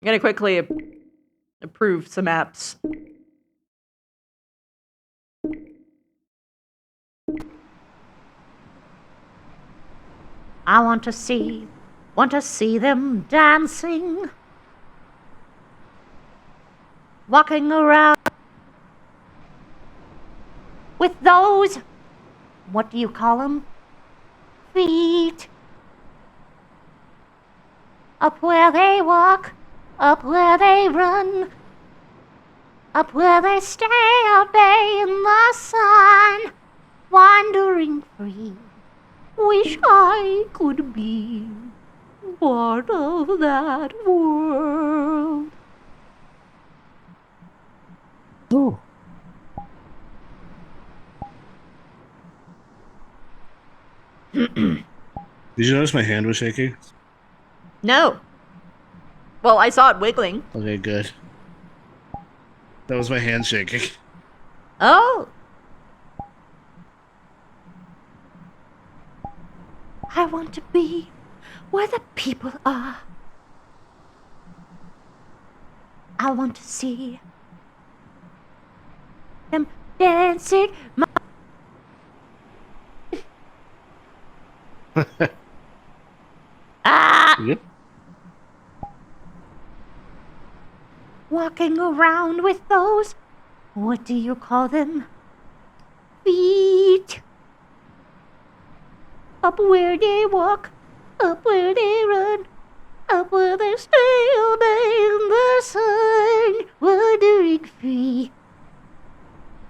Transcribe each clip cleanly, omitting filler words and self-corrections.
I'm gonna quickly approve some apps. I want to see them dancing, walking around with those, what do you call them? Feet. Up where they walk, up where they run, up where they stay all day in the sun, wandering free. Wish I could be part of that world. Oh. Did you notice my hand was shaking? No. Well, I saw it wiggling. Okay, good. That was my hand shaking. Oh. I want to be where the people are. I want to see them dancing. Yep. Walking around with those, what do you call them? Feet. Up where they walk, up where they run, up where they stay all day in the sun, wandering free.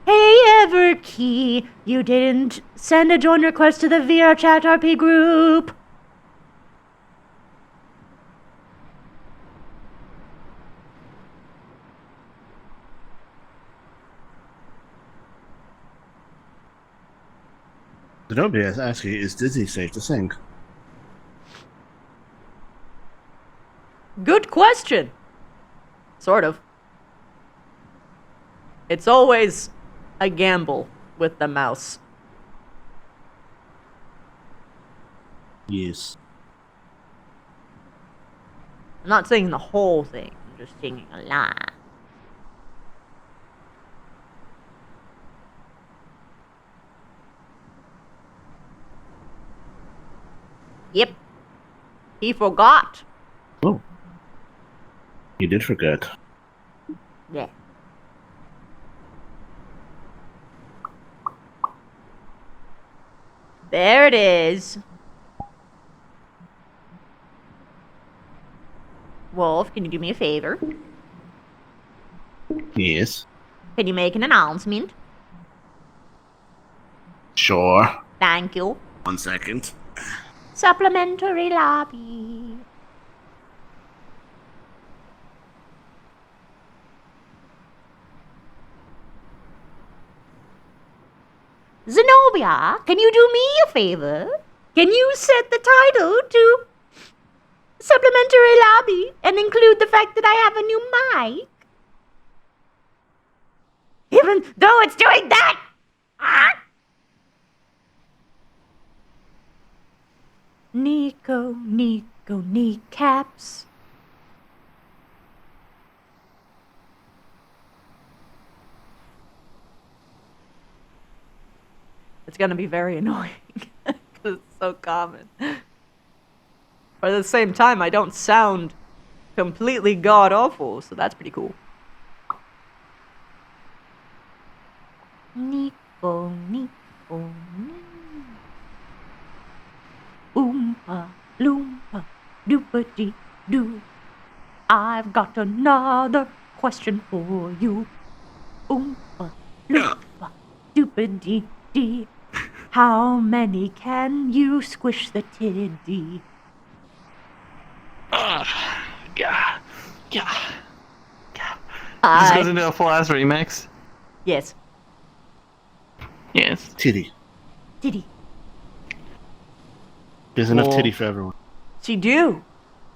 Hey, Everkey, you didn't send a join request to the VR Chat RP group. Zenobia is asking, is Disney safe to sing? Good question. Sort of. It's always a gamble with the mouse. Yes. I'm not singing the whole thing, I'm just singing a line. Yep. He forgot. Oh. You did forget. Yeah. There it is. Wolf, can you do me a favor? Yes. Can you make an announcement? Sure. Thank you. 1 second. Supplementary lobby. Zenobia, can you do me a favor? Can you set the title to Supplementary Lobby and include the fact that I have a new mic? Even though it's doing that! Ah! Nico, kneecaps. It's gonna be very annoying because it's so common. But at the same time, I don't sound completely god-awful, so that's pretty cool. Nico. Oompa, loompa, doopa-dee-doo. I've got another question for you. Oompa, loompa, doopa-dee-dee. How many can you squish the tiddy? Yeah. This goes into a full ass remix. Yes. Yes. Titty. Tiddy. There's enough titty for everyone. She do.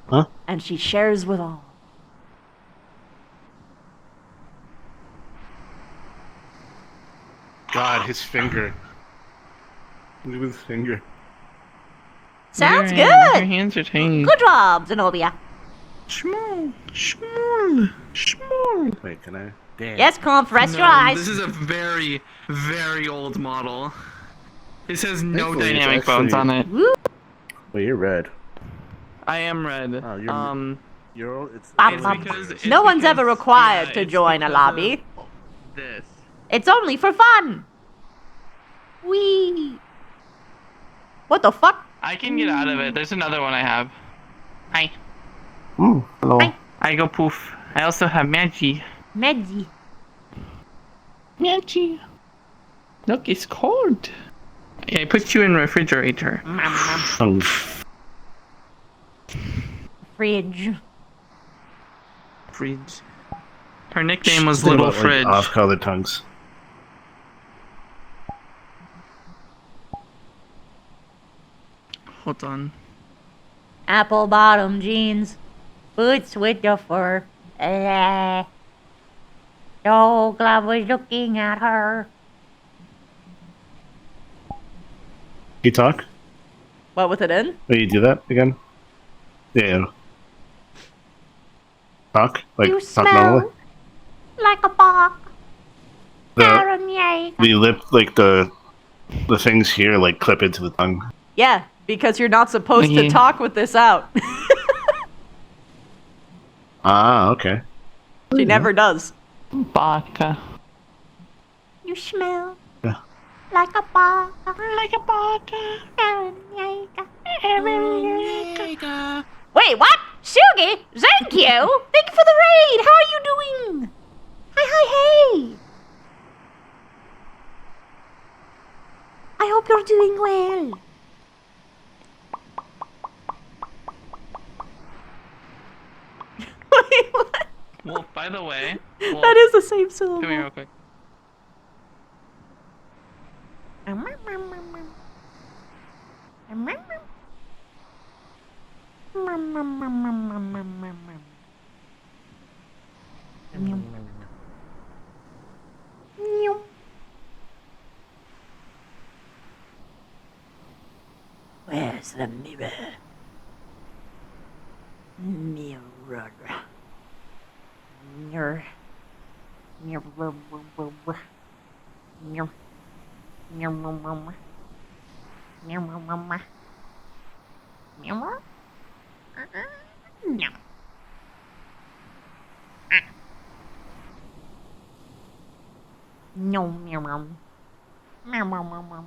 Huh? And she shares with all. God, his finger. Look at his finger. Sounds Her good. hands are tiny. Good job, Zenobia. Small. Wait, can I? Damn. Yes, Comp, rest your No, eyes. this is a very, very old model. This has no Thankfully, it's dynamic bones actually- on it. Woo. Wait, you're red. I am red. Oh, you're. It's It's No one's because- ever required yeah, to it's join a because lobby. of This. It's only for fun. Wee. What the fuck? I can get out of it. There's another one I have. Hi. Ooh, hello. Hi. I go poof. I also have Magi. Medzi. Magi. Look, it's cold. Yeah, I put you in refrigerator. Fridge. Fridge. Her nickname was Just think Little about, Fridge. Like, off-color tongues. Hold on. Apple bottom jeans. Boots with the fur. The old glove was looking at her. You talk? What, with it in? Will you do that again? Yeah. Talk? Like, You talk normally? smell like a bok. The Paranoia. lip, like the things here, like clip into the tongue. Yeah, because you're not supposed to Yeah. talk with this out. Ah, okay. She never does. Baka. You smell Yeah. like a bok. Like a baka. Paranoia. Wait, what? Sugi, thank you. Thank you for the raid. How are you doing? Hey. I hope you're doing well. Wait, what? Well, by the way. That is the same syllable. Come here real quick. Where's the mirror? Mirror. Mirror. Mirror. Mirror. Mirror. Mirror. Mirror. No. No, mirror. Mirror.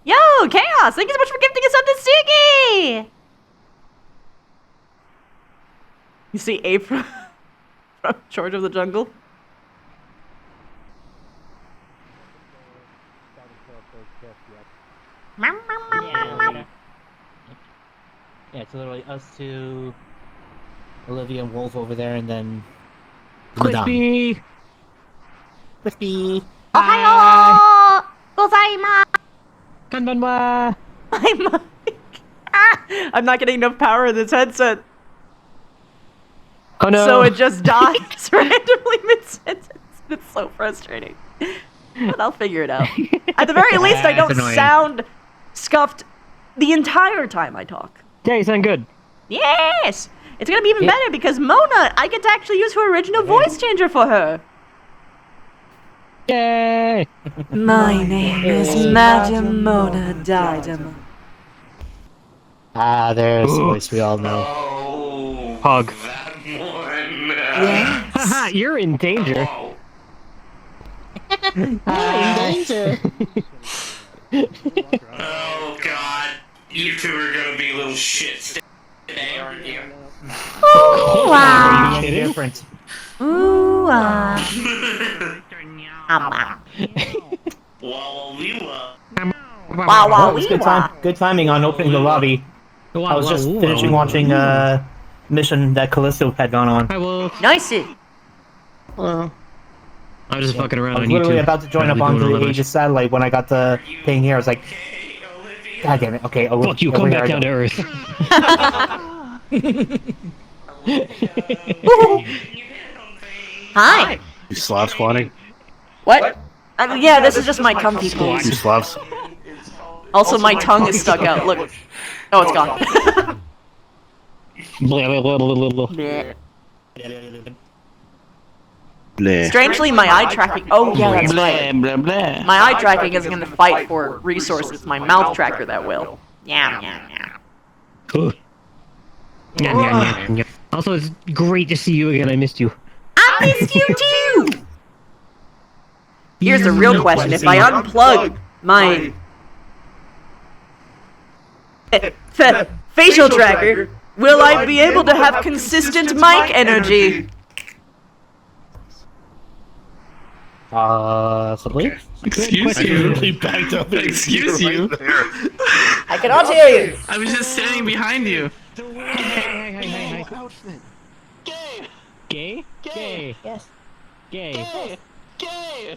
Yo, Chaos! Thank you so much for gifting us up to Suki! You see Ape from George of the Jungle? Yeah, it's literally us two, Olivia and Wolf over there, and then Clippy. Cliffy. Ohayo! Gozaimasu! Konbanwa. I'm not getting enough power in this headset, Oh no. so it just dies randomly mid-sentence. It's so frustrating. But I'll figure it out. At the very least, I That's don't annoying. sound scuffed the entire time I talk. Yeah, you sound good. Yes! It's gonna be even Yeah. better because Mona, I get to actually use her original voice changer for her. Yay! My name is Madam Mona Diadem. Ah, there's the voice we all know. Hug. Haha, you're in danger. Oh god, you two are gonna be little shits today, aren't you? Ooh, Are you kidding? Different. ooh, Wow, Wow, Well, it was good timing on opening the lobby. I was just finishing watching mission that Callisto had gone on. Hi, Wolf. Nice. Well, I was just fucking I around was on literally YouTube. about to join up Apparently onto doing the a Aegis satellite when I got the ping here. I was like, God damn it. Okay, over, Fuck you, over come here back I down go. to Earth. Hi. you Slav squatting? What? Yeah, this is just my comfy pose. You Slavs? Also, my tongue is stuck out. Look. Oh, it's gone. Bleh. Bleh. Strangely, my eye tracking. Oh yeah, that's Blah, right. blah, blah. My eye tracking isn't going to fight for resources. My mouth tracker that will. Yum yum yum. Also, it's great to see you again. I missed you. I missed you too. Here's the real question: if I unplug my facial tracker, will I be able to have consistent mic energy? Possibly. Excuse I you. really backed up. Excuse you. Right there. I cannot hear you. I was just standing behind you. Hey. Gay? Gay. Yes. Gay. Gay.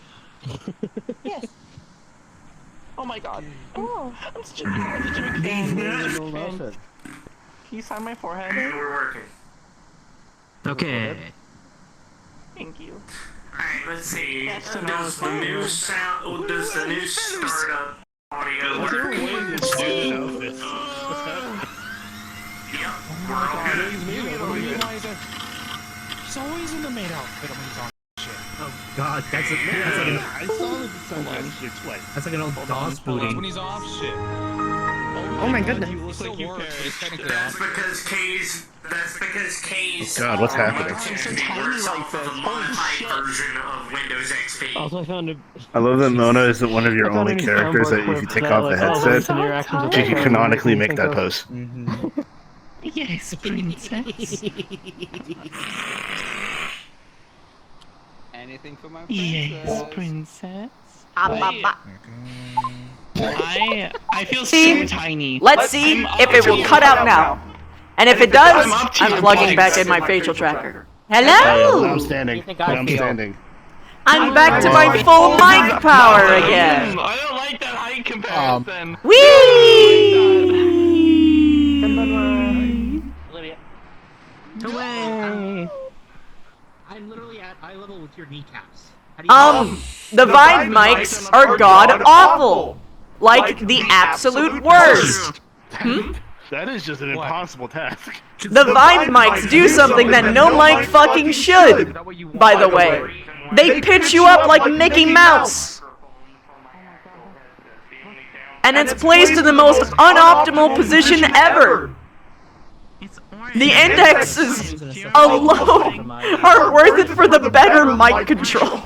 Yes. Oh my god. Oh. I'm such a Can you sign my forehead? We're working. Okay. Thank you. Alright, let's see. Does the new sound? Oh, does the new startup audio work? Yep, we're all good. He's always in the maid outfit when he's on shit. Oh God, that's like an I saw the sunglasses here twice. that's like an old DOS When booting. he's off shit. Oh my goodness. You look like you work, but he's technically That's off. because K's. God, what's happening? Works off of a modified version of Windows XP. Also, I found a. I love that Mona isn't one of your I found only a new characters that soundboard if you clip take off the that, like, headset, interactions with you can the canonically character make that makes pose. Yes, princess. Anything for my Yes, princess. Ah, I feel See? so tiny. Let's see if it will cut out now. And if it does, I'm plugging back in my facial tracker. I'm Hello! standing. You think I I'm feel? standing. I'm back to my full mic power again. I don't like that height comparison. Whee! Away! I'm literally at eye level with your kneecaps. The Vine mics are god awful. Like the absolute worst. That is just an impossible task. The Vine mics do something that no mic fucking should, by the way. They pitch you up like Mickey Mouse. And it's placed in the most unoptimal position ever. The indexes alone are worth it for the better mic control.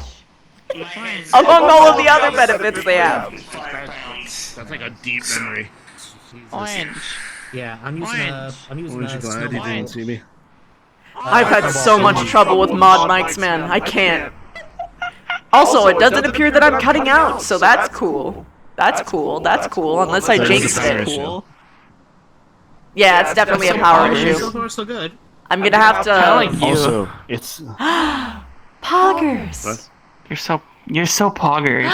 Among all of the other benefits they have. That's like a deep memory. Orange. Yeah, I'm using Aren't you glad you didn't see me? I've had so much trouble with mod mics, man. I can't. Also, it doesn't appear that I'm cutting out, so that's cool. That's cool, unless I jinxed it. Cool. Yeah, it's definitely a power So issue. far, so good. I'm gonna have like to... you. Also, it's Poggers! what? You're so poggers.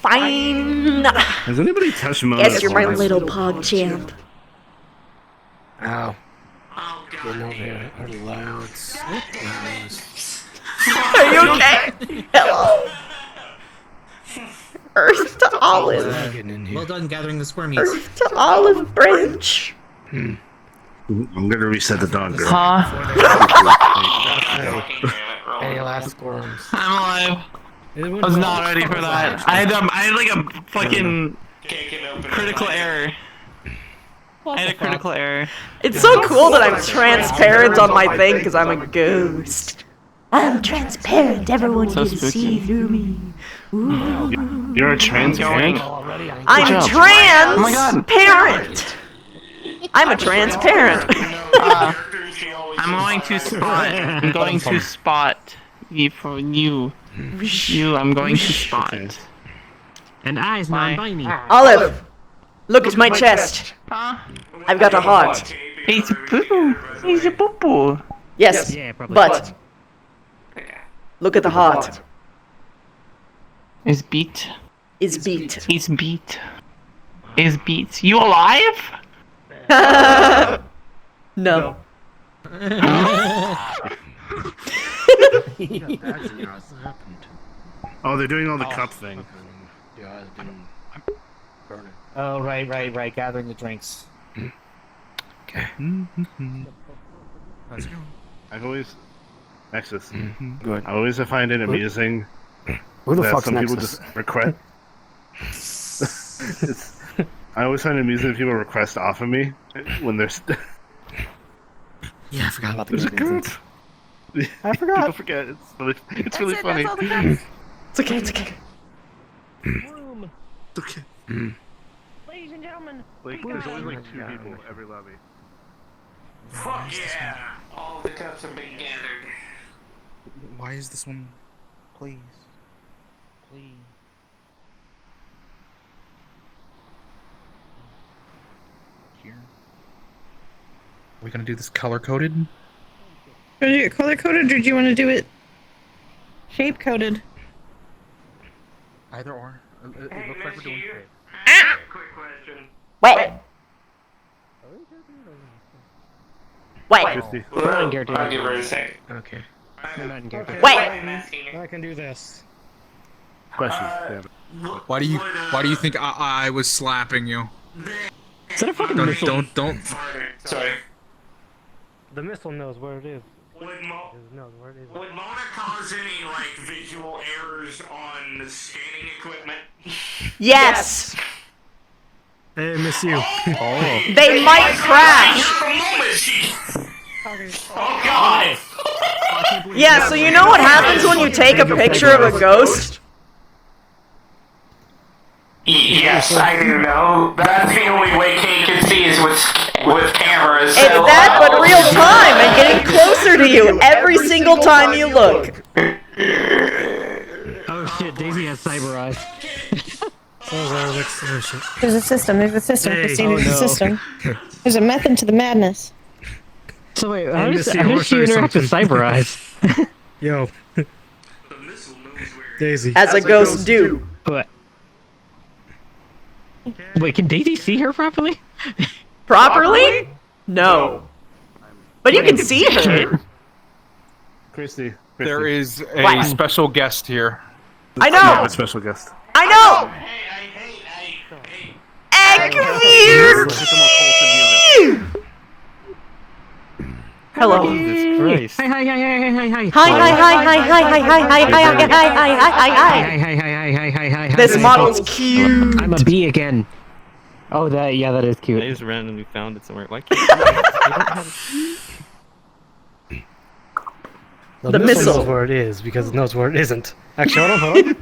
Fine. Has anybody touched Mona? Guess you're my little pog champ. Ow. Oh god. Over here. Loads. Are you okay? Hello? Earth to olive. Getting in Well here. done gathering the squirmies. Earth to olive branch. I'm gonna reset the dog girl. Huh? Any last squirms? I'm alive. I was not ready for that. I had like a fucking critical error. I had a critical error. It's so cool that I'm transparent on my thing because I'm a ghost. I'm transparent. Everyone So can spooky. see through me. Ooh. You're a transparent. I'm job. Oh my God. transparent. I'm a transparent. I'm going to spot. I'm going to spot you for you. You. I'm going to spot. Okay. And eyes Bye. non-binary. Olive, look at my chest. Huh? I've got a heart. It's boo. He's a boo boo. Yes, Yeah, probably. but look at the heart. Is beat. Is beat. He's beat. Is beat. You alive? No. Oh, they're doing all the cup thing. Yeah, I didn't burn it. Oh, right. Gathering the drinks. Okay. Let's go. I've always Nexus. Good. I always find it amusing Who the that fuck's some people Nexus? just request. I always find it amusing when people request off of me when they're. Yeah, I forgot about the There's a game goat. instance. I forgot. People forget. It's really funny. It's okay, it's okay. Okay. Ladies and gentlemen, Like, there's always like 2 people every lobby. Fuck yeah! All the cups have been gathered. Why is this one? Please. Please. Here. Are we gonna do this color coded? Want to do it color coded, or do you want to do it shape coded? Either or. It Hey, looks like we're doing Monsieur. shape. Quick question. Wait. Wait. Christy. I'll give her a sec. Okay. Wait. I can do this. Questions. Why do you think I was slapping you? Is that a fucking Don't missile? don't. Sorry. The missile knows where it is. Would Mo- It knows where it is. would Mona cause any like visual errors on the scanning equipment? Yes. Hey, miss you. They might crash. Oh God! Yeah, so you know what happens when you take a picture of a ghost? Yes, I do know. That's the only way Kate can see is with cameras. It's so- that, but real time and getting closer to you every single time you look. Oh shit, Daisy has cyber eyes. There's a system. There's a system. Hey. Christine, Oh, there's a no. system. There's a method to the madness. So wait, Hey, how does Missy, I wanna she show you interact with something. cyber eyes? Yo, The missile knows where. Daisy. As a ghost do. What? Wait, can Daisy see her properly? Properly? No. But you can see her. Christy. There is a What? special guest here. I You have know. a special guest. I know. Hey. Ekvir. It's a more wholesome human. Hello. Christ. Hi. Hi, hi, hi, hi, hi, hi, hi, hi, hi, hi, hi, hi, hi, hi. This model's cute. I'm a bee again. Oh, that is cute. I just randomly found it somewhere. Why can't The missile. knows where it is because it knows where it isn't. Actually, hold on.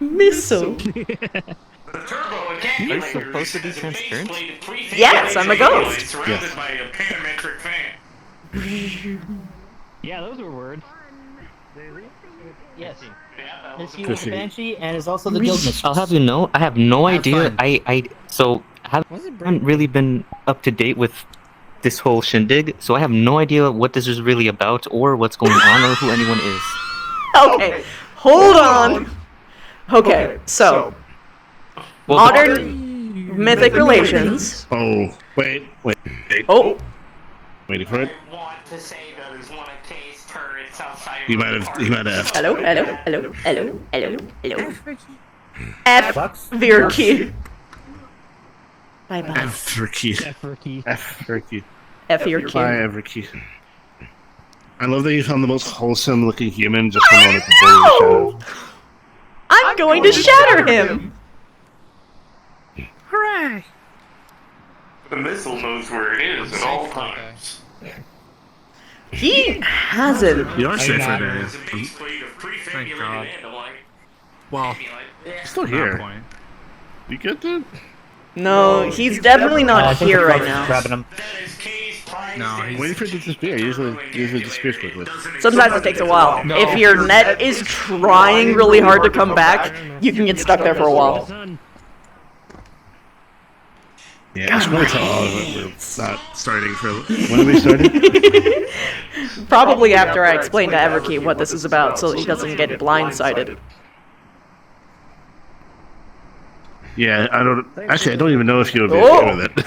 Missile. The turbo accumulators supposed to be is a transparent? faceplate of prefigured Yes, I'm a ghost. surrounded Yes. by a parametric fan. Yeah, those were words. Yes. Yeah, that Miss was you is the Banshee and is also the Guild Mistress. I'll have you know, I have no idea. fun. I haven't really been up to date with this whole shindig, so I have no idea what this is really about, or what's going on, or who anyone is. Okay, hold on. Okay, so Well, modern mythic relations. Oh, wait. Oh, Waiting for it. I want to say that is one of Kay's turrets outside. He might have. hello. F Virki. Bye bye. F for key. Efferkey. F for key. F Bye, Virki. Everkey. I love that you found the most wholesome looking human just a moment before you Oh! I'm going to shatter him. The missile knows where it is at all times. He hasn't. You are safe right now. There's a baseplate of prefigurated God. andalite. Well, Still that here. point. You get that? No, he's definitely I not think here the right Guild is now. grabbing him. That is Kay's prize. No, he's- Waiting for it to disappear. Usually disappears quickly. Sometimes it takes a while. No. If your net is trying really hard to come back, you can get stuck there for a while. Yeah, I should probably tell all of it. We're not starting for. When are we starting? Probably after I explain to Everkey what this is about so he doesn't get blindsided. Yeah, I don't. Actually, I don't even know if you'll be Oh. okay with it.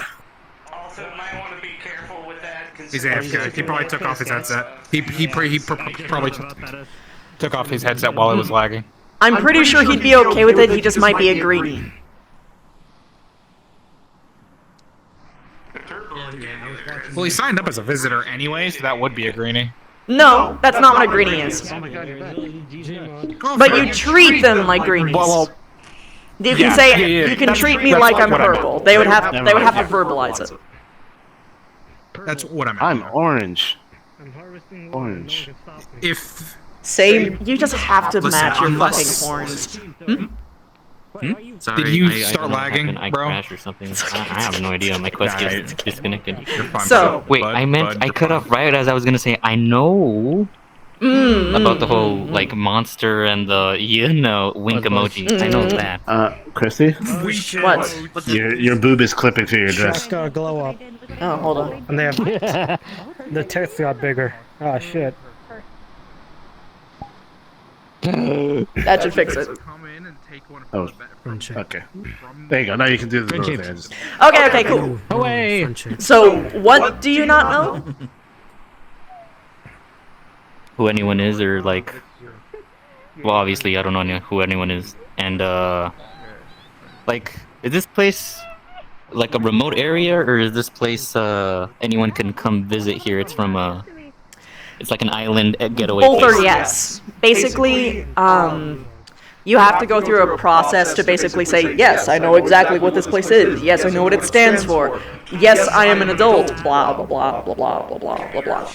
Also, might want to be careful with that. He's AFK. He probably took off his headset. He probably took off his headset while it was lagging. I'm pretty sure he'd be okay with it, he just might be a greedy. Well, he signed up as a visitor anyway, so that would be a greenie. No, that's not what a greenie is. But you treat them like greenies. Well, you can say you can treat me like I'm purple. They would have to verbalize it. That's what I meant. I'm orange. I'm harvesting Orange. If Same. You just have to match your fucking horns. Sorry, Did you I start don't know what lagging, happened. I bro? crashed or something. I have no idea. My quest just disconnected. You're fine, So- Wait, I cut off right as I was gonna say I know about the whole like monster and the wink emoji. I know that. Christy, What? your boob is clipping to your dress. Just got a glow up. Oh, hold on. And they have the text got bigger. Oh shit. That should fix it. Oh, okay. There you go. Now you can do the little thing. Okay, cool. Away! So, what do you not know? Who anyone is, or like, well, obviously I don't know who anyone is, and like, is this place like a remote area, or is this place anyone can come visit here? It's from it's like an island getaway Both place. are yes. Basically, you have to go through a process to basically say, yes, I know exactly what this place is. Yes, I know what it stands for. Yes, I am an adult. Blah blah blah blah blah blah blah blah blah.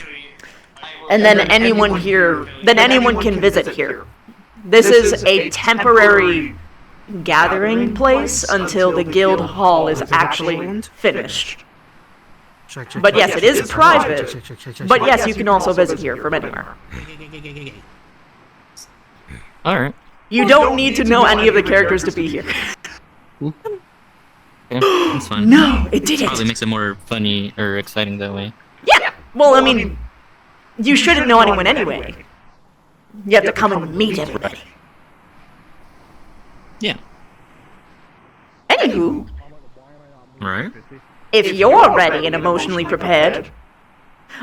And then anyone can visit here. This is a temporary gathering place until the guild hall is actually finished. But yes, it is private. But yes, you can also visit here from anywhere. All right. You don't need to know any of the characters to be here. Yeah, that's fine. No, it didn't. Probably makes it more funny or exciting that way. Yeah. Well, I mean, you shouldn't know anyone anyway. You have to come and meet everybody. Yeah. Anywho, Right. if you're ready and emotionally prepared.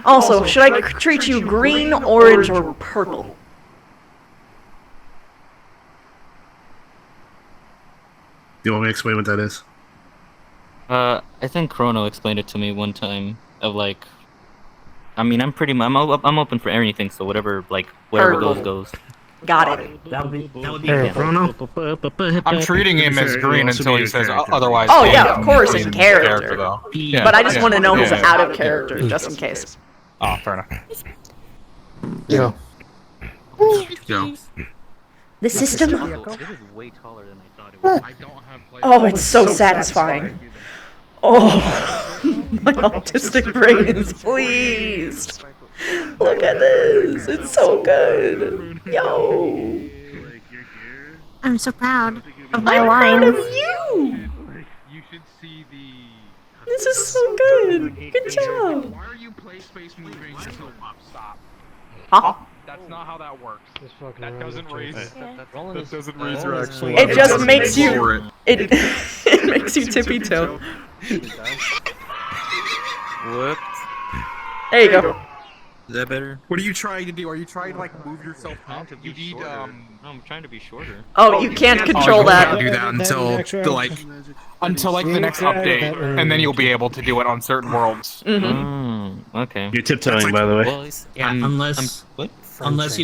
Also, should I treat you green, orange, or purple? Do you want me to explain what that is? I think Chrono explained it to me one time. Of like, I mean, I'm open for anything. So whatever Purple. goes. Got it. That would be Hey, Bruno. I'm treating him as green until he says otherwise. Oh yeah, of course, in character. though. But I just want to know who's yeah. out of character, just in case. Oh, fair enough. Yo. Yo. The system. This is way taller than I thought it was. Oh, it's so satisfying. Oh, my autistic brain is pleased. Look at this. It's so good. Yo. I'm so proud of my I'm proud of lines. you. You should see the. This is so good. Good job. Why are you play space moving until pop stop? Huh? That's not how that works. This fucking That doesn't raise. That doesn't Oh, raise your actual. It just makes you. For it. It makes you tippy toe. Whoops. There you go. Is that better? What are you trying to do? Are you trying to like move yourself up? You need No, I'm trying to be shorter. Oh, you can't control you that. can't do that until the next update, and then you'll be able to do it on certain worlds. Okay. You're tiptoeing, by the way. Well, what? Unless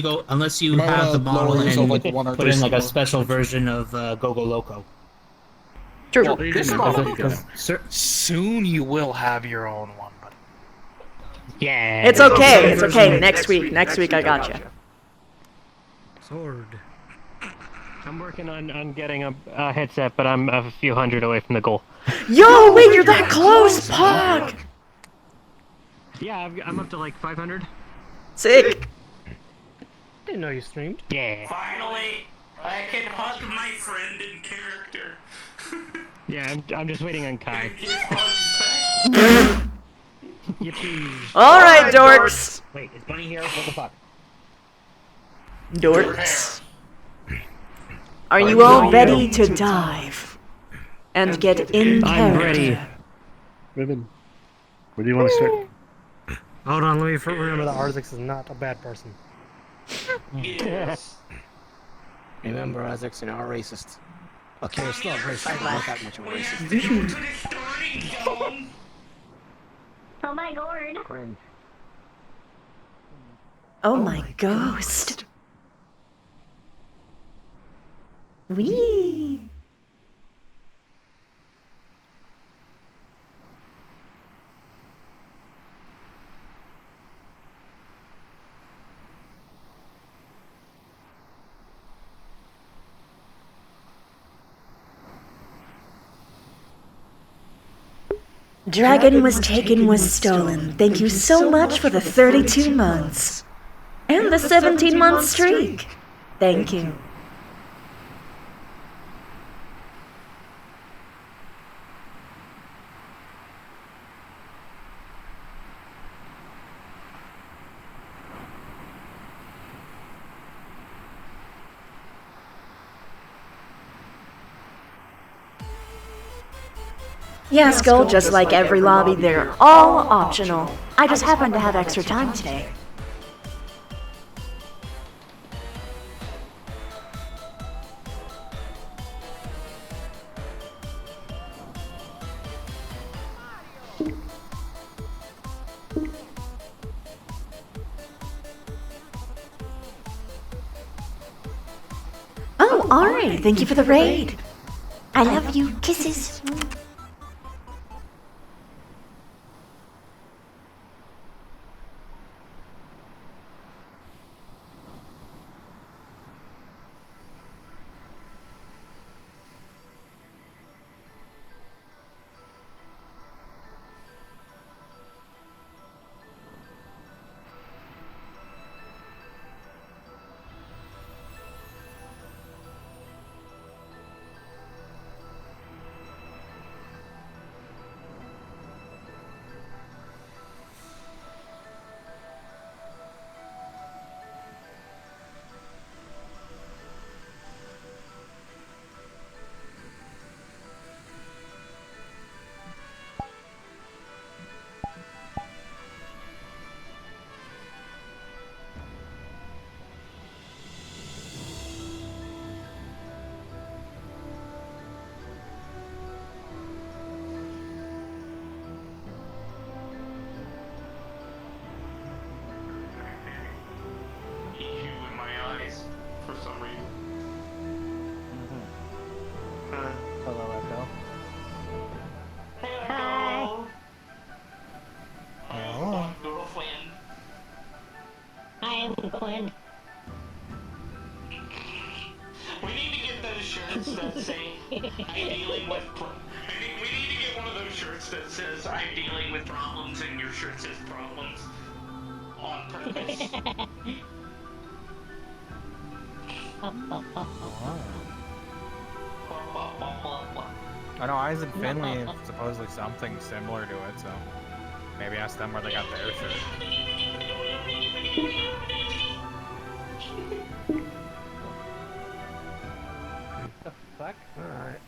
you have the model and put in like a special version of Go Go Loco. True. Soon you will have your own one. Yeah. It's okay. It's okay. Next week I got you. Sword. I'm working on getting a headset, but I'm a few hundred away from the goal. Yo, wait, you're that close, Pog. Yeah, I'm up to like 500. Sick. Didn't know you streamed. Yeah. Finally, I can hug my friend in character. Yeah, I'm just waiting on Kai. He hugs back. Yippee. All right, dorks. Wait, is Bunny here? What the fuck? Dorks. Are you all ready to dive and get in I'm character? ready. Ribbon. Where do you want to start? Hold on, let me remember that Arzix is not a bad person. Yes. Remember, Isaacs, you're not a racist. Okay, you're still a racist, but not that much of a racist. To the starting zone. Oh my lord. Cringe. Oh my ghost. Wee. Dragon was taken, was stolen. Thank you so much for the 32 months. And the 17-month streak. Thank you. Yeah, Skull, just like every lobby, they're all optional. I just happen to have extra time today. Oh, Ari, thank you for the raid. I love you. Kisses. Glenn. We need to get those shirts that say, I'm dealing with... we need to get one of those shirts that says, I'm dealing with problems, and your shirt says problems. On purpose. I know Eyes and Finley have supposedly something similar to it, so maybe ask them where they got their shirt. The fuck? Alright.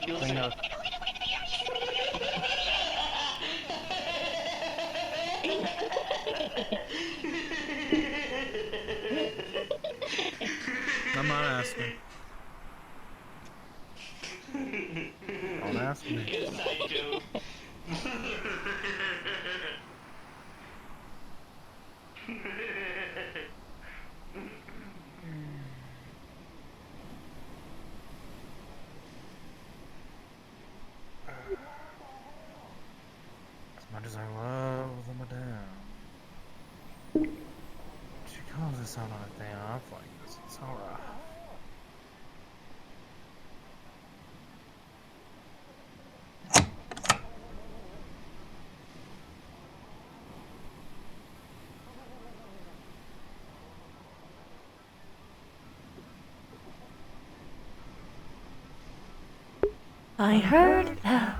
Clean up. I'm not asking. Don't ask me. Inside joke. As much as I love the madame, she calls us out on a day off like this. It's so rough. I heard that.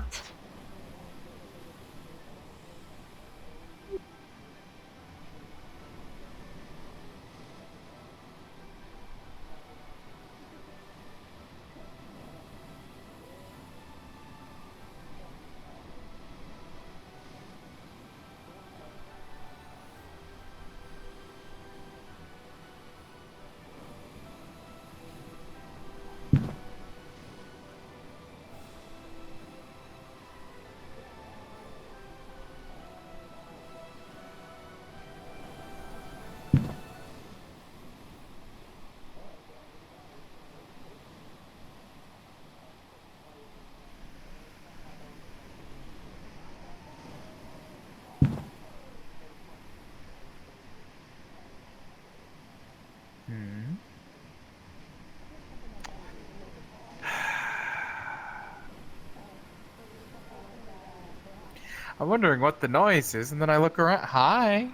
I'm wondering what the noise is, and then I look around. Hi.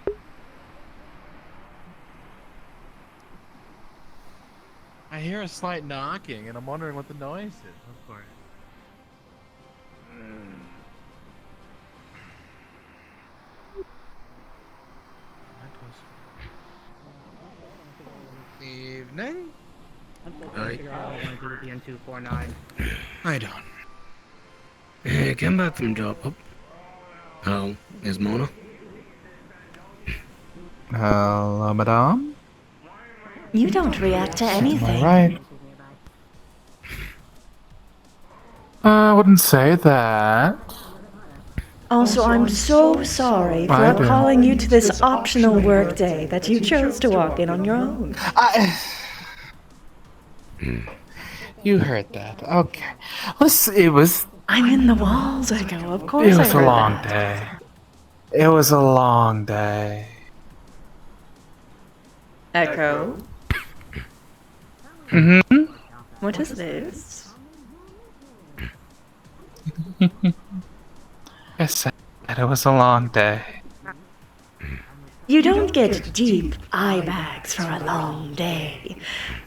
I hear a slight knocking, and I'm wondering what the noise is. Of course. Evening. Hi. Hi, Don. I came back from job. Oh, is Mona? Hello, madame. You don't react to anything. Right. I wouldn't say that. Also, I'm so sorry for calling you to this optional work day that you chose to walk in on your own. You heard that. Okay. It was. I'm in the walls, Echo. Of course I It was a heard long that. day. It was a long day. Echo? Mm-hmm. What is this? I said it was a long day. You don't get deep eye bags for a long day.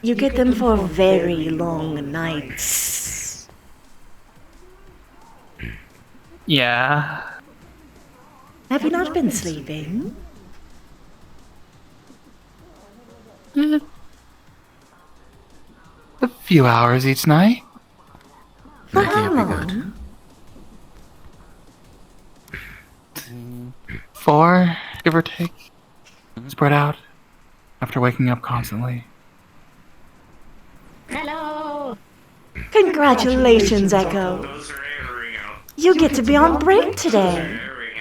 You get them for very long nights. Yeah. Have you not been sleeping? A few hours each night. For how long? 4, give or take. Spread out. After waking up constantly. Hello! Congratulations, Echo. Those are airing out. You get to be on break today. Airing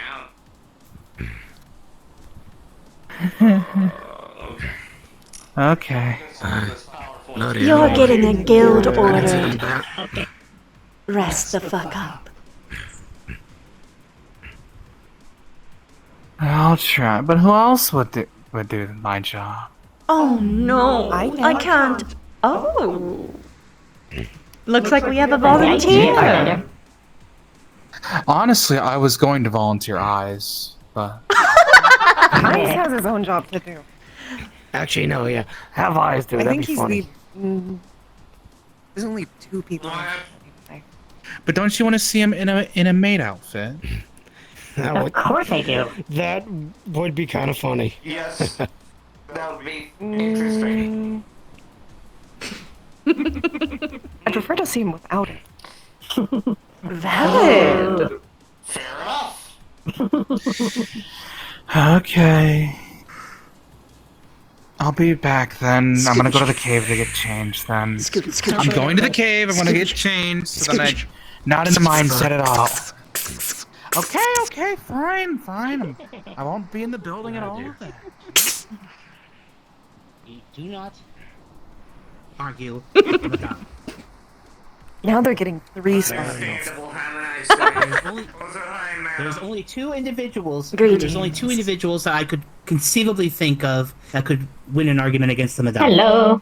out. Okay. You're getting a guild order. Okay. Rest the fuck up. I'll try, but who else would do my job? Oh no, I can't. Oh. Looks like we have a volunteer. Honestly, I was going to volunteer eyes, but Eyes has his own job to do. Actually, no, yeah. Have eyes do. I That'd think be he's funny. the. There's only 2 people. but don't you want to see him in a maid outfit? Of course I do. That would be kind of funny. Yes. That would be interesting. I prefer to see him without it. Valid. Fair enough. Okay. I'll be back then. I'm gonna go to the cave to get changed then. I'm going to the cave. I'm gonna get changed so that I'm not in the mindset at all. Okay, fine. I won't be in the building at all then. Do not argue. Now they're getting 3 stars. Understandable. Have a nice day. There's only 2 individuals. Greetings. There's only 2 individuals that I could conceivably think of that could win an argument against the Madonna. Hello.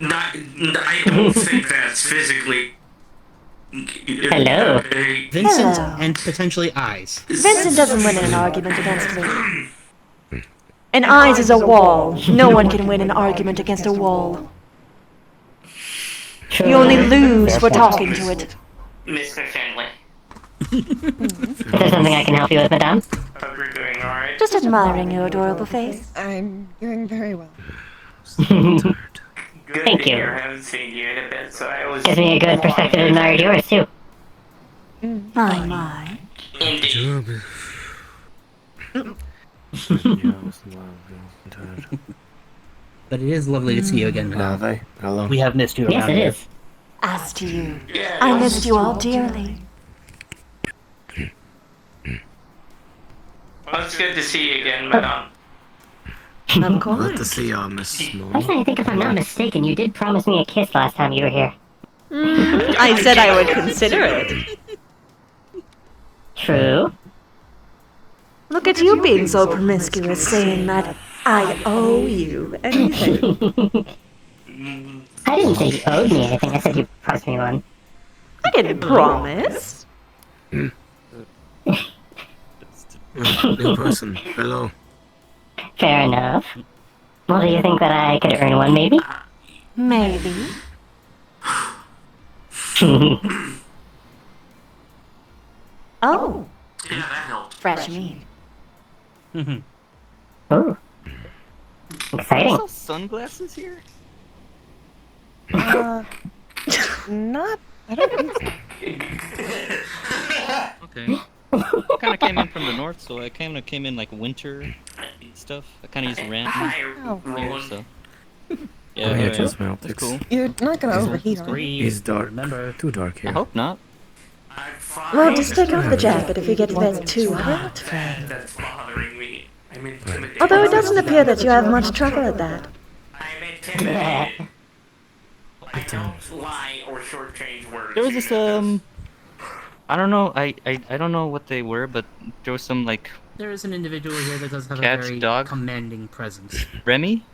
I don't think that's physically. Hello. Vincent Hello. and potentially Eyes. Vincent doesn't win in an argument against me. And eyes is a wall. No one can win an argument against a wall. You only lose for talking to it. Mr. Finley. Is there something I can help you with, madame? Hope you're doing alright. Just admiring your adorable face. I'm doing very well. Good Thank to you. hear. I haven't seen you in a bit, so I was. Gives me a good perspective to admire yours, too. My. Indeed. But it is lovely to see you again, Madonna. Hello. We have missed you around here. is. As to you, Yeah, I missed you all dearly. Well, it's good to see you again, madame. Of course. Glad to see you, Miss Mona. Actually, I think if I'm not mistaken, you did promise me a kiss last time you were here. I said I would consider it. True. Look at you being so promiscuous, saying that I owe you anything. I didn't say you owed me anything, I said you promised me one. I didn't promise. New person. Hello. Fair enough. Well, do you think that I could earn one, maybe? Maybe. Oh, Yeah, that helped. fresh meat. Ooh. Exciting. Sell sunglasses here? Not. I don't think so. Okay. I kind of came in from the north, so I kind of came in like winter stuff. I kind of just ran here, so. Yeah, Oh, yeah, alright. just melt. That's cool. You're not gonna overheat, are you? It's dark. Remember, too dark here. I hope not. Well, just take off the jacket if you get a bit too hot, friend. That's bothering me. I'm intimidated. Although it doesn't appear that you have much trouble at that. I'm intimidated. I don't lie or shortchange words. There was this I don't know. I don't know what they were, but there was some like There is an individual here that does have Cat, a very dog? commanding presence. Remy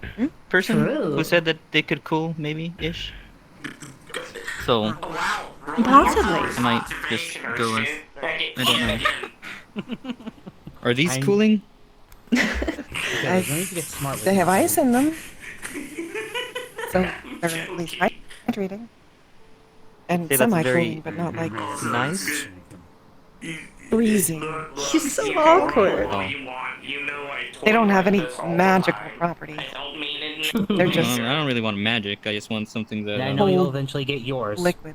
person True. who said that they could cool maybe ish. So Possibly. I might just go with. I don't know. Are these cooling? They have ice in them. So they're at least hydrating. And Say that's very semi-cooling, but not like nice. freezing. He's so awkward. Oh. They don't have any magical properties. They're just I don't really want magic. I just want something that. And I know you'll eventually get yours. liquid.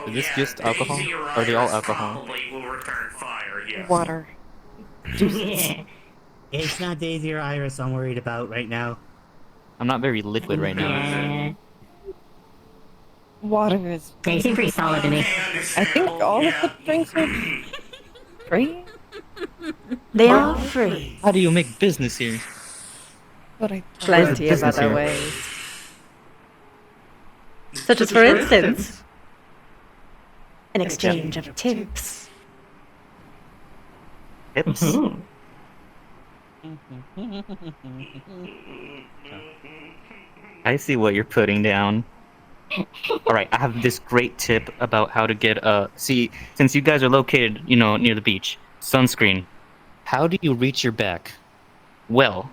Is this just alcohol? Are they all alcohol? Water. It's not Daisy or Iris I'm worried about right now. I'm not very liquid right now. Yeah. Water is. They seem pretty solid to me. I think all of the drinks are free. They are free. How do you make business here? But I Plenty of business other here? ways. Such as, for instance, An exchange of tips. Tips? I see what you're putting down. Alright, I have this great tip about how to get see, since you guys are located, you know, near the beach, sunscreen. How do you reach your back? Well,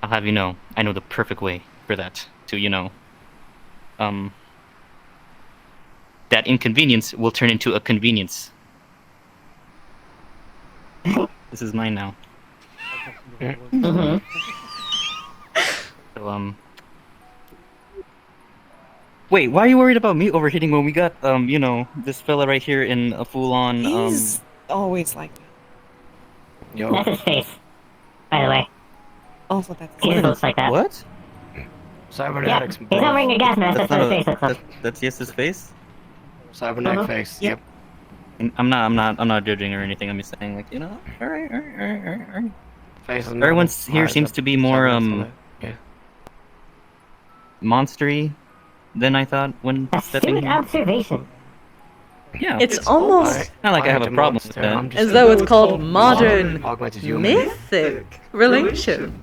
I'll have you know, I know the perfect way for that, to, you know, that inconvenience will turn into a convenience. This is mine now. So, wait, why are you worried about me overheating when we got, you know, this fella right here in a full-on, He's always like that. Yo. That's his face. By the way. Also, that's He just looks like that. What? Cybernetics. Yeah, he's not wearing a gas mask. That's not his face. That's Yes's face? Cybernetic face. Yep. And I'm not judging or anything. I'm just saying, like, you know, alright. Face is Everyone normal. here seems to be more, Yeah. monstery than I thought when stepping Astute here. observation. Yeah. it's almost Not like I have a problem with that. as though it's called modern Augmented human. mythic relations.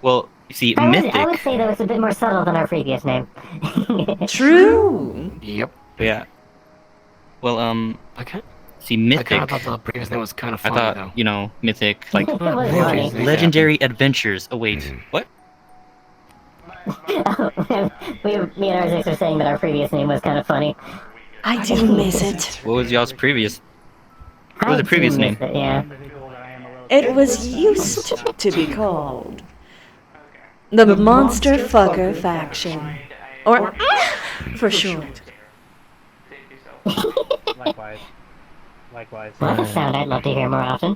Well, you see, I mythic. would say that it's a bit more subtle than our previous name. True. Yep. Yeah. Well, Okay. see, I mythic. kind of thought the previous name was kind of I funny, thought, though. you know, mythic, like It was funny. legendary adventures. Oh wait, what? Me and Arzix are saying that our previous name was kind of funny. I do miss it. What was y'all's previous? What was the I previous do name? miss it, yeah. It was used to be called the Monster Fucker Faction. Or, for short. Likewise. Likewise. Well, that's a sound I'd love to hear more often.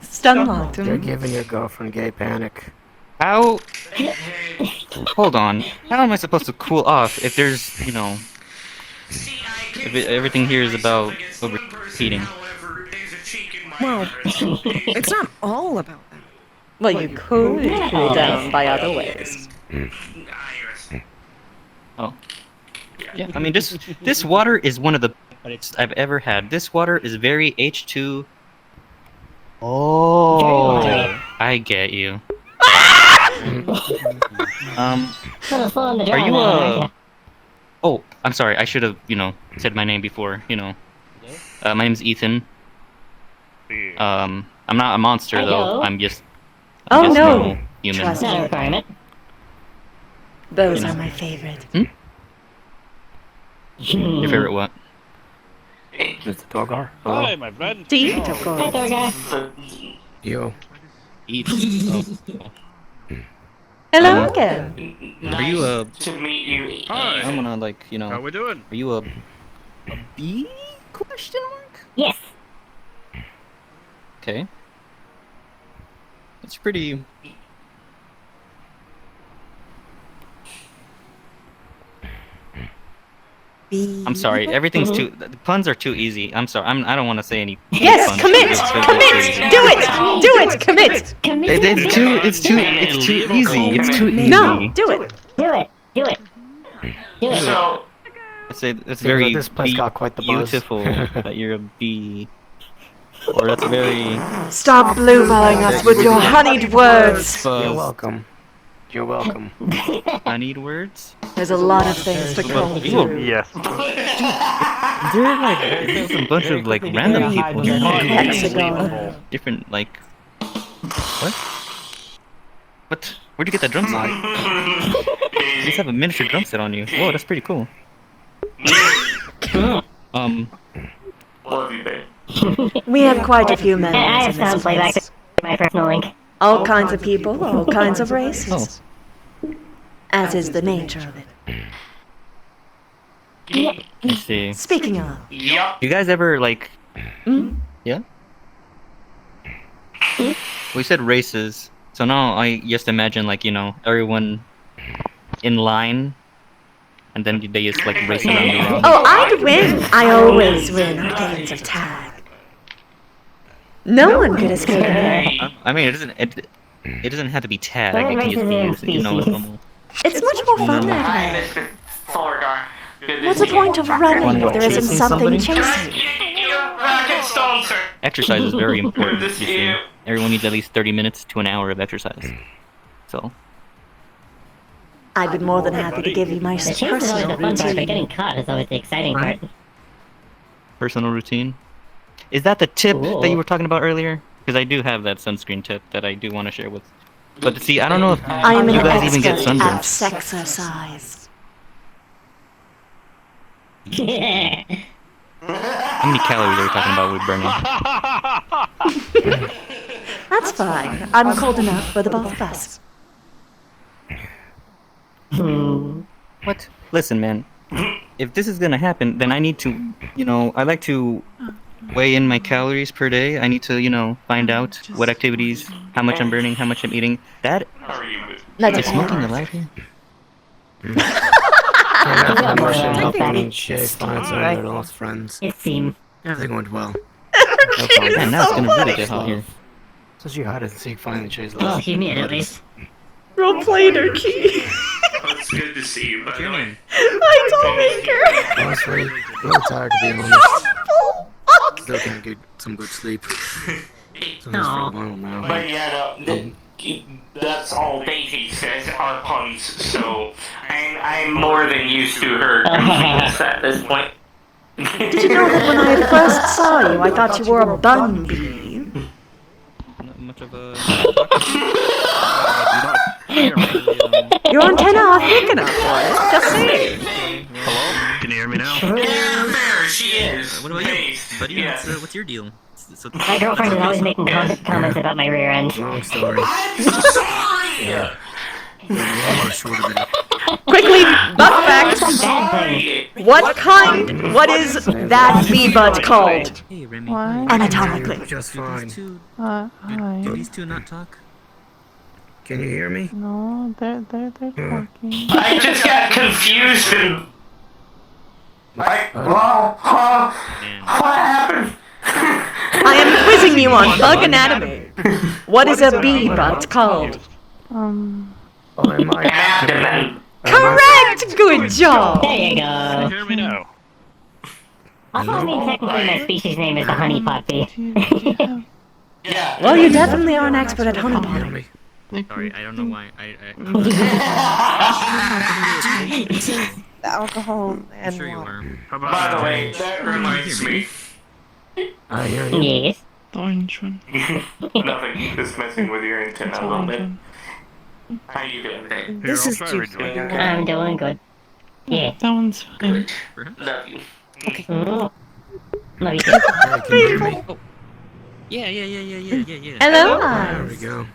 Stun locked You're him. giving your girlfriend gay panic. How? Hold on. How am I supposed to cool off if there's, you know, everything here is about overheating? Well, it's not all about that. Well, you could cool down by other ways. Oh. Yeah, I mean, this water is one of the best I've ever had. This water is very H2 Oh, I get you. Are you Oh, I'm sorry. I should have, said my name before. My name's Ethan. I'm not a monster though. I'm just. Oh just no! normal human. Trust me. Those are my favorite. Your favorite what? It's the Torgar. Hi, my friend. Do you, Yo. Eat. Hello again. Are you a? To meet you. Hi. I'm gonna How we doing? Are you a bee? Question mark. Yes. Okay. It's pretty. I'm sorry. Everything's too. The puns are too easy. I'm sorry. I don't want to say any. Yes, puns. commit! It's Commit! Do it! Commit! It's too easy. It's too easy. No, do it! Do it. So, It's very this place got quite the buzz. beautiful that you're a bee. Or that's very. Stop blueballing us with your honeyed words! You're welcome. You're welcome. Honeyed words? There's a lot of things to comb through. Yes. There's a bunch of random people here. Hexagon. Different what? What? Where'd you get that drum set? You just have a miniature drum set on you. Whoa, that's pretty cool. love you, babe. We have quite a few I members have in sound this playback place. to my personal link. All kinds of people, all kinds of races. As is the nature of it. I see. Speaking of, Yup. You guys ever Yeah? We said races, so now I just imagine everyone in line, and then they just race around the room. oh, I'd win. I always win on games of tag. No one could escape me. I mean, it doesn't have to be tag. It can just be normal. It's much more fun that Hi, way. Mr. Thorgar. Good to What's the see point you. of running if there isn't Chasing something somebody? chasing? Rocket Stone, sir. Exercise is very important. Good You to see see. you. Everyone needs at least 30 minutes to an hour of exercise. So. I'd be more than happy to give you my The chase is always personal the fun part, but routine. getting caught is always the exciting part. Personal routine. Is that the tip Cool. that you were talking about earlier? Because I do have that sunscreen tip that I do want to share with. But see, I don't know if I am you an guys even get expert at sunburns. sexercise. How many calories are we talking about with burning? That's fine. I'm cold enough for the both of us. What? Listen, man. If this is gonna happen, then I need to, I like to weigh in my calories per day. I need to, find out what activities, how much I'm burning, how much I'm eating. That is smoking allowed here? They're lost friends. It seemed. They went well. Man, now it's gonna really get hot here. Since you hide and seek, finally chase Well, lost. he made at least. Role player key. It's good to see you, by the way. I told Honestly, a little tired to be honest. Still can't get some good sleep. So that's for a while now. But yeah, no, that's all Daisy says are puns, so I'm more than used to her goofiness at this point. Did you know that when I first saw you, I thought you were a bun bee? Not much of a. Your antenna are thick enough for it. Just saying. Hello? Can you hear me now? There she is. What about you, Nice. buddy? Yes. What's your deal? So, My girlfriend is always making comments about my rear end. Long story. Yeah. Quickly, butt facts. Bad thing. What is that bee butt called? hey, Remy. Anatomically. Just fine. Do these two not talk? Can you hear me? No, they're talking. I just got confused and what happened? I am quizzing you on bug anatomy. What is a bee butt called? Oh, am I? Abdomen. Correct! Good job! There you go. Hear me now. Also, I mean, technically my species name is the honeypot bee. Yeah. Well, you definitely are an expert at honeypotting. Sorry, I don't know why. The alcohol and Sure you water. are. By the way, that reminds me. I hear you. Yes. The orange one. Nothing. Just messing with your antenna a little bit. How you doing today? This is too I'm doing good. Yeah. That one's fine. Love you. Okay. Love you too. Hey, can you hear me? Yeah. Hello, There we Eyes. go.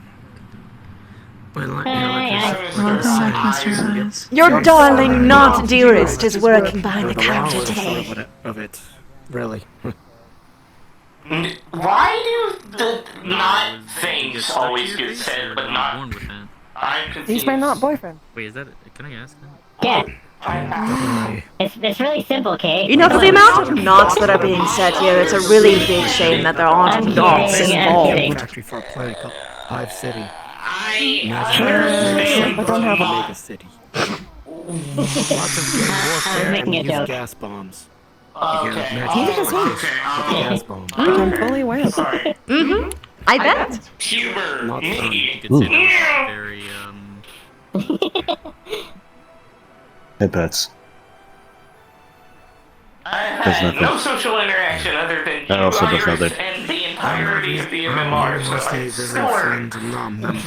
Wait, like, Welcome back, Mr. Eyes. Your darling, not dearest, is working behind the the counter wallet today. of it. Really. Why do the not things always get said, but not? I'm confused. He's my not boyfriend. Wait, is that? Can I ask that? Yeah. It's really simple, Kay. You know, for the amount of knots that are being said here, it's a really big shame that there aren't knots involved. Factory for a planet called Hive City. I don't have a mega city. Lots of good warfare making and a use joke. gas bombs. Okay. Gas bombs. I'm fully aware of it. Sorry. Mm-hmm. I bet. Humor. Not You Me. could say that was very Hey, pets. I There's had nothing. no social interaction other than you, I also does Iris, nothing. and the entirety of the MMR. I'm So mostly I visiting scored. friends and not a member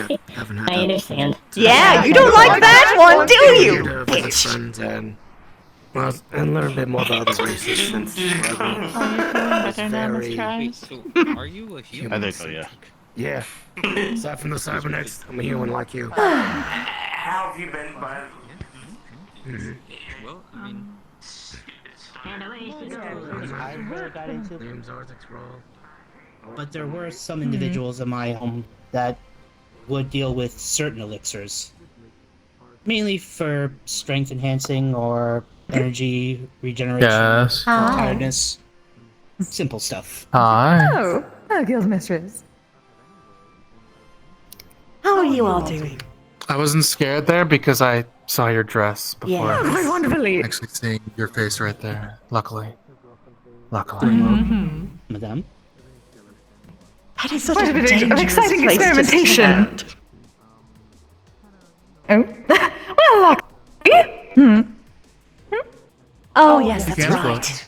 yet. Haven't had I understand. Yeah, you don't like that one, do you? to visit friends and well, and learn a bit more about other races since forever. Better now, Mr. Eyes. Are you a I human? think so, yeah. Yeah. Aside from the cybernetics, I'm a human like you. How have you been, bud? Well, I mean, Name's Arthur's Roll. But there were some individuals in my home that would deal with certain elixirs. Mainly for strength enhancing or energy regeneration. Yes. Tiredness. Simple stuff. Hi. Oh, guild mistress. How are you all doing? I wasn't scared there because I saw your dress before. Yeah. Quite wonderfully. Actually seeing your face right there. Luckily. Luckily. Madame? That is such Quite a a bit dangerous of exciting place to experimentation. stand. Oh. Well, lucky. Oh, yes, that's Guess right. what?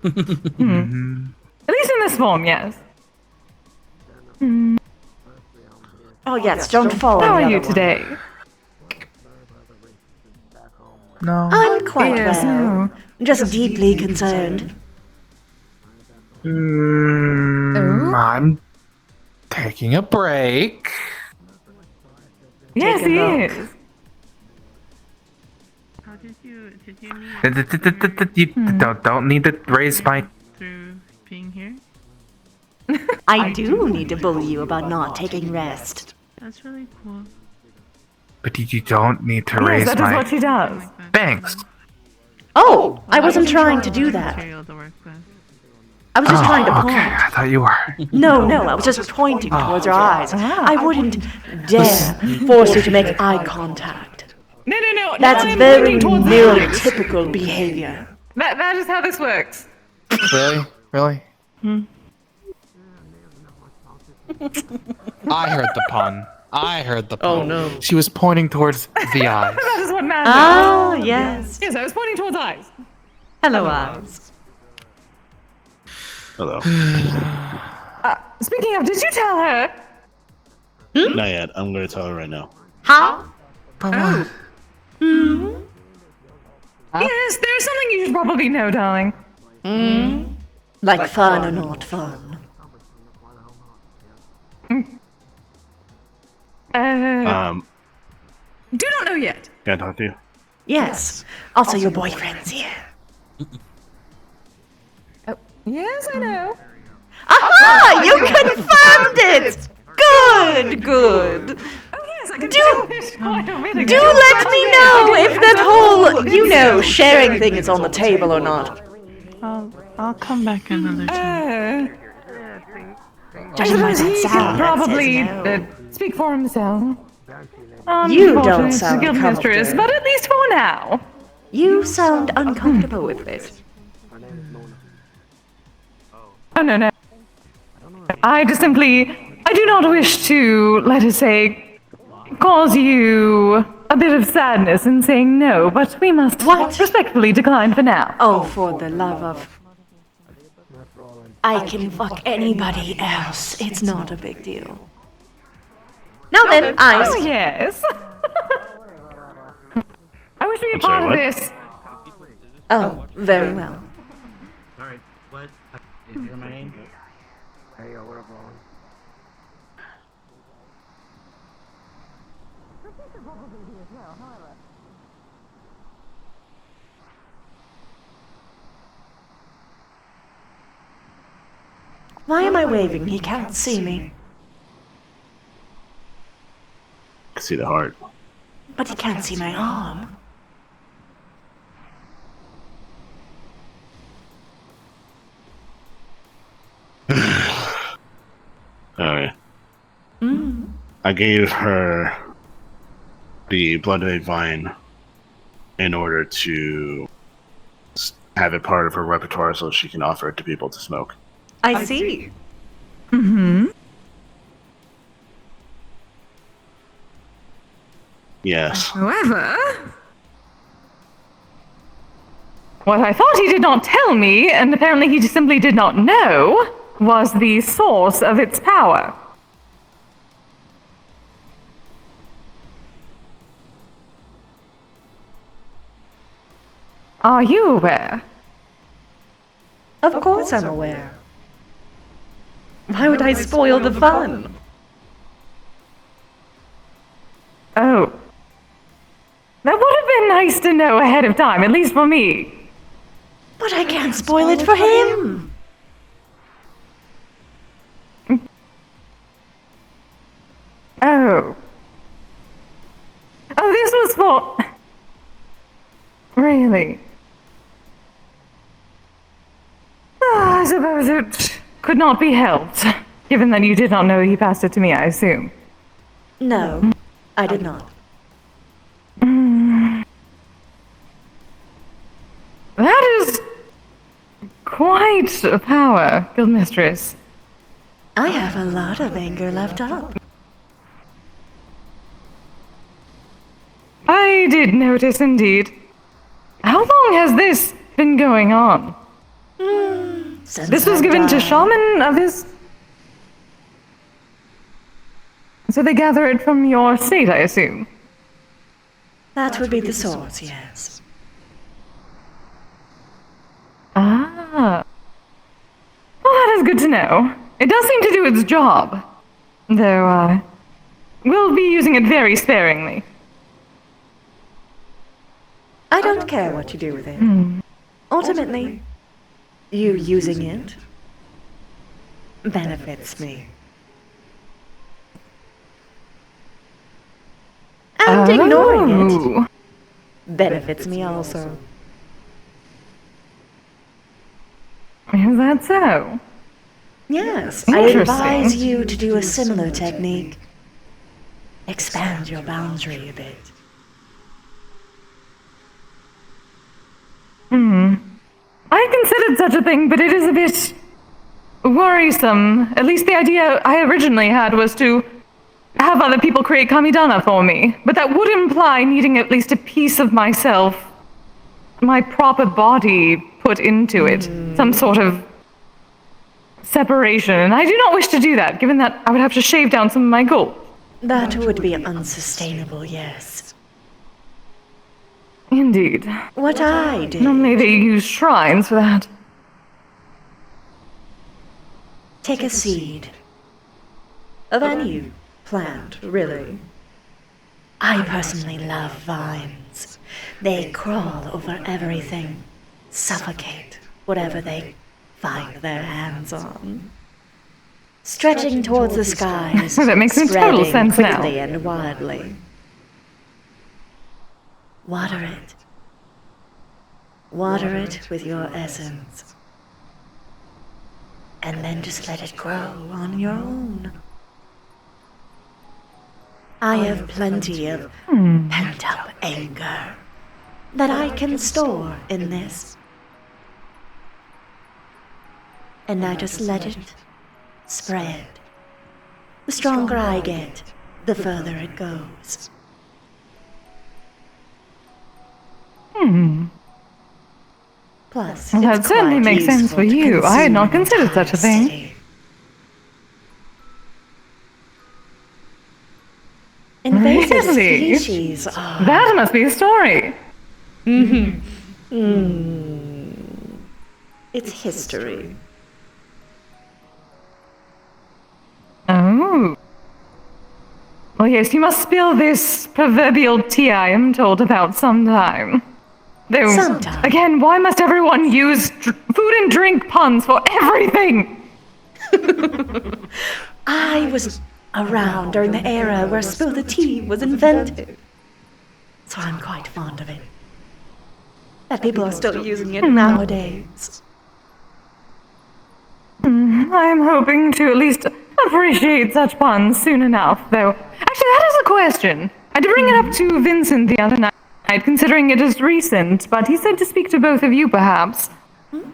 At least in this form, yes. Oh, yes, don't fall How on the are you other one. today? No. I'm quite Yes, well. no. Just deeply concerned. I'm taking a break. Yes, Take a he look. is. How did you You don't need to raise my. through being here? I do need to bully you about not taking rest. That's really cool. But you don't need to Yes, raise that is my. what she does. Thanks. Oh, I wasn't trying to do that. Material to work with. I was just trying to Okay, point. I thought you were. No, I was just pointing towards her eyes. I wouldn't dare force you to make eye contact. No. That's no, I'm very pointing towards eyes. neurotypical behavior. That is how this works. Really? Really? I heard the pun. Oh no. She was pointing towards the eyes. That is what matters. Ah, yes. Yes, I was pointing towards eyes. Hello, eyes. Hello. Speaking of, did you tell her? Not yet. I'm going to tell her right now. How? Oh. Yes, there's something you should probably know, darling. Like fun or not fun? Do not know yet. Can I talk to you? Yes. Also, your boyfriend's here. Yes, I know. Aha! You confirmed it! Good. Oh, yes, I can Do- tell this quite a minute Do ago. let me know if that whole, sharing thing is on the table or not. I'll come back another time. Judging by that He sound, can that probably says no. speak for himself. You don't Unfortunate sound guild mistress, comfortable. but at least for now. You sound uncomfortable with it. Oh, no. I do not wish to, let us say, cause you a bit of sadness in saying no, but we must respectfully decline for now. Oh, for the love of... I can fuck anybody else. It's not a big deal. Now then, eyes. Oh, yes. I wish to be a I'm sorry, part of what? this. Oh, very well. Alright, what? Is your my name? Why am I waving? He can't see me. I see the heart. But he can't see my arm. Alright. Mm. I gave her the blood-red vine in order to have it part of her repertoire so she can offer it to people to smoke. I see. Mm-hmm. Yes. However, what I thought he did not tell me, and apparently he simply did not know, was the source of its power. Are you aware? Of course I'm aware. Why would I spoil the fun? Oh. That would have been nice to know ahead of time, at least for me. But I can't spoil it for him. Oh. Oh, this was for... Really? I suppose it could not be helped, given that you did not know he passed it to me, I assume. No, I did not. That is quite a power, Guildmistress. I have a lot of anger left up. I did notice indeed. How long has this been going on? Since This was I given to died. shaman of his... So they gather it from your state, I assume? That would be the source, yes. Ah. Well, that is good to know. It does seem to do its job. Though, we'll be using it very sparingly. I don't care what you do with it. Ultimately, you using it benefits me. And ignoring it benefits me also. Is that so? Yes, I Interesting. advise you to do a similar technique. Expand your boundary a bit. I considered such a thing, but it is a bit worrisome. At least the idea I originally had was to have other people create Kamidana for me. But that would imply needing at least a piece of myself, my proper body, put into it. Some sort of separation. And I do not wish to do that, given that I would have to shave down some of my gold. That would be unsustainable, yes. Indeed. What I did. Normally they use shrines for that. Take a seed. Of any plant, really. I personally love vines. They crawl over everything, suffocate whatever they find their hands on. Stretching towards the skies, That makes total spreading sense now. quickly and wildly. Water it. Water it with your essence. And then just let it grow on your own. I have plenty of pent-up anger that I can store in this. And I just let it spread. The stronger I get, the further it goes. Hmm. Plus, Well, that it's certainly quite makes sense useful for to you. I had not consume considered such a entire thing. city. Invasive Really? species are... That must be a story. It's history. Oh. Well, yes, you must spill this proverbial tea I am told about sometime. Though, Sometime. again, why must everyone use food and drink puns for everything? I was around during the era where spill the tea was invented. So I'm quite fond of it. That people are still using it nowadays. I'm hoping to at least appreciate such puns soon enough, though. Actually, that is a question. I did bring it up to Vincent the other night, considering it is recent, but he said to speak to both of you, perhaps.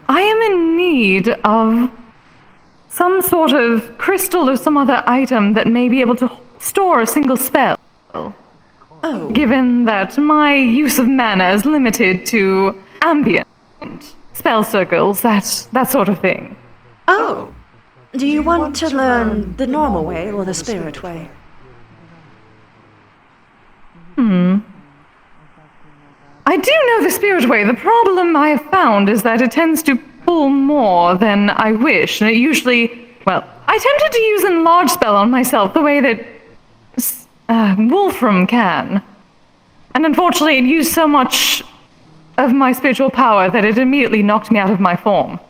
I am in need of some sort of crystal or some other item that may be able to store a single spell. Oh. Given that my use of mana is limited to ambient spell circles, that sort of thing. Oh. Do you want to learn the normal way or the spirit way? I do know the spirit way. The problem I have found is that it tends to pull more than I wish, and it usually... Well, I attempted to use an enlarge spell on myself the way that Wolfram can. And unfortunately, it used so much of my spiritual power that it immediately knocked me out of my form.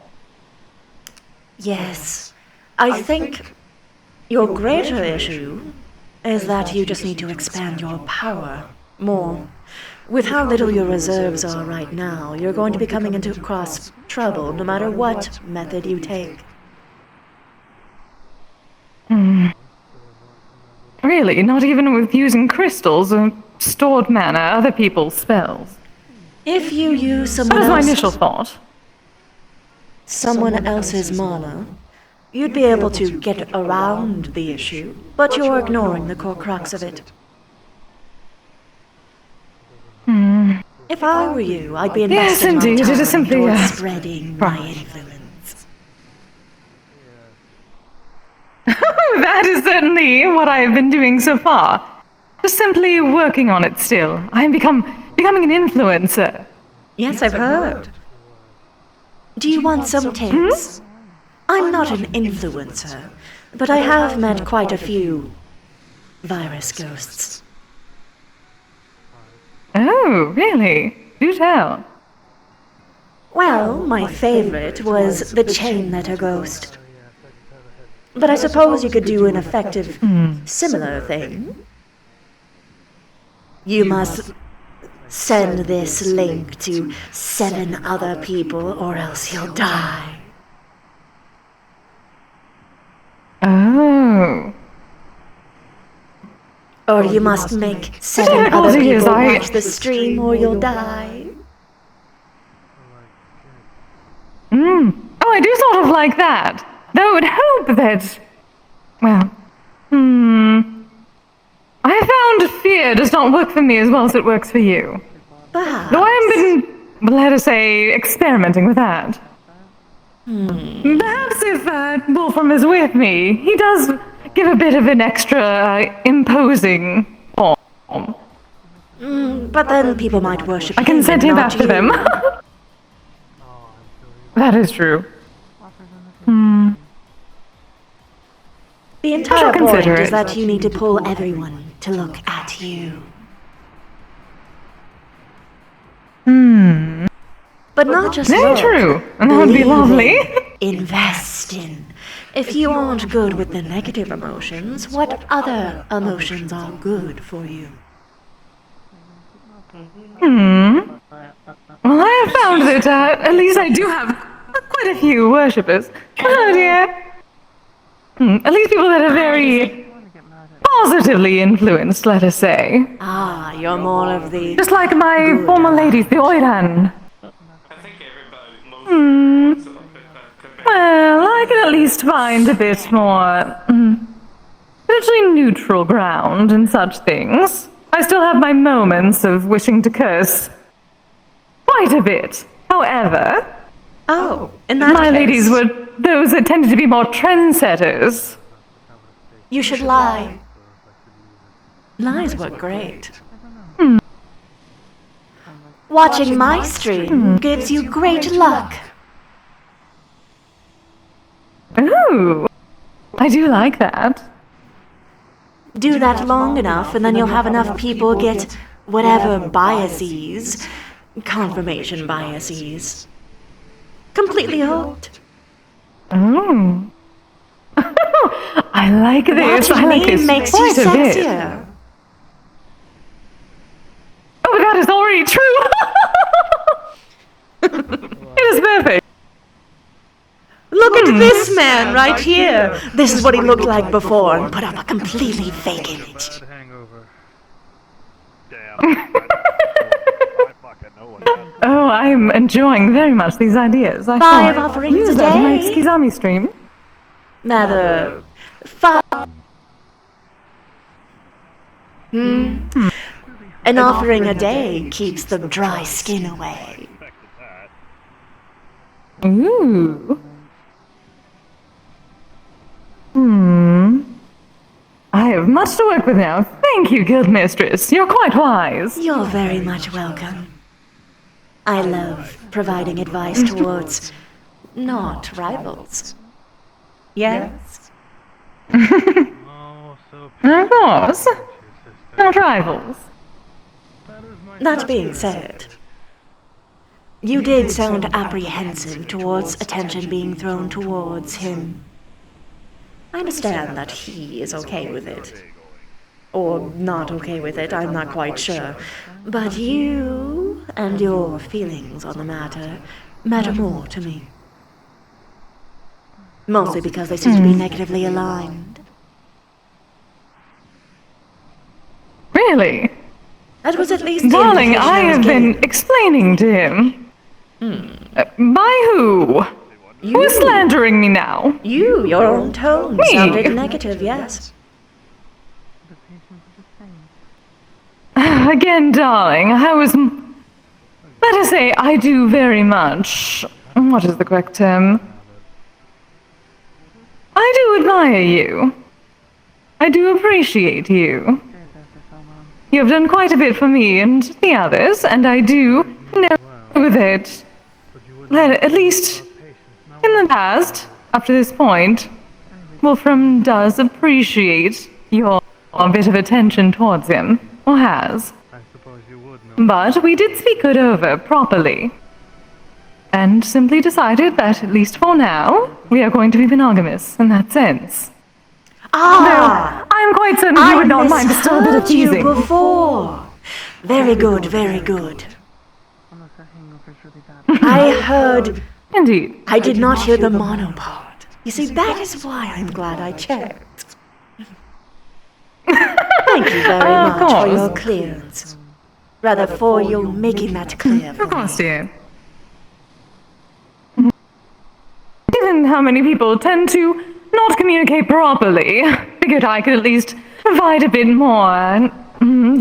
Yes. I think your greater issue is that you just need to expand your power more. With how little your reserves are right now, you're going to be coming into cross trouble no matter what method you take. Really? Not even with using crystals or stored mana, other people's spells? If you use That someone was my else's... initial thought. Someone else's mana, you'd be able to get around the issue, but you're ignoring the core crux of it. If I were you, I'd be Yes, investing indeed, my it is time simply towards a- spreading my influence. That is certainly what I have been doing so far. Just simply working on it still. I am becoming an influencer. Yes, I've heard. Do you want some tips? I'm not an influencer, but I have met quite a few virus ghosts. Oh, really? Do tell. Well, my favorite was the chain letter ghost. But I suppose you could do an effective, similar thing. You must send this link to 7 other people or else you'll die. Oh. Or you must make 7 other people watch the stream or you'll die. Oh, I do sort of like that. Though I would hope that... Well, I found fear does not work for me as well as it works for you. Perhaps. Though I have been, let us say, experimenting with that. Perhaps if Wolfram is with me, he does give a bit of an extra imposing form. But then people might worship I can him send and him not after you. them. That is true. The entire point consider is it. that you need to pull everyone to look at you. But not just Very look. true. And that would be Believe lovely. in, invest in. If you aren't good with the negative emotions, what other emotions are good for you? Well, I have found that at least I do have quite a few worshippers. Oh dear. At least people that are very positively influenced, let us say. Ah, you're more of the... Just like my former ladies, the Oiran. I think everybody, most Well, I can at at least find a bit more potentially neutral ground in such things. I still have my moments of wishing to curse quite a bit. However, in that my case, ladies were those that tended to be more trendsetters. you should lie. Lies work great. Watching my stream gives you great luck. Ooh, I do like that. Do that long enough, and then you'll have enough people get whatever biases, confirmation biases. Completely hooked. Ooh. I like this. Watching I like me this makes you quite a bit. sexier. Oh, that is already true. It is perfect. Look at this man right here. This is what he looked like before, and put up a completely fake image. Oh, I'm enjoying very much these ideas. I 5 shall offerings use a that in my day. Skizami stream. Rather, 5. An offering a day keeps the dry skin away. Ooh. I have much to work with now. Thank you, Guild Mistress. You're quite wise. You're very much welcome. I love providing advice towards not rivals. Yes? Of course. Not rivals. That being said, you did sound apprehensive towards attention being thrown towards him. I understand that he is okay with it. Or not okay with it, I'm not quite sure. But you and your feelings on the matter more to me. Mostly because they seem to be negatively aligned. Really? That was at least the Darling, implication I was have given. been explaining to him. By who? Who is slandering me now? You, your own tone Me? sounded negative, yes. Again, darling, I was... Let us say I do very much... What is the correct term? I do admire you. I do appreciate you. You have done quite a bit for me and the others, and I do know with it. At least in the past, up to this point, Wolfram does appreciate your bit of attention towards him, or has. But we did speak it over properly, and simply decided that, at least for now, we are going to be monogamous in that sense. Though I am quite certain you would not mind just a bit of you teasing. before. Very good, very good. I heard... Indeed. I did not hear the mono part. You see, that is why I'm glad I checked. Thank you very Of much for course. your clearance. Rather, for you making that clear for Of course, me. dear. Given how many people tend to not communicate properly, figured I could at least provide a bit more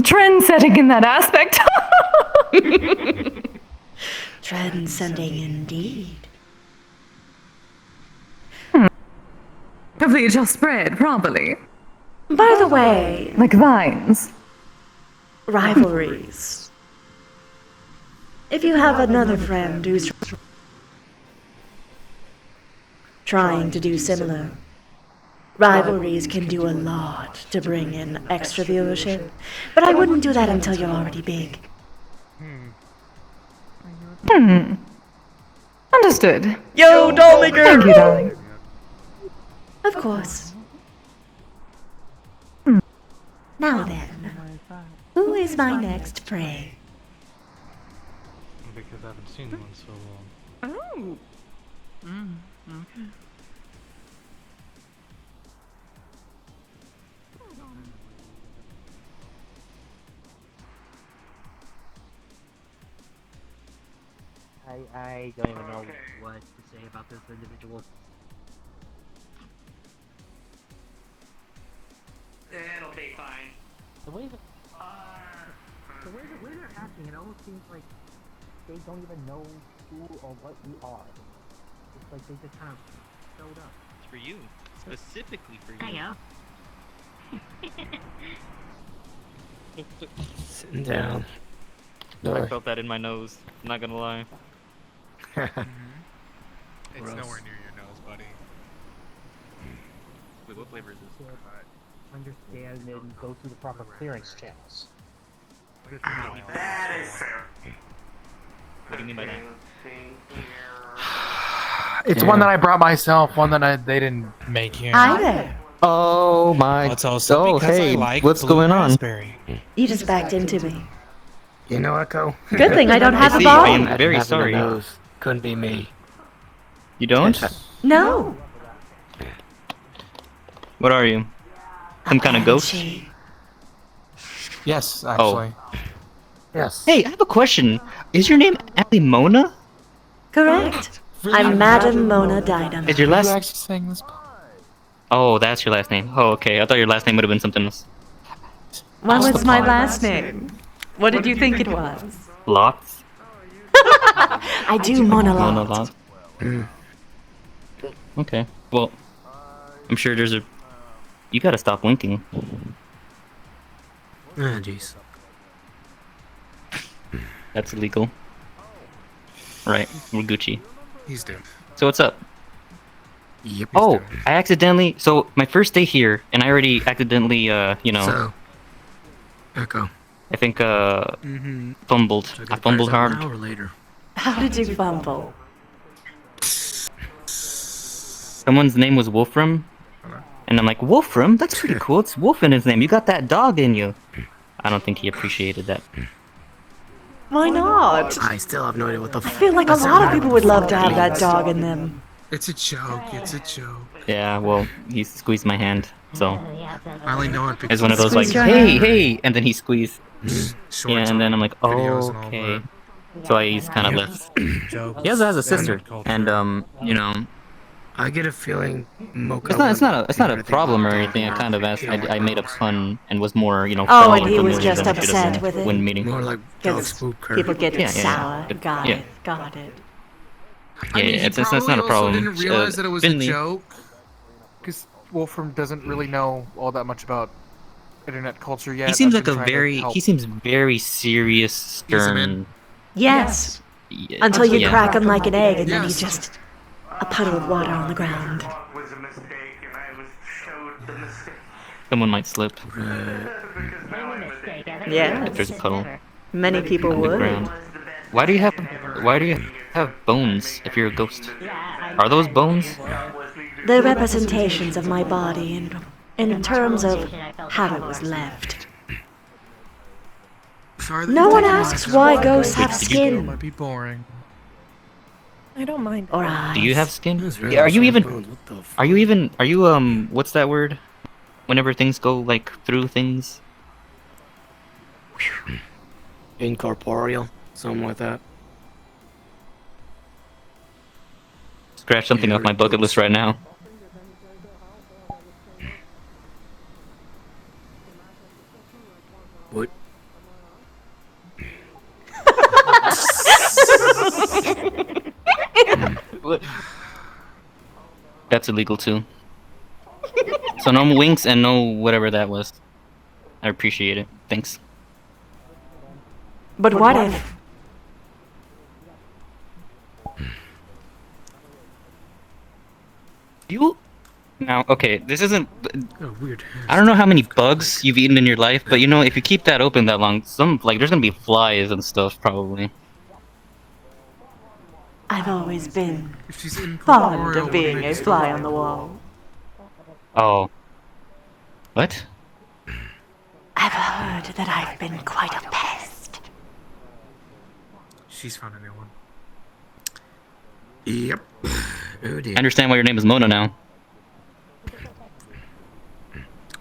trend-setting in that aspect. Transcending indeed. Hopefully it shall spread properly. By the way, Like vines. rivalries. If you have another friend who's trying to do similar, rivalries can do a lot to bring in extra viewership, but I wouldn't do that until you're already big. Understood. Yo, dolly girl! Thank you, darling. Of course. Now then, who is my next prey? Because I haven't seen one so long. Oh. Okay. I don't even know what to say about this individual. It'll be fine. The way they're acting, it almost seems like they don't even know who or what you are. It's like they just kind of showed up. It's for you. Specifically for you. I know. Sitting down. I felt that in my nose. I'm not gonna lie. It's nowhere near your nose, buddy. Wait, what flavor is this? Understand and go through the proper clearance channels. That is fair. What do you mean by that? It's one that I brought myself, one that they didn't make here. Hi there. Oh my. Well, it's also because hey, I like what's blue going on? raspberry. You just backed into me. You know, Echo. Good thing I don't have a see, body. I am very Having a sorry. nose couldn't be me. You don't? No. What are you? Some kind of ghost? Yes, actually. Yes. Hey, I have a question. Is your name actually Mona? Correct. I'm Madam Mona Dynam. Is your You last? actually saying this? Oh, that's your last name. Oh, okay. I thought your last name would have been something else. What was my last name? What did you think it was? Lots. I do monologue. Monologue. Okay. Well, I'm sure there's a. You gotta stop winking. Ah, jeez. That's illegal. Right. We're Gucci. He's dead. So what's up? Yep. Oh, I accidentally. So my first day here, and I already accidentally, you know. So, Echo. I think, fumbled. I fumbled hard. An hour later. How did you fumble? Someone's name was Wolfram, and I'm like, Wolfram? That's pretty cool. It's Wolf in his name. You got that dog in you. I don't think he appreciated that. Why not? I still have no idea what the. I feel like a lot of people would love to have that dog in them. It's a joke. It's a joke. Yeah, well, he squeezed my hand, so. I only know it because It's one of those like, Squeezed your hey, hand. hey, and then he squeezed. Shorts Yeah, and then I'm like, oh, videos and all okay. So I just kind of left. Jokes. He also has a sister, Culture. and you know, I get a feeling Mocha. it's not a problem or anything. I kind of asked. I made a pun and was more, you know. Oh, friendly and he was familiar just than I should have upset been with it? when meeting. More like dog Because spook her. people get Yeah, yeah, sour. yeah. Got Yeah. it. Got it. Yeah, it's not a problem. Didn't realize that it was a Finley- joke. Because Wolfram doesn't really know all that much about internet culture yet. He seems I've like been a trying to very. help. He seems very serious, stern. Yes. Yeah, Until you yeah. crack him like an egg, and then Yes. he's just a puddle of water on the ground. Was a mistake, and I was showed the mistake. Someone might slip Because now I'm a Yeah. if there's a puddle Many people on the would. ground. Why do you have bones if you're a ghost? Are those bones? They're representations of my body in terms of how it was left. Sorry, No one asks why ghosts have Might skin be boring. I don't mind. or eyes. Do you have skin? That's really Yeah, are you short even? bones. What the f- Are you what's that word? Whenever things go like through things. Incorporeal, something like that. Scratch something off my bucket list right now. What? That's illegal too. So no winks and no whatever that was. I appreciate it. Thanks. But what if? You now okay, this isn't Oh, weird. I don't know how many bugs you've eaten in your life, but you know if you keep that open that long, there's gonna be flies and stuff probably. I've always been If she's Fond incorporeal, of being what a makes fly her- on the wall. Oh. What? I've heard that I've been quite a pest. She's found a new one. Yep. Oh dear. I understand why your name is Mona now.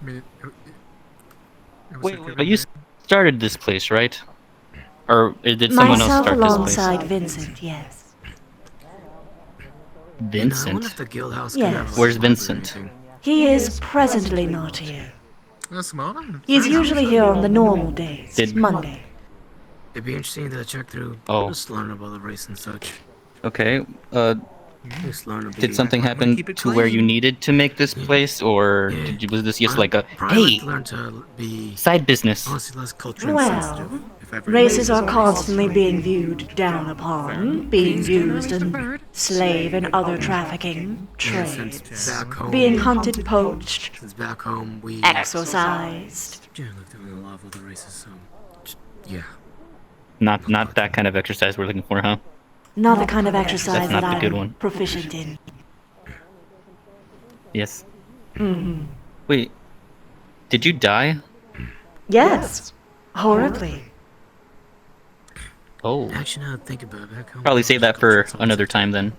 I mean, it was Wait, a good but you name. started this place, right? Or did someone else Myself start this place? alongside Vincent, yes. I wonder Vincent? if the guild house Yes. can have a Where's swap or Vincent? anything. He is presently not here. Simona? He's usually here on the normal days. Monday. It'd be interesting to check through. Oh. Just learn about the race and such. Okay. Just learn to be. Did something happen to where you needed to make this place, or was this just like a hey learn to be side business? honestly less culturally sensitive. Well, If ever races are constantly being viewed down upon, being used in slave and other trafficking trades, back home, being hunted, poached, since back home we exorcised. Yeah, look, doing a lot of other races, so yeah. Not that kind of exercise we're looking for, huh? Not the kind of exercise That's not that the good I'm one. proficient in. Yes. Mm-hmm. Wait. Did you die? Yes. Horribly. Oh. Actually, now that I think about it, back home. Probably save that for another time then.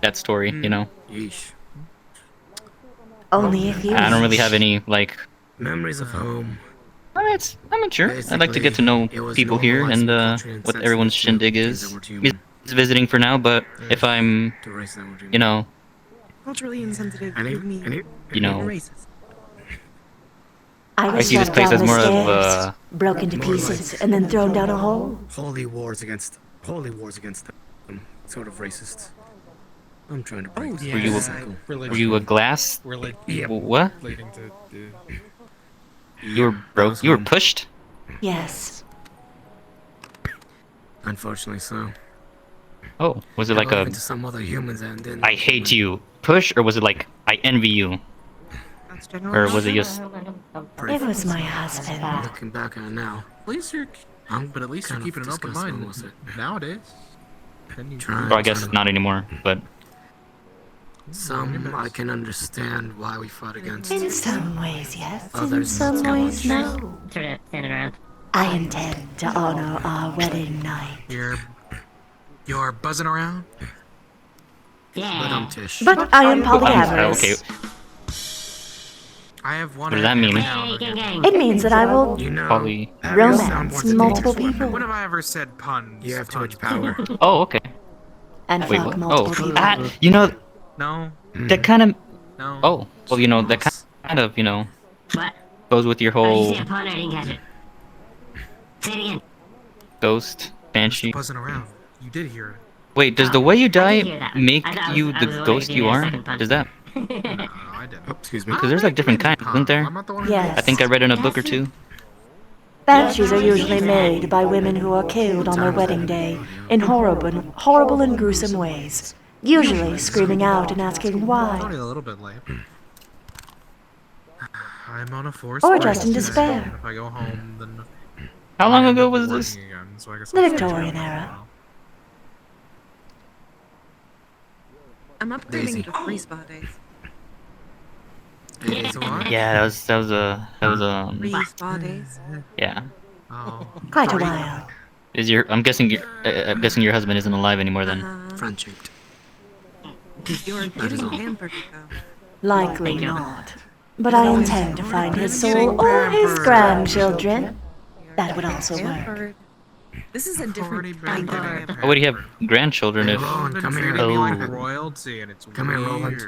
That story, you know. Yeesh. Only if you I don't really have any like. Memories of home. I'm mature. I'd like to get to know people here and what everyone's shindig is. He's visiting for now, but if I'm, you know, Culturally insensitive. you know, I see this stepped place down as the more of stairs, broke into pieces, and then thrown down a hole. Holy wars against them, sort of racist. I'm trying to break this cycle. were you a glass? Yeah. What? Leading to You were broke. You were pushed. Yes. Unfortunately, so. Oh, was it like a into some other humans and then I hate you push, or was it like I envy you? Or was it just It was my husband. Looking back on it now, At least you're keeping an open mind nowadays. Then you Well, I guess not anymore, but some I can understand why we fought against. In some ways, yes. In Others some not so ways, much. no. Standing around. I intend to honor our wedding night. You're buzzing around? Yeah. But I am polyamorous. okay. I have one. What does that mean? It means that I will Poly. romance multiple people. When have I ever said puns? You have too much power. Oh, okay. And Wait, fuck what? multiple Oh, people. you know No. that kind of. No. Oh, well, you know that kind of, you know, What? goes with your Oh, you whole say a pun, I didn't catch it. Say it again. ghost banshee. Buzzing around. You did hear it. Wait, does the way you I die did hear that one. make I thought you I the was waiting ghost for you the are? second pun. Does that? No, I didn't. Excuse me. Because there's like different kinds, isn't there? I'm not the one who Yes. I think I read in a book or two. Banshees are usually made by women who are killed on their wedding day in horrible and gruesome ways. Usually screaming out and asking Only why. a little bit late. I'm on a forced Or break just in today. despair. If I go home, then How long I'm ago was working this? again, so I guess The I'll Victorian stay era. I'm upgrading to free spa days. It's a what? Yeah, that was Free spa days. yeah. Oh. Quite a while. I'm guessing your husband isn't alive anymore then. Friend-shaped. You're getting hampered, though. Likely not. But I intend to find his soul or his grandchildren. That would also work. Hampered. This is a different kind of hampered. How would he have grandchildren if? Roland, come here. Treating me like Oh. royalty, and it's Come here, Roland.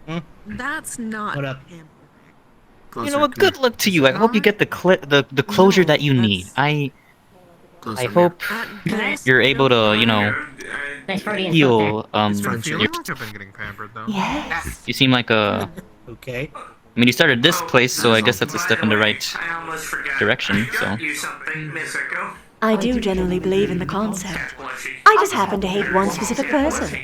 weird. That's not What up? hampered. You know what? Good luck to you. I hope you get the closure that you need. I hope you're able to, you know, Nice Freudian heal. I Your, feel like I've been getting pampered, though. Yes. you seem like a. Okay. I mean, you started this place, so I guess that's a step in the right direction. So. I do generally believe in the concept. I just happen to hate one specific person.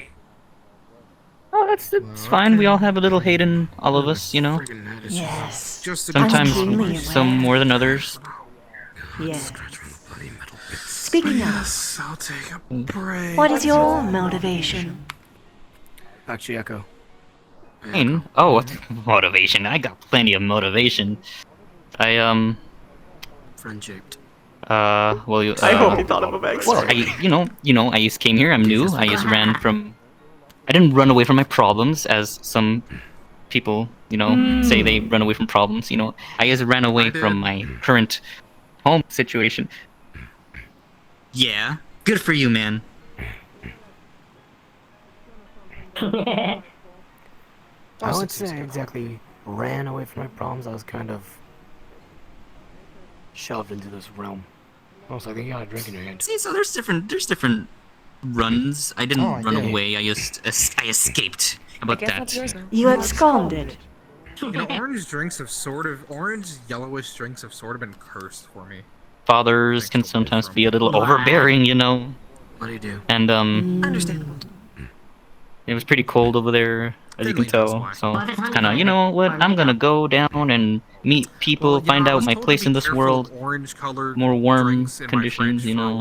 Oh, that's fine. We all have a little hate in all of us, you know. Yes. Just to Sometimes keenly aware. some more than others. Yes. Speaking of, I'll take a break. what is your motivation? Actually, Echo. Pain? Oh, motivation. I got plenty of motivation. I Friend-shaped. well, you. I hope you thought of a backstory. Well, I just came here. I'm new. I just ran from. I didn't run away from my problems, as some people, you know, say they run away from problems. You know, I just ran away from my current home situation. Yeah, good for you, man. I would say exactly ran away from my problems, I was kind of shoved into this realm. I was like, you got a drink in your hand. See, so there's different runs. I didn't Oh, I run did. away. I escaped. How about that? You absconded. You know, orange yellowish drinks have sort of been cursed for me. Fathers can sometimes be a little overbearing, you know. What do you do? And Understandable. it was pretty cold over there, as you can tell. So it's kind of, you know what? I'm gonna go down and meet people, find out my place in this world. More warm conditions, you know.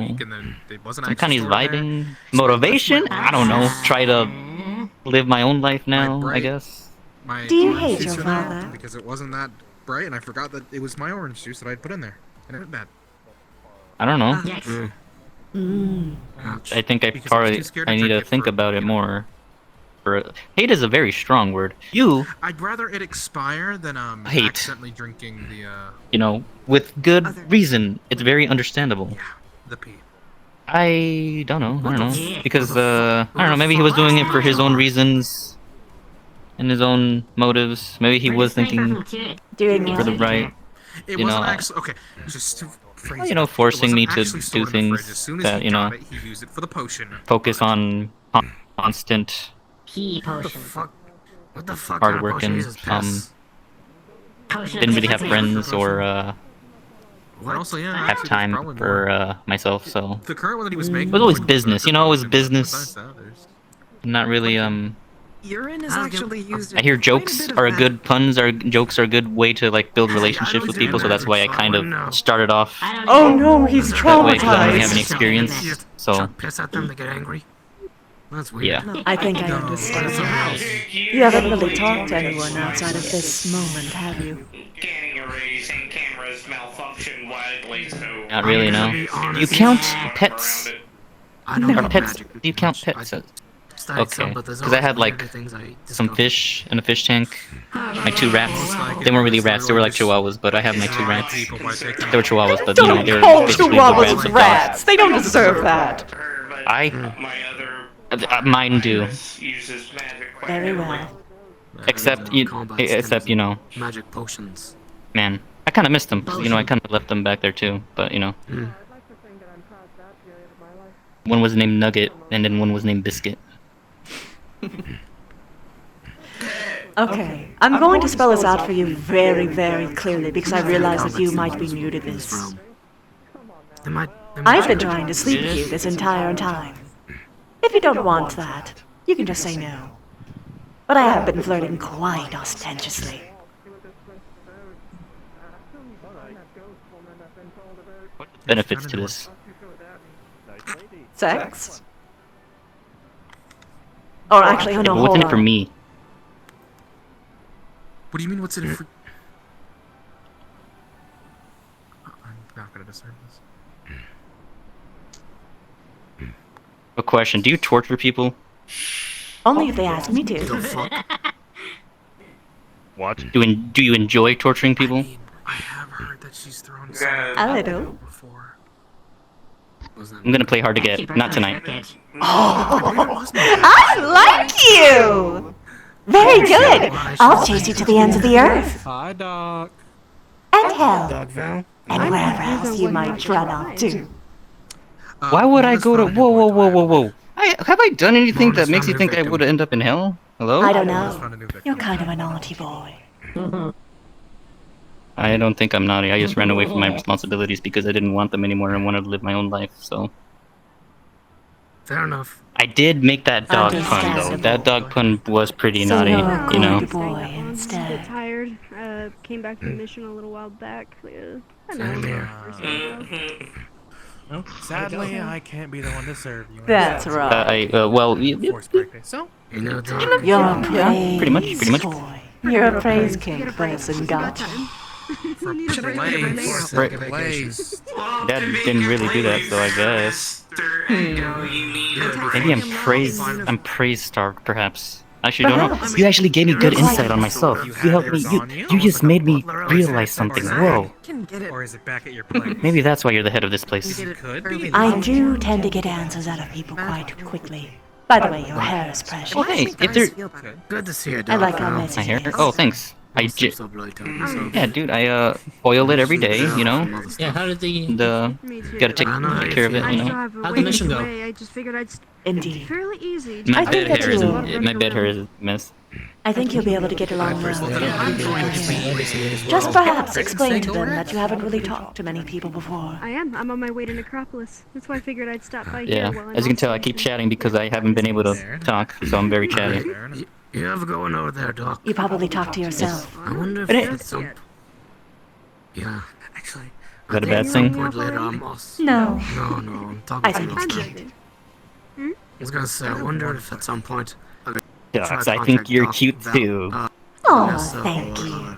Some kind of vibing, motivation. I don't know. Try to live my own life now, I guess. Do you orange hate juice your went out father? Because it wasn't that bright, and I forgot that it was my orange juice that I'd put in there, and it went bad. I don't know. Mm. I think I need to think about it more. Hate is a very strong word. I'd rather it expire than Hate. accidentally drinking the You know, with good reason. It's very understandable. the pee. I don't know. Because I don't know. Maybe he was doing it for his own reasons and his own motives. Maybe he was thinking Doing for the what? right. It You wasn't know, actually okay. Just to phrase well, you know, it, forcing it me wasn't to actually do stored in the fridge. things As soon as that, he you know, got it, he used it for the potion. focus on constant What the fuck? hard work and didn't really have friends or And also, yeah, have actually, there's time probably for myself. So The current one that he was it making was always was business. You know, it was business. Besides that, there's- Not really Urine is actually used. I hear jokes are a good jokes are a good way to like build relationships with people, so that's why I kind of started off Oh no, he's that way because I don't really have any traumatized. experience. So Piss at them, they get angry. That's weird. yeah. I think I understand. You haven't really talked to anyone outside of this moment, have you? Scanning arrays and cameras malfunction widely, so... Not really, no. Do you count pets? Or pets? Do you count pets? Okay, because I had like some fish in a fish tank, my 2 rats. They weren't really rats; they were like chihuahuas. But I have my 2 rats. They were chihuahuas, but you know they were Call basically the chihuahuas rats of rats. dogs. They don't deserve that. Mine do. Very well. Except you know, Magic potions. man, I kind of missed them. 'Cause, you know, I kind of left them back there too. But you know, one was named Nugget, and then one was named Biscuit. Okay, I'm going to spell this out for you very, very clearly because I realize that you might be new to this. I've been trying to sleep with you this entire time. If you don't want that, you can just say no. But I have been flirting quite ostentatiously. Benefits to this. Sex? Or actually, oh no, What's hold in it for on. me? What do you mean? What's in it for? I'm not gonna discern this. A question: do you torture people? Only if they ask me to. What? Do you enjoy torturing people? I have heard that she's thrown A little. before. I'm gonna play hard to get. Not tonight. Oh, I like you! Very good. I'll chase you to the ends of the earth. Hi, Doc. And hell. And wherever else you might run off to. Why would I go to? Whoa! Have I done anything that makes you think I would end up in hell? Hello? I don't know. You're kind of a naughty boy. I don't think I'm naughty. I just ran away from my responsibilities because I didn't want them anymore and wanted to live my own life. So Fair enough. I did make that dog pun though. That dog pun was pretty So naughty, you're a you know. good boy A bit instead. tired. Came back from the mission a little while back. Sadly, I can't be the one to serve you. That's right. So, You're a praise pretty much. boy. You're a praise king, person, gotcha. Dad didn't really do that, so I guess. Maybe I'm praise starved, perhaps. Actually, don't know. You actually gave me good insight on myself. You helped me. You just made me realize something. Whoa. or is it back at your place? Maybe that's why you're the head of this place. It could be. I do tend to get answers out of people quite quickly. By the way, your hair is precious. Oh, hey, if there. Good to see you, I like Doc. how messy My hair? it is. Oh, thanks. I Most of them j- stop light down, so. yeah, dude, I boil it every day, you know. Yeah, how did the... And Me too. gotta take care of it, I you still know. have a How'd the ways mission go? away. I just figured I'd. Indeed. Fairly easy. My I bed think that hair is you- my bed hair is a mess. I think you'll be able to get along well with them. Just perhaps explain to them that you haven't really talked to many people before. I am. I'm on my way to Necropolis. That's why I figured I'd stop by Yeah, here while I'm as you can on tell, I keep station. chatting because I haven't been able to talk, so I'm very chatty. You have going over there, Doc? You probably talk to yourself. I wonder if But it- at some... Yeah, actually... Is that a I bad think at some thing? point later I must... No. No, I'm talking I think about it's Doc. cute. I was gonna say, I wonder if at some point... Docs, I think you're cute too. Oh, thank you. I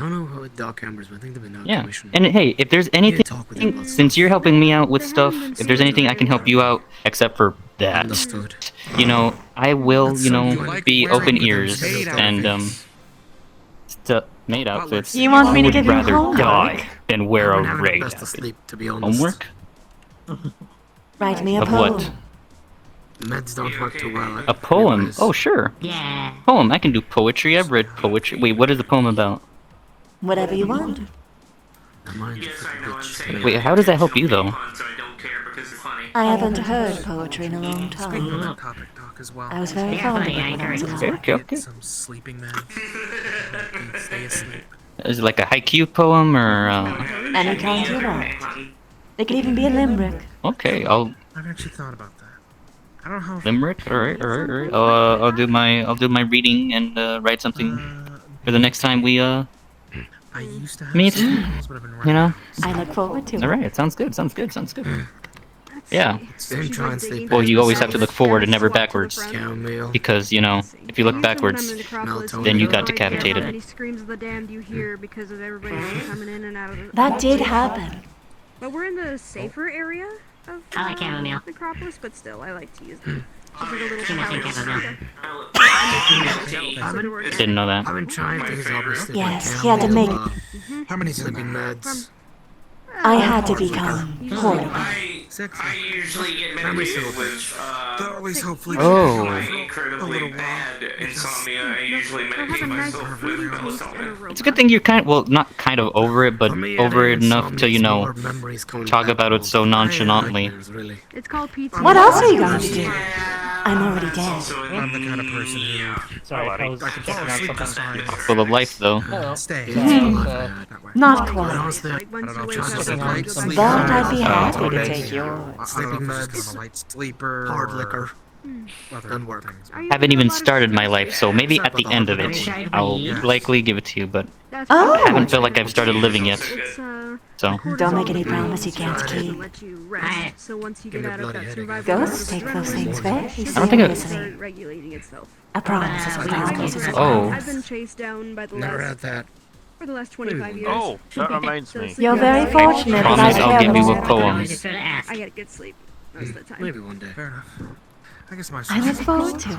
don't know how with Doc Ambers, but I think they've been out of Yeah, commission. and hey, if there's anything, talk with him about since you're helping me out with stuff, if there's anything I can help you out, except for that, Understood. you know, I will, you know, Like be wearing open them ears maid and outfits. maid outfits. You want me to I give would you rather homework? die than wear I've a been having raid the best of outfit. sleep, to be honest. Homework? Write me a Of poem. what? Meds don't work too well. A poem? Oh, sure. Yeah. Poem. I can do poetry. I've read poetry. Wait, what is the poem about? Whatever you want. Mine's a bitch. Wait, how does that help you, though? I haven't heard poetry in a long Speaking of time. that topic, Doc, as well. I was very fond of it when I was Okay, alive. okay, okay. Some sleeping meds. Stay asleep. Is it like a haiku poem, or, Any kind you want. They could even be a limerick. Okay, I've actually thought about that. I don't know how. limerick. Alright. I'll do my reading and write something for the next time we I used to have meet. some girls, but I've been You know. I look forward to it. All right. Sounds good. Yeah. Then try and sleep. Well, you always have to look forward and never backwards, Chamomile. because you know, if you look backwards, then you got How decapitated. many screams of the damned you hear because of everybody coming in and out of the. That did happen. But we're in the safer area of I like chamomile. Necropolis, but still, I like to use them. It's like a little Too much powder chamomile. soda. Didn't know that. I've been trying things, obviously. Yes, he had to make. How many Sleeping meds. I had to become portable. I usually get medicated with, They're always hopefully. Oh. incredibly bad insomnia. I usually medicate myself with melatonin. It's a good thing you're not kind of over it, but For me, over any it enough to, you know, more memories coming talk back about it so nonchalantly. nightmares, really. It's called PT. What else are you going to do? I'm already dead. I'm the kind of person who. Sorry, I was I can checking fall out asleep something. beside. Full of life, though. Stay. That way. Not I quite. was there. Like once you wake Just up, a you light go sleep. back But I'd be happy to days. take yours. Sleeping Sleeping meds. meds. Kind of a light sleeper. Hard or liquor. Other Doesn't work. things. Are you Haven't doing a even lot of started my stress? life, so maybe at the end of it, I'll likely give it to you, but I haven't felt like I've started living yet. So, Don't make any promise you can't keep. Let you rest. So once you get out of that survival Ghosts take those things very I don't think seriously. start regulating itself. A promise is a promise is a Oh. I've been chased down by the Never last had that. for the last 25 years. Oh, that reminds me. You're very fortunate that I promise I'll care give you more. a poem. I get good sleep most of the time. Maybe one day. Fair enough. I guess my. I look forward to it.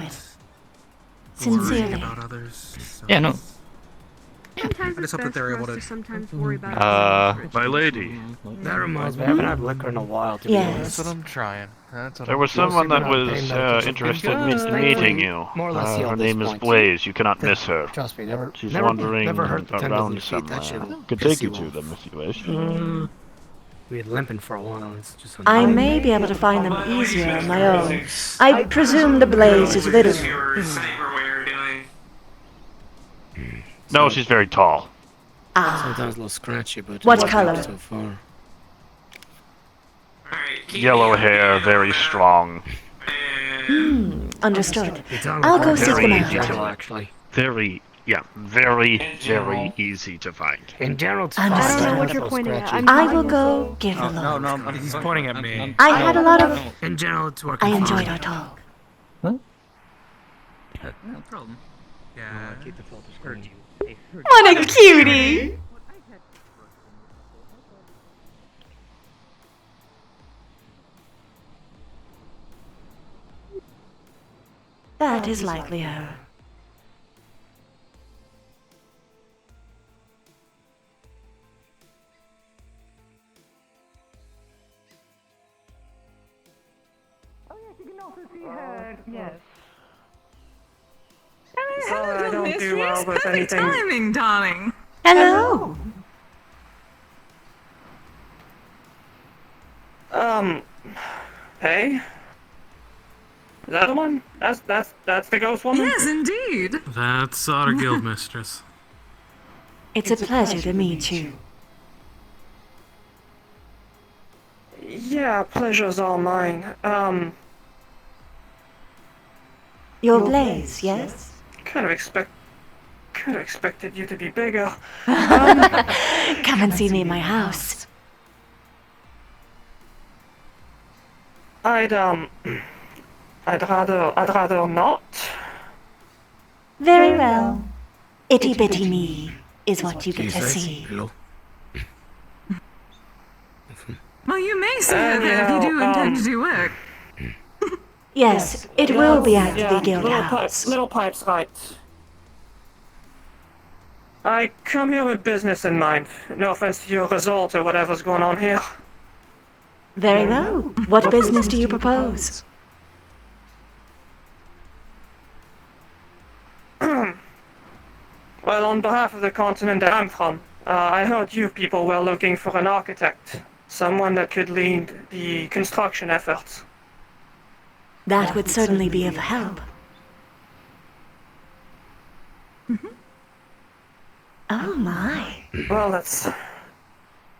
Worrying Sincerely. about others. So. Yeah, no. Sometimes I it's just hope that best they're for able us to. to sometimes worry about My lady. That reminds me. I haven't had liquor in a while, to be Yes. honest. That's what I'm trying. That's what There I'm was trying. someone that Mostly was pain medication. interested in Good. meeting you. More or less Her healed at name this is point. Blaze. You cannot miss her. Trust me, never. She's never, wandering never hurt the tendons around in your feet. That shit somewhere. will Could piss take you you to off. them if you wish. We had limping for a while. It's just. I may be able to find them easier on my own. I presume the blaze is little. No, she's very tall. Ah, Sometimes a little scratchy, but What it's color? not so far. Yellow hair, very strong. understood. It's on I'll go seek them Very out. general, actually. Very, yeah, very easy to find. In general, it's I don't know Understood. what you're pointing at. I'm I will go give the load. No, he's pointing at me. I had a lot of. In general, it's working I fine. enjoyed our talk. No problem. Yeah. Keep the filters going. What a cutie! That is likely her. sorry I don't do well with Perfect anything. timing, darling. Hello. Hey? Is that the one? That's the ghost woman? Yes, indeed. That's our guild mistress. It's a pleasure to meet you. Yeah, pleasure's all mine. Your Blaze, yes? Kind of expected you to be bigger. Come and see me in my house. I'd rather not. Very well. Itty bitty me is what you get to see. Hello. Well, you may see her there if you do intend to do work. Yes, it will be at the guild house. Little pipes, right. I come here with business in mind. No offense to your result or whatever's going on here. Very well. What business do you propose? Well, on behalf of the continent that I'm from, I heard you people were looking for an architect. Someone that could lead the construction efforts. That would certainly be of help. Oh my. Well, that's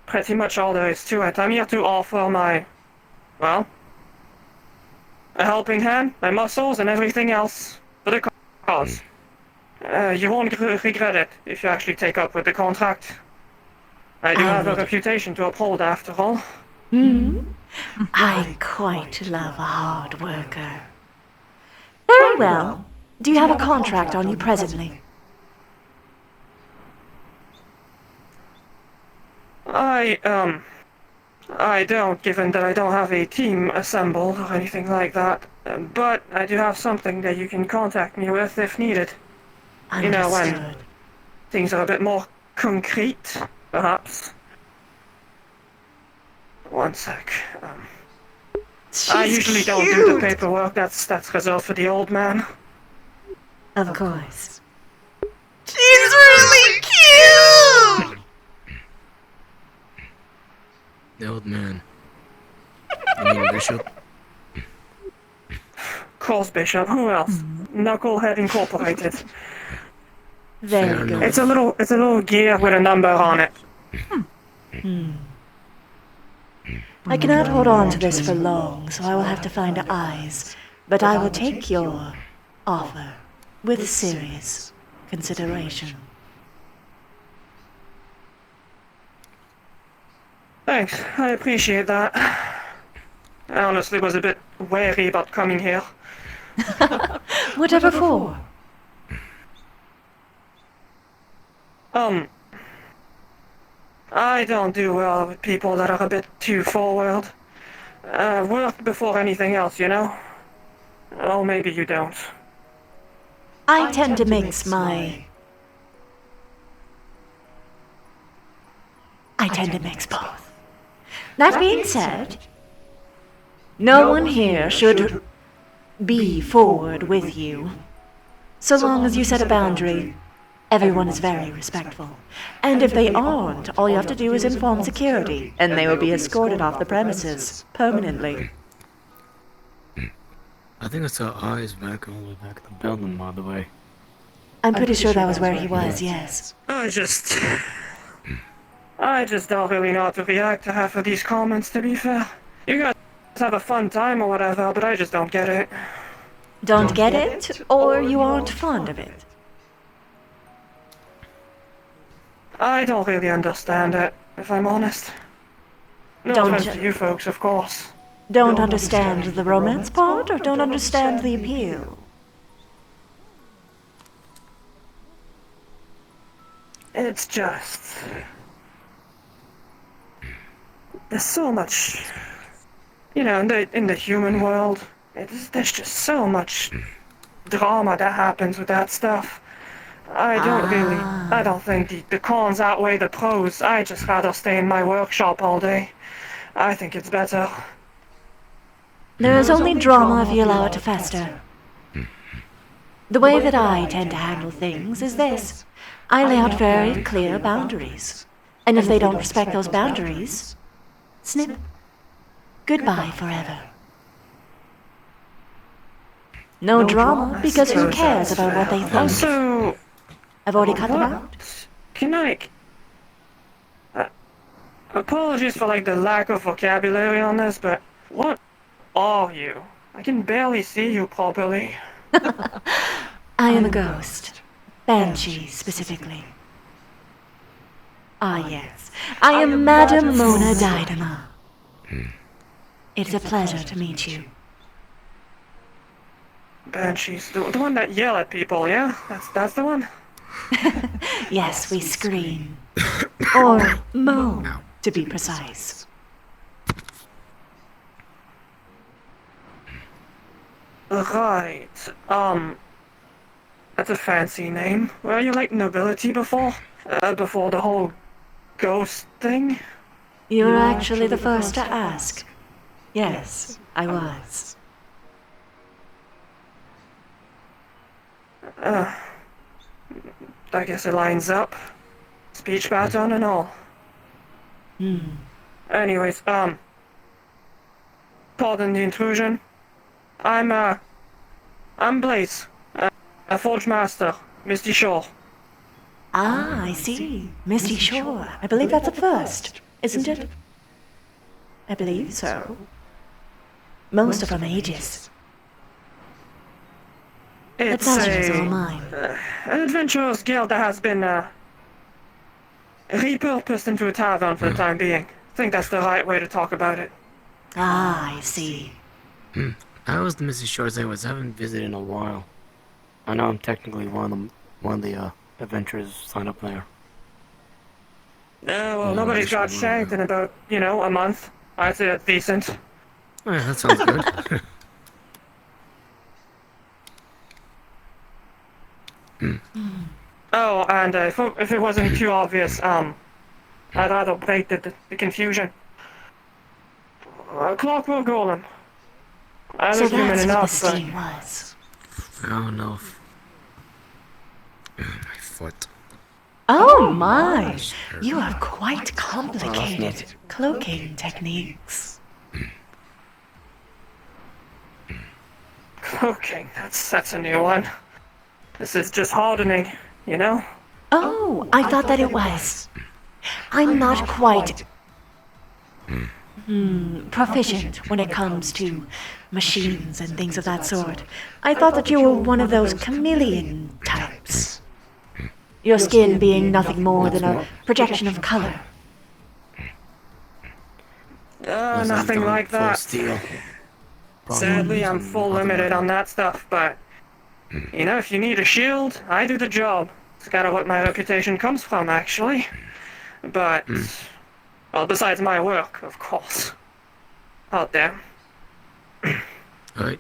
pretty much all there is to it. I'm here to offer my, well, a helping hand, my muscles, and everything else for the cause. You won't regret it if you actually take up with the contract. I do have a reputation to uphold, after all. I quite love a hard worker. Very well. Do you have a contract on you presently? I don't, given that I don't have a team assembled or anything like that. But I do have something that you can contact me with if needed. You know, when things are a bit more concrete, perhaps. One sec. I usually don't do the paperwork. That's reserved for the old man. Of course. She's really cute! The old man. You mean Bishop? Course, Bishop. Who else? Knucklehead Incorporated. Very good. It's a little gear with a number on it. I cannot hold on to this for long, so I will have to find eyes. But I will take your offer with serious consideration. Thanks, I appreciate that. I honestly was a bit wary about coming here. Whatever for? I don't do well with people that are a bit too forward. Work before anything else, you know? Oh, maybe you don't. I tend to mix my... I tend to mix both. That being said, no one here should be forward with you. So long as you set a boundary, everyone is very respectful. And if they aren't, all you have to do is inform security, and they will be escorted off the premises permanently. I think I saw eyes back all the way back at the building, by the way. I'm pretty sure that was where he was, yes. I just don't really know how to react to half of these comments, to be fair. You guys have a fun time or whatever, but I just don't get it. Don't get it, or you aren't fond of it? I don't really understand it, if I'm honest. No offense to you folks, of course. Don't understand the romance part, or don't understand the appeal? It's just... There's so much... You know, in the human world, there's just so much drama that happens with that stuff. I don't think the cons outweigh the pros. I just rather stay in my workshop all day. I think it's better. There is only drama if you allow it to fester. The way that I tend to handle things is this. I lay out very clear boundaries. And if they don't respect those boundaries, snip. Goodbye forever. No drama, because who cares about what they think? Also, I've already cut them what- out. Can I... apologies for, like, the lack of vocabulary on this, but what are you? I can barely see you properly. I am a ghost. Banshee, specifically. Ah, yes. I am Madame Mona Dynama. It's a pleasure to meet you. Banshees, the one that yell at people, yeah? That's the one? Yes, we scream. Or moan, to be precise. Right, that's a fancy name. Were you like nobility before? Before the whole ghost thing? You're actually the first to ask. Yes, I was. I guess it lines up. Speech pattern and all. Anyways, pardon the intrusion. I'm Blaze, a Forge Master, Misty Shore. Ah, I see. Misty Shore. I believe that's a first, isn't it? I believe so. Most of them ages. The It's pleasure is all mine. an adventurer's guild that has been, repurposed into a tavern for the time being. I think that's the right way to talk about it. Ah, I see. How was the Mrs. Shores I haven't visited in a while. I know I'm technically one of the adventurers signed up there. Well, nobody's got shanked in about, a month. I'd say that's decent. Oh, yeah, that sounds good. Oh, and if it wasn't too obvious, I'd rather break the confusion. Clockwork Golem. I So look human that's what the enough, but... scheme was. Oh no. My foot. Oh my! You have quite complicated cloaking techniques. Cloaking, that's a new one. This is just hardening, you know? Oh, I thought that it was. I'm not quite proficient when it comes to machines and things of that sort. I thought that you were one of those chameleon types. Your skin being nothing more than a projection of color. Nothing like that. Sadly, I'm full limited on that stuff, but... if you need a shield, I do the job. It's kind of what my reputation comes from, actually. But... well, besides my work, of course. Out there. Alright.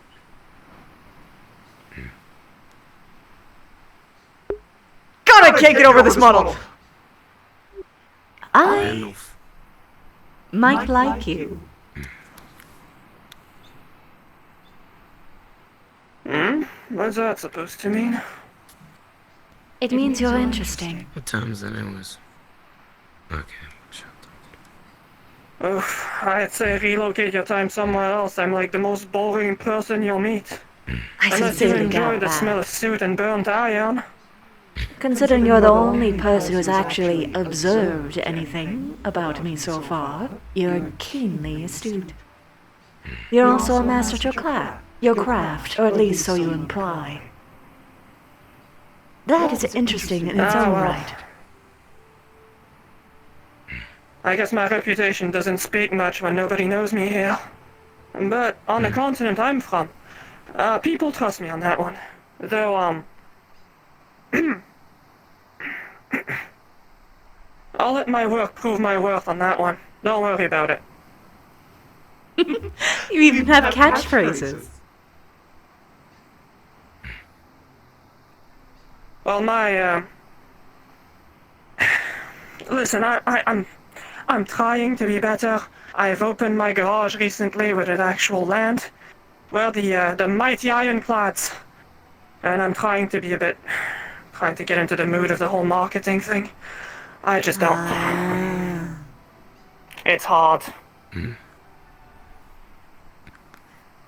God, I can't get over this model! I might like you. What's that supposed to mean? It means you're interesting. What time is it anyways? Okay. Oof, I'd say relocate your time somewhere else. I'm like the most boring person you'll meet. I Unless you sincerely enjoy doubt the that. smell of soot and burnt iron. Considering you're the only person who's actually observed anything about me so far, you're keenly astute. You're also a master at your craft, or at least so you imply. That is interesting in its own well. right. I guess my reputation doesn't speak much when nobody knows me here. But on the continent I'm from, people trust me on that one. Though, I'll let my work prove my worth on that one. Don't worry about it. You even have catchphrases. Well, listen, I'm trying to be better. I've opened my garage recently with an actual land, where the mighty ironclads And I'm trying to be trying to get into the mood of the whole marketing thing. I just don't. It's hard.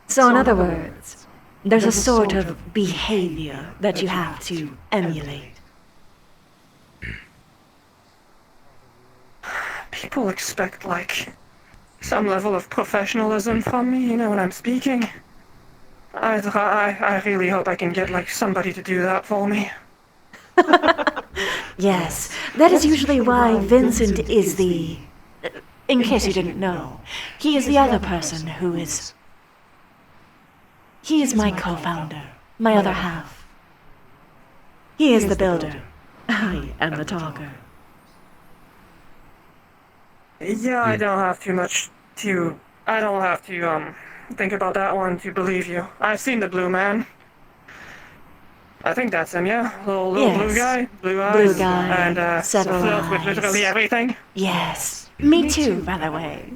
So in other words, there's a sort of behavior that you have to emulate. People expect, like, some level of professionalism from me, you know, when I'm speaking. I really hope I can get, like, somebody to do that for me. Yes, that is usually why Vincent is the... In case you didn't know, he is the other person who is... He is my co-founder, my other half. He is the builder. I am the talker. Yeah, I don't have too much to... I don't have to, think about that one to believe you. I've seen the blue man. I think that's him, yeah? Little blue guy, blue eyes, Blue guy, and several filled with eyes. literally everything. Yes, me too, by the way.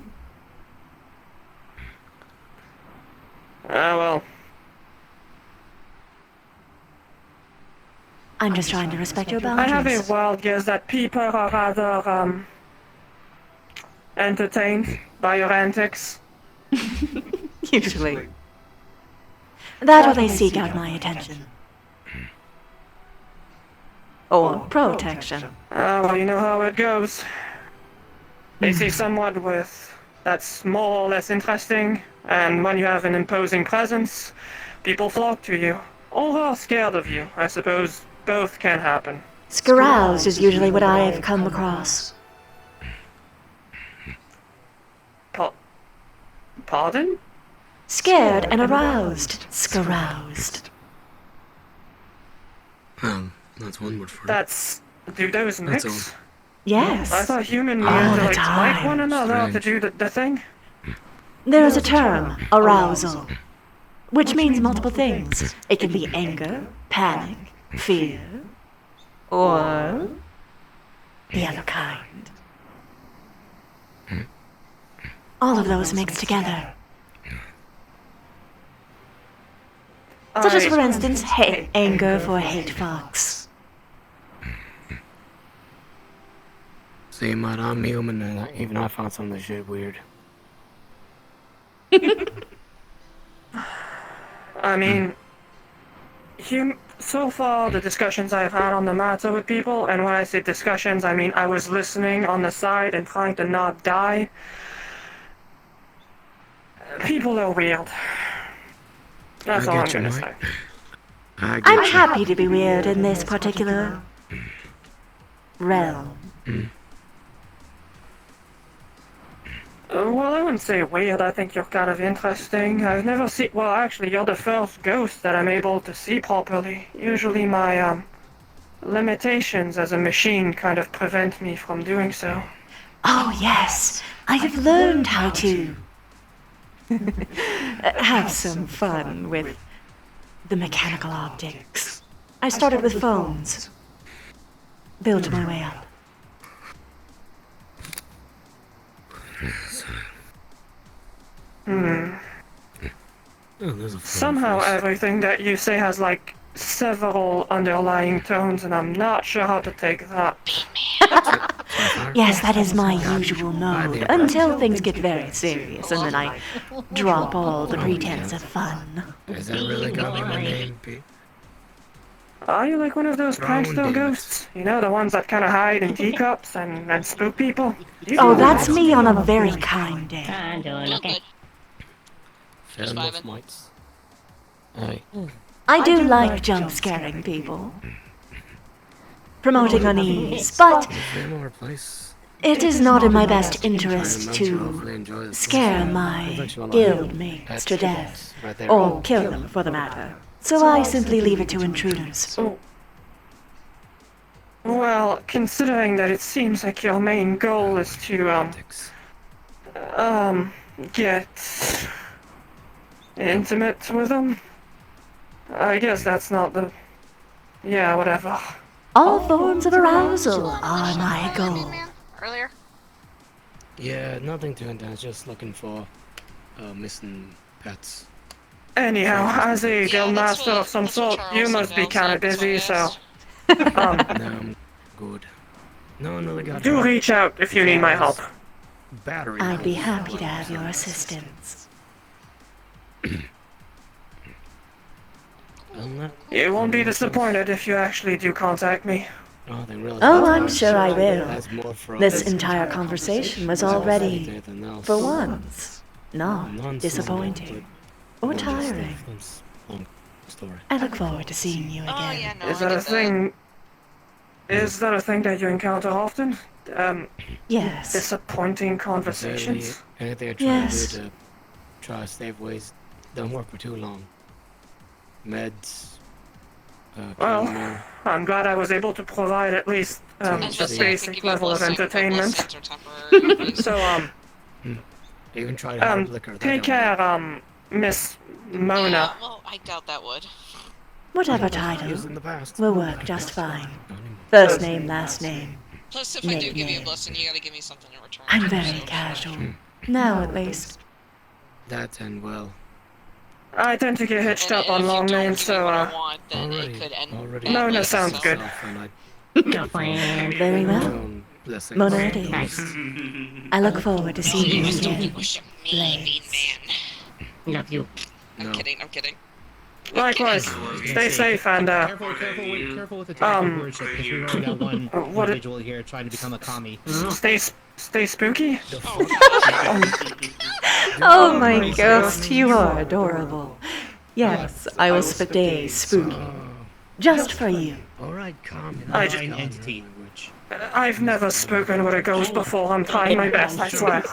Well. I'm just trying to respect your I have boundaries. a wild guess that people are rather, entertained by your antics. Usually. That or they seek out my attention. Or protection. Well, you know how it goes. They see someone that's more or less interesting, and when you have an imposing presence, people flock to you. Or are scared of you. I suppose both can happen. Scaroused is usually what I've come across. Pardon? Scared and aroused. Scaroused. That's one word for it. Do those mix? That's all. Yes. I thought human All beings the like time. one another to Strange. do the thing. There is a term, arousal, which means multiple things. It can be anger, panic, fear, or the other kind. All of those mixed together. Such as, for instance, anger for hate fucks. See, mate, I'm human, and even I found some of this shit weird. I mean, so far the discussions I've had on the matter with people, and when I say discussions, I mean I was listening on the side and trying to not die. People are weird. That's all I'm gonna say. I'm happy to be weird in this particular realm. Well, I wouldn't say weird. I think you're kind of interesting. I've never seen... Well, actually, you're the first ghost that I'm able to see properly. Usually my, limitations as a machine kind of prevent me from doing so. Oh, yes. I have learned how to have some fun with the mechanical optics. I started with phones. Built my way up. Somehow everything that you say has, like, several underlying tones, and I'm not sure how to take that. Yes, that is my usual mode, until things get very serious, and then I drop all the pretense of fun. Is that really gonna be my name, Pete? Are you like one of those prankster ghosts? You know, the ones that kind of hide in teacups and spook people? Oh, that's me on a very kind day. I'm doing okay. Fair enough, mates. Aye. I do like jump scaring people. Promoting unease, but Fair place. it is not in my best interest to scare my guild mates to death, or kill them for the matter. So I simply leave it to intruders. Well, considering that it seems like your main goal is to, get intimate with them, I guess that's not the... Yeah, whatever. All forms of arousal are my goal. Earlier? Yeah, nothing too intense, just looking for, missing pets. Anyhow, as a guild master of some sort, you must be kinda busy, so... No, I'm good. No, they got do reach out if you need my help. battery. I'd be happy to have your assistance. You won't be disappointed if you actually do contact me. Oh, I'm sure I will. This entire conversation was already, for once, not disappointing or tiring. I look forward to seeing you again. Is that a thing? Is that a thing that you encounter often? Yes. Disappointing conversations? Anything I try to do to try to save waste don't work for too long. Meds. Well, I'm glad I was able to provide at least the basic level of entertainment. So, even try hard liquor. take care, Miss Mona. Well, I doubt that would. Whatever title will work just fine. First name, last name. Plus, if I do give you a blessing, you gotta give me something in return. I'm very casual. Now, at least. That and well. I tend to get hitched up on long names, so, Mona sounds good. Very well. Mona it is. I look forward to seeing you again. Blaze. Love you. I'm kidding. Likewise. Stay safe and, Careful with the technical words, because we already got one individual here trying to become a commie. Stay spooky? Oh my ghost, you are adorable. Yes, I will stay spooky. Just for you. Alright, calm entity. I've never spoken with a ghost before. I'm trying my best, I swear.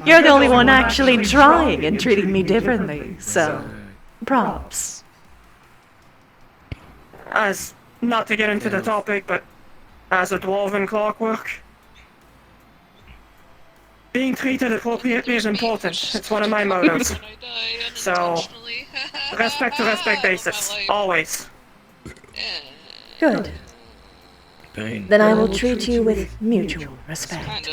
You're the only one actually trying and treating me differently, so props. As, not to get into the topic, but as a dwarven clockwork, being treated appropriately is important. It's one of my mottos. So, respect to respect basis, always. Good. Then I will treat you with mutual respect.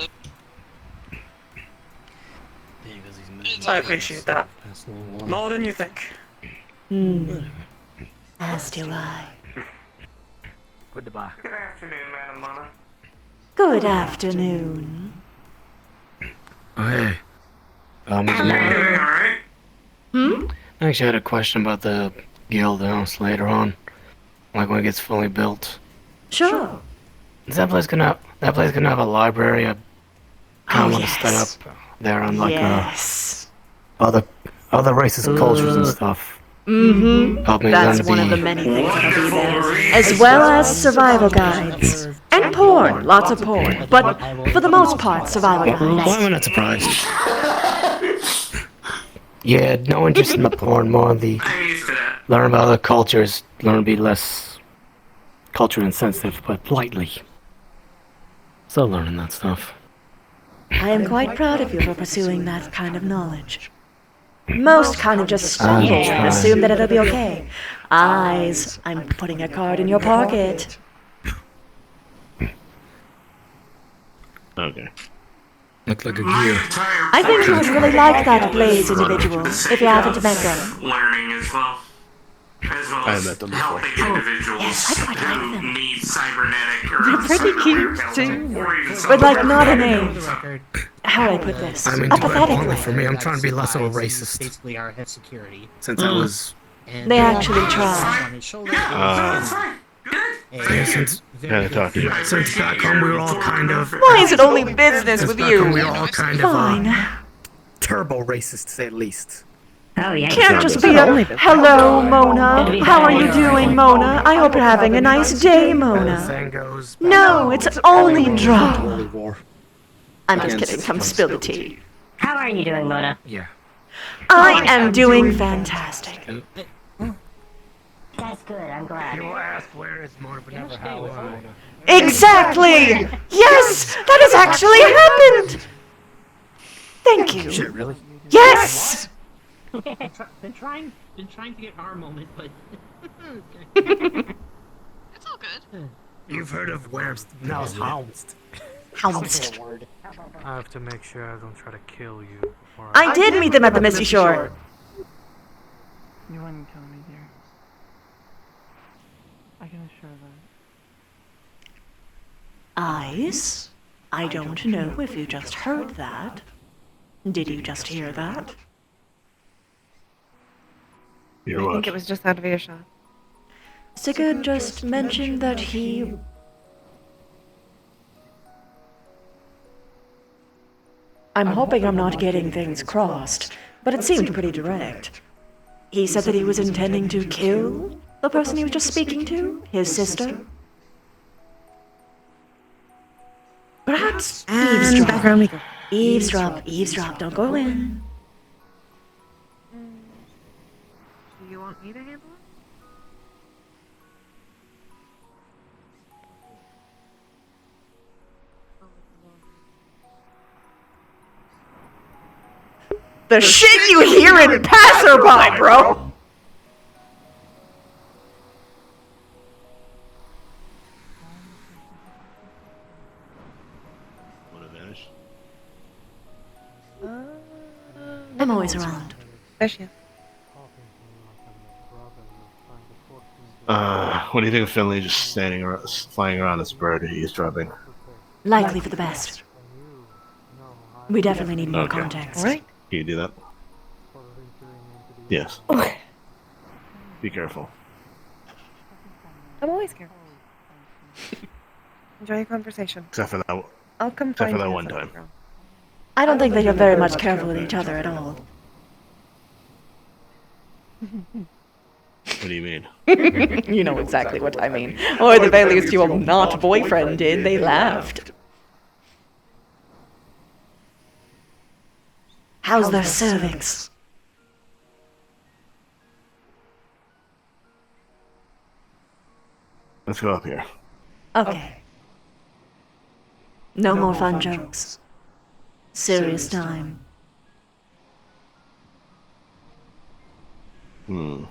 I appreciate that. More than you think. As do I. Goodbye. Good afternoon, Madam Mona. Good afternoon. Oh, hey. Alright? Hmm? I actually had a question about the guild house later on. Like when it gets fully built. Sure. Is that place gonna have a library? I kinda want to set up there on like other races and cultures and stuff. Help me That's learn one the of the many things that'll be there. As well as survival guides. And porn. Lots of porn. But for the most part, survival guides. Why am I not surprised? Yeah, no interest in the porn, more on the learn about other cultures, learn to be less culture insensitive, but lightly. Still learning that stuff. I am quite proud of you for pursuing that kind of knowledge. Most kind of just stumble and assume that it'll be okay. Eyes, I'm putting a card in your pocket. Okay. Look like a gear. I think you would really like that Blaze individual, if you haven't met them. Learning as well. I met them before. Helping individuals who need cybernetic or They're pretty cute, too. But like, not in a... How do I put this? I mean, to put it bluntly Apathetically. for me, I'm trying to be less of a racist. Basically, our head security. Since I was... They actually try. Yeah, since back home we were all kind of... Why is it only business with you? We were all kind Fine. of turbo racist, to say the least. Oh, yeah. Can't just be a hello, Mona. How are you doing, Mona? I hope you're having a nice day, Mona. No, it's only drama. I'm just kidding. Come spill the tea. How are you doing, Mona? Yeah. I am doing fantastic. That's good, I'm glad. You asked where is Mona, but never how is Mona. Exactly! Yes! That has actually happened! Thank you. Shit, really? Yes! Been trying to get our moment, but... It's all good. You've heard of Werms... No, it's Hounds. Hounds. I have to make sure I don't try to kill you. I did meet them at the Misty Shore. You wouldn't kill me, dear. I can assure that. Eyes? I don't know if you just heard that. Did you just hear that? I think it was just out of earshot. Sigurd just mentioned that he... I'm hoping I'm not getting things crossed, but it seemed pretty direct. He said that he was intending to kill the person he was just speaking to, his sister. Perhaps eavesdrop. Eavesdrop, don't go in. Do you want me to handle it? The shit you hear in passerby, bro! Want to vanish? I'm always around. There she is. What do you think of Finley just standing around, flying around this bird eavesdropping? Likely for the best. We definitely need more context. Right. Can you do that? Yes. Be careful. I'm always careful. Enjoy your conversation. Except for that. I'll come Except find for that you one at time. some point. I don't think they are very much careful with each other at all. What do you mean? You know exactly what I mean. Or at the very least, your not boyfriend did. They laughed. How's their cervix? Let's go up here. Okay. No more fun jokes. Serious time. I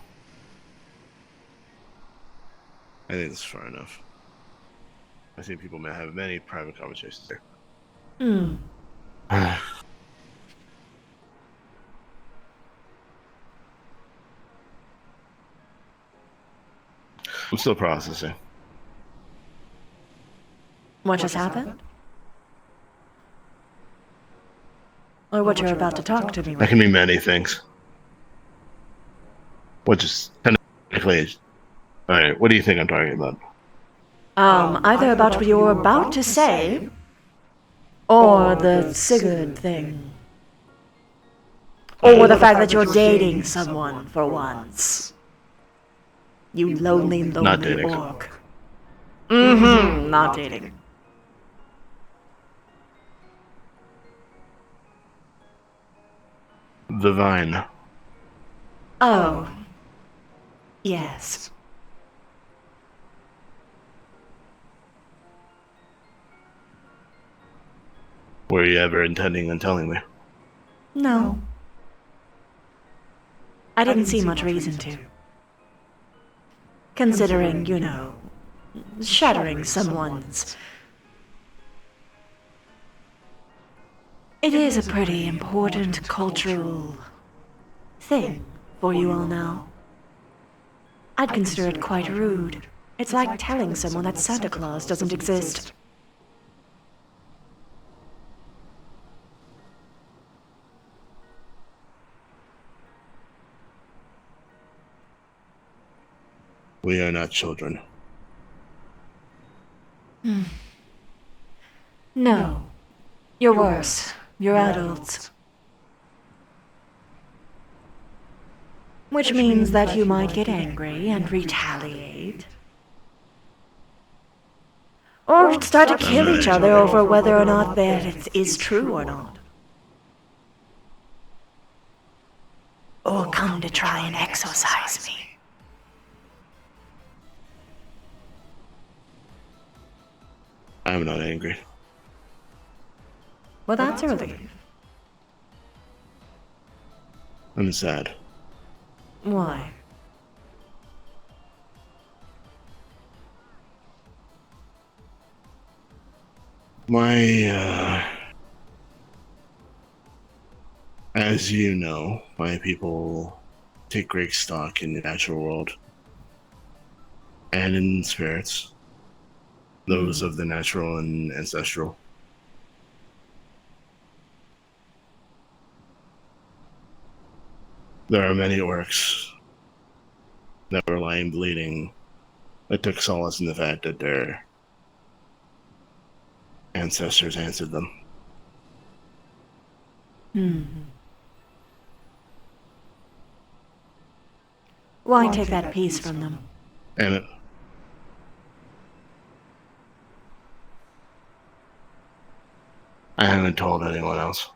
think that's far enough. I think people may have many private conversations there. I'm still processing. What just happened? Or what you're about to talk to me That with? can mean many things. Which is technically. Alright, what do you think I'm talking about? Either about what you're about to say, or the Sigurd thing. Or the fact that you're dating someone for once. You lonely, Not lonely dating. orc. Mm-hmm, not dating. The vine. Oh. Yes. Were you ever intending on telling me? No. I didn't see much reason to. Considering, you know, shattering someone's... It is a pretty important cultural thing for you all now. I'd consider it quite rude. It's like telling someone that Santa Claus doesn't exist. We are not children. No. You're worse. You're adults. Which means that you might get angry and retaliate. Or start to kill each other over whether or not that is true or not. Or come to try and exorcise me. I'm not angry. Well, that's a relief. I'm sad. Why? As you know, my people take great stock in the natural world and in spirits, those of the natural and ancestral. There are many orcs that were lying bleeding that took solace in the fact that their ancestors answered them. Why take that peace from them? And I haven't told anyone else.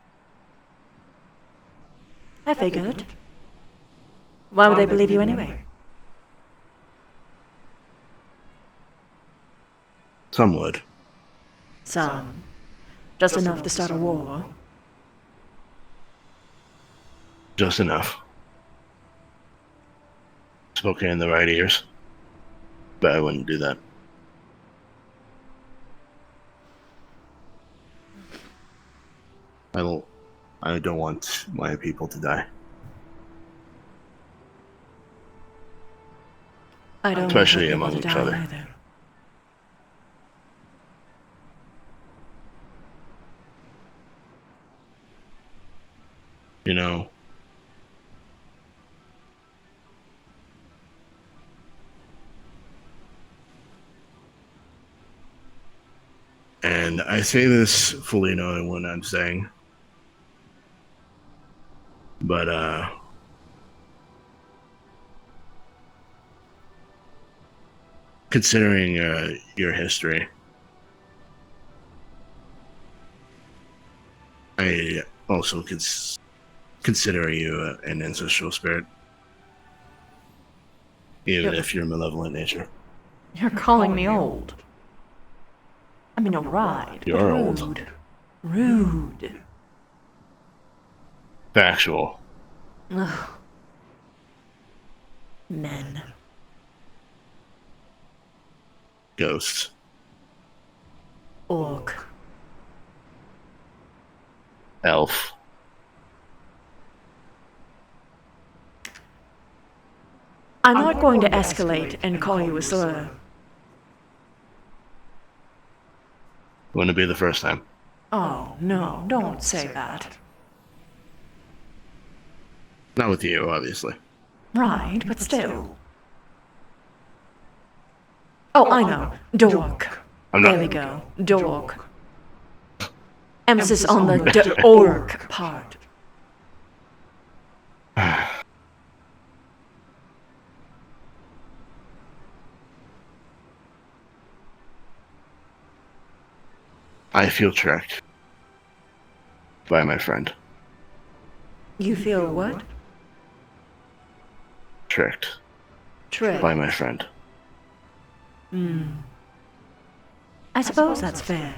I figured. Why would they believe you anyway? Some would. Some. Just enough to start a war. Just enough. Spoken in the right ears. But I wouldn't do that. I don't want my people to die. I don't Especially want among people each to die other. either. You know, and I say this fully knowing what I'm saying, but considering your history, I also consider you an ancestral spirit, even if you're malevolent nature. You're calling me old. I mean, alright. but You're rude. old. Rude. Factual. Ugh. Men. Ghosts. Orc. Elf. I'm not going to escalate and call you a slur. Wouldn't be the first time. Oh, no, don't say that. Not with you, obviously. Right, but still. Oh, I know. Dork. I'm not- There we go. Dork. Emphasis on the d-orc part. I feel tricked by my friend. You feel what? Tricked Tricked. by my friend. I suppose that's fair.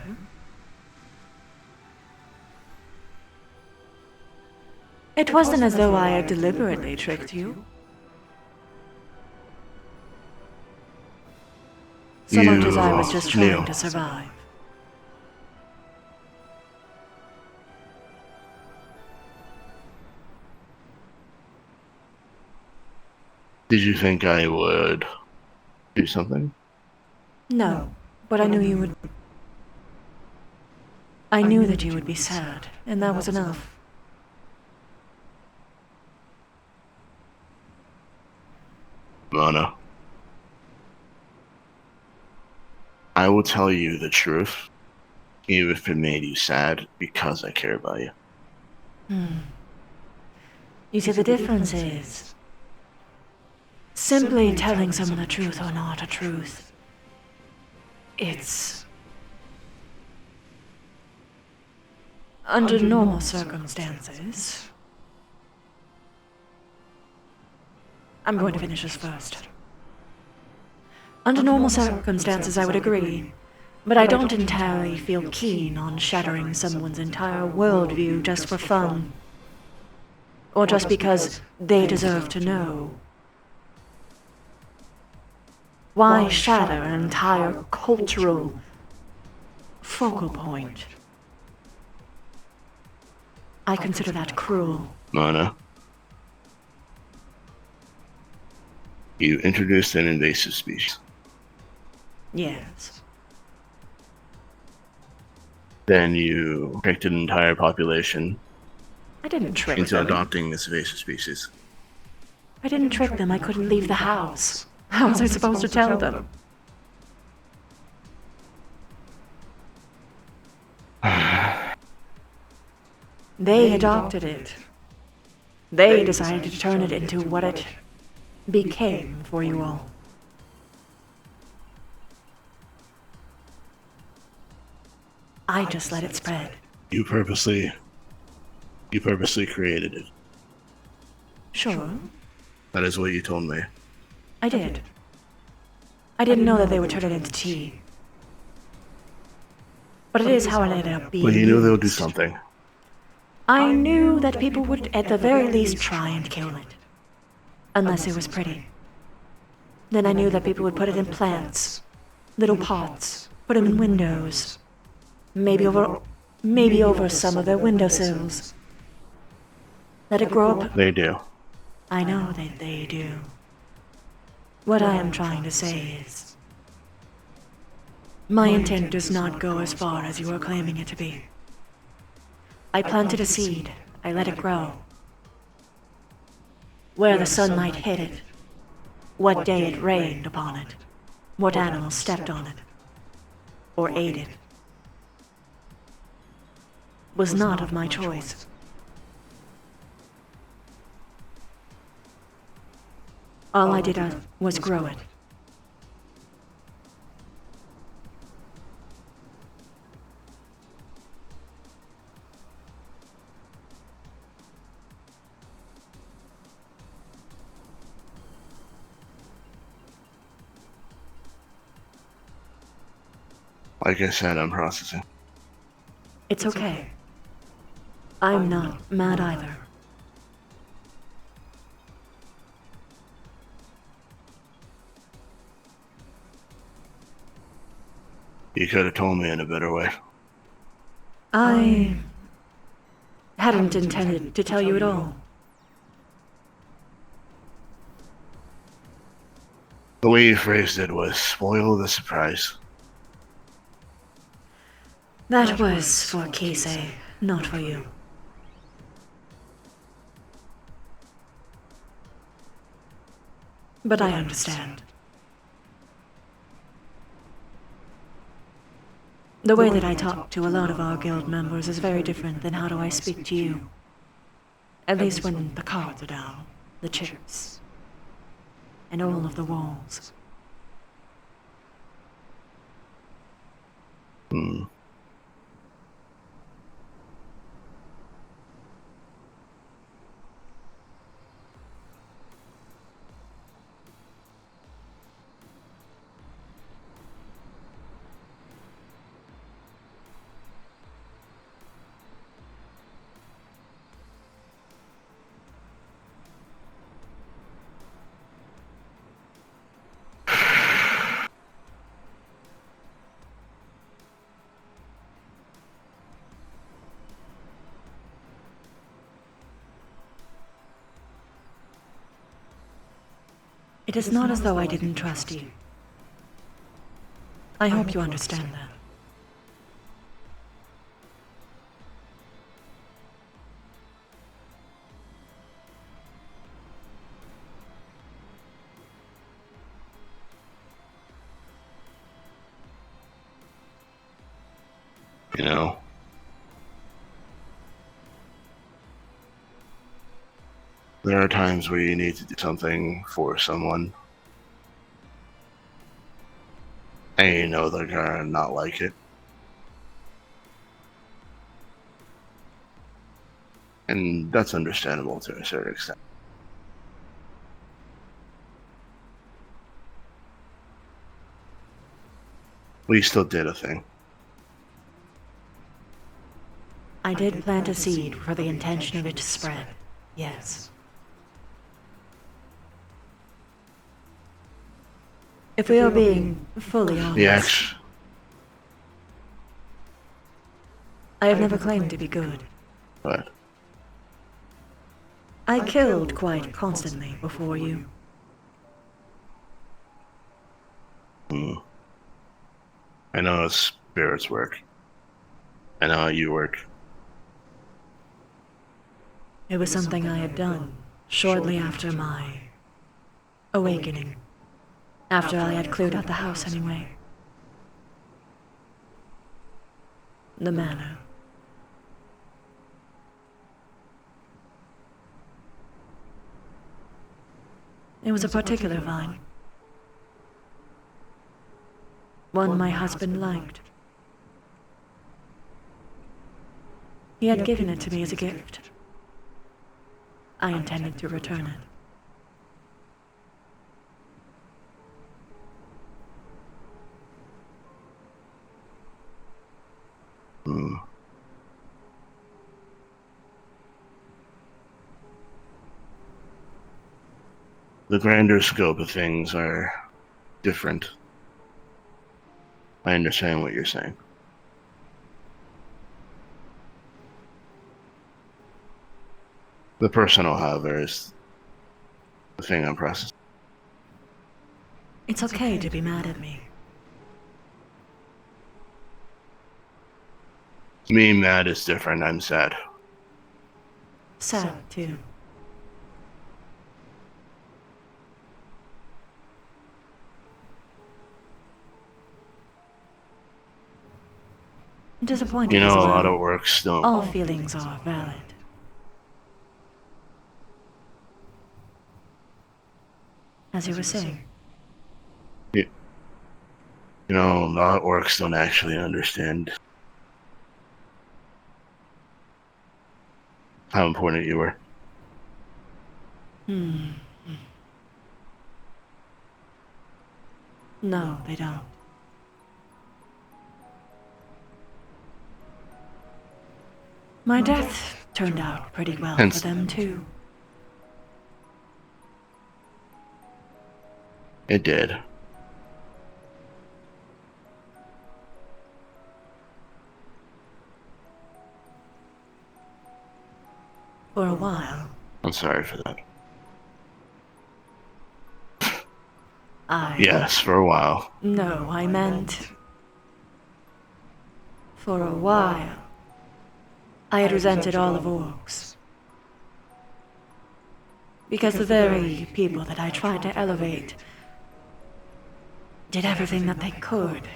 It wasn't as though I had deliberately tricked you. So much as I was just trying knew. to survive. Did you think I would do something? No, but I knew you would. I knew that you would be sad, and that was enough. Mona. I will tell you the truth, even if it made you sad, because I care about you. You see, the difference is simply telling someone the truth or not a truth. It's under normal circumstances. I'm going to finish this first. Under normal circumstances, I would agree, but I don't entirely feel keen on shattering someone's entire worldview just for fun, or just because they deserve to know. Why shatter an entire cultural focal point? I consider that cruel. Mona. You introduced an invasive species. Yes. Then you tricked an entire population I didn't trick into them. adopting this invasive species. I didn't trick them. I couldn't leave the house. How was I supposed to tell them? They adopted it. They decided to turn it into what it became for you all. I just let it spread. You purposely created it. Sure, That is what you told me. I did. I didn't know that they would turn it into tea. But it is how it ended up being. But you knew they would do used. something. I knew that people would at the very least try and kill it. Unless it was pretty. Then I knew that people would put it in plants. Little pots. Put them in windows. Maybe over some of their windowsills. Let it grow up. They do. I know that they do. What I am trying to say is, my intent does not go as far as you are claiming it to be. I planted a seed. I let it grow. Where the sunlight hit it, what day it rained upon it, what animals stepped on it, or ate it, was not of my choice. All I did was grow it. Like I said, I'm processing. It's okay. I'm not mad either. You could have told me in a better way. I hadn't intended to tell you at all. The way you phrased it was spoil the surprise. That was for Kisei, not for you. But I understand. The way that I talk to a lot of our guild members is very different than how do I speak to you. At least when the cards are down, the chips, and all of the walls. It is not as though I didn't trust you. I hope you understand that. You know? There are times where you need to do something for someone, and you know they're gonna not like it. And that's understandable to a certain extent. We still did a thing. I did plant a seed for the intention of it to spread, yes. If we are being fully honest, I have never claimed to be good. What? I killed quite constantly before you. Hmm. I know how spirits work. I know how you work. It was something I had done shortly after my awakening. After I had cleared out the house, anyway. The manor. It was a particular vine. One my husband liked. He had given it to me as a gift. I intended to return it. Hmm. The grander scope of things are different. I understand what you're saying. The personal, however, is the thing I'm processing. It's okay to be mad at me. Me mad is different. I'm sad. Sad, too. Disappointed You know, as a well. lot of orcs don't. All feelings are valid. As you were saying. You know, a lot of orcs don't actually understand how important you were. No, they don't. My death turned out pretty well for them, too. It did. For a while. I'm sorry for that. I... Yes, for a while. No, I meant... For a while. I had resented all of orcs. Because the very people that I tried to elevate did everything that they could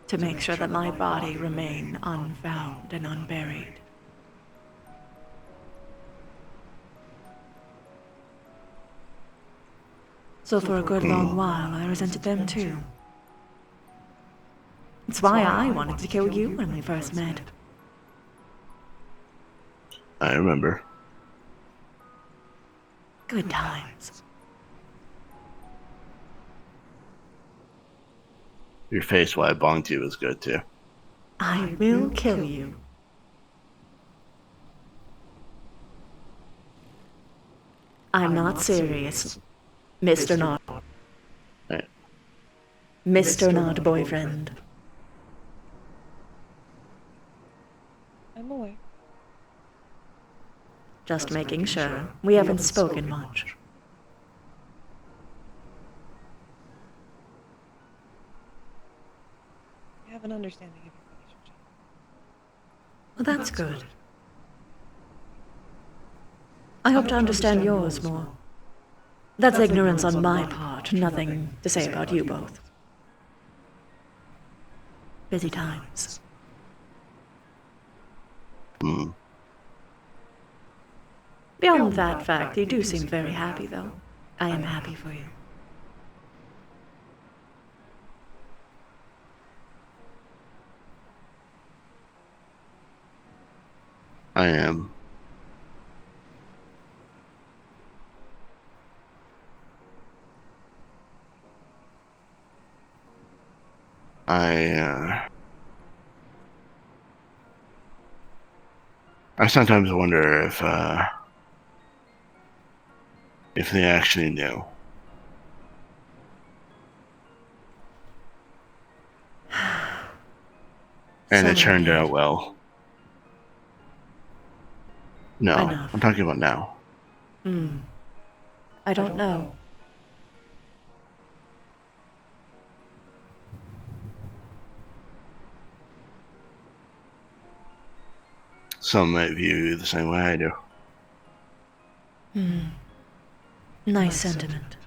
to make sure that my body remained unfound and unburied. So for a good long while, I resented them too. It's why I wanted to kill you when we first met. I remember. Good times. Your face while I bonked you was good too. I will kill you. I'm not serious, Mr. Not. Right. Mr. Not boyfriend. I'm aware. Just making sure. We haven't spoken much. I have an understanding of your relationship. Well, that's good. I hope to understand yours more. That's ignorance on my part, nothing to say about you both. Busy times. Beyond that fact, you do seem very happy, though. I am happy for you. I am. I sometimes wonder if they actually knew. And it turned out well. No, Enough. I'm talking about now. I don't know. some might view you the same way I do. Nice sentiment.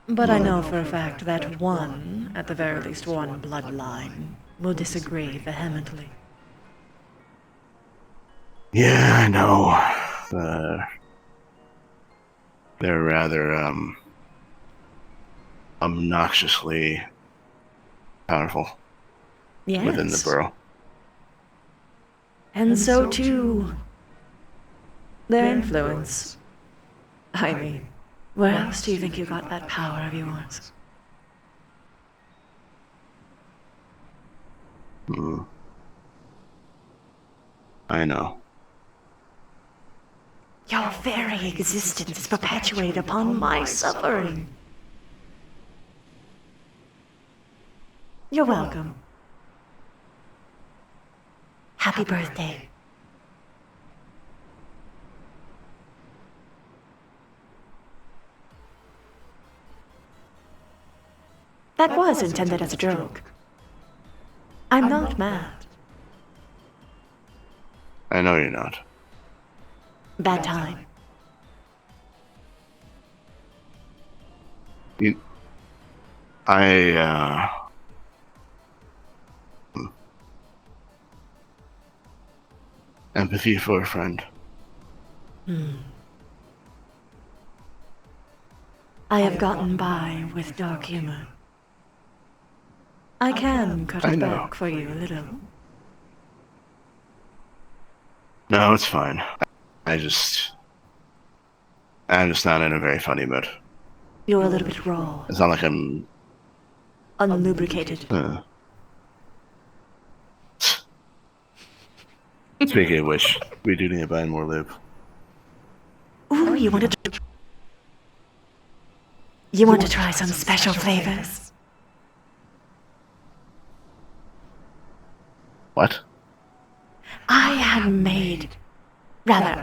But I know for a fact that one, at the very least one bloodline, will disagree vehemently. Yeah, I know. They're rather, obnoxiously powerful within the Yes. borough. And so too, their influence. I mean, where else do you think you got that power of yours? I know. Your very existence is perpetuated upon my suffering. You're welcome. Happy birthday. That was intended as a joke. I'm not mad. I know you're not. Bad time. Empathy for a friend. I have gotten by with dark humor. I can cut it back for you a little. No, it's fine. I'm just not in a very funny mood. You're a little bit raw, It's not like I'm. unlubricated. Speaking of which, we do need to buy more lube. Ooh, you want to try some special flavors? What? I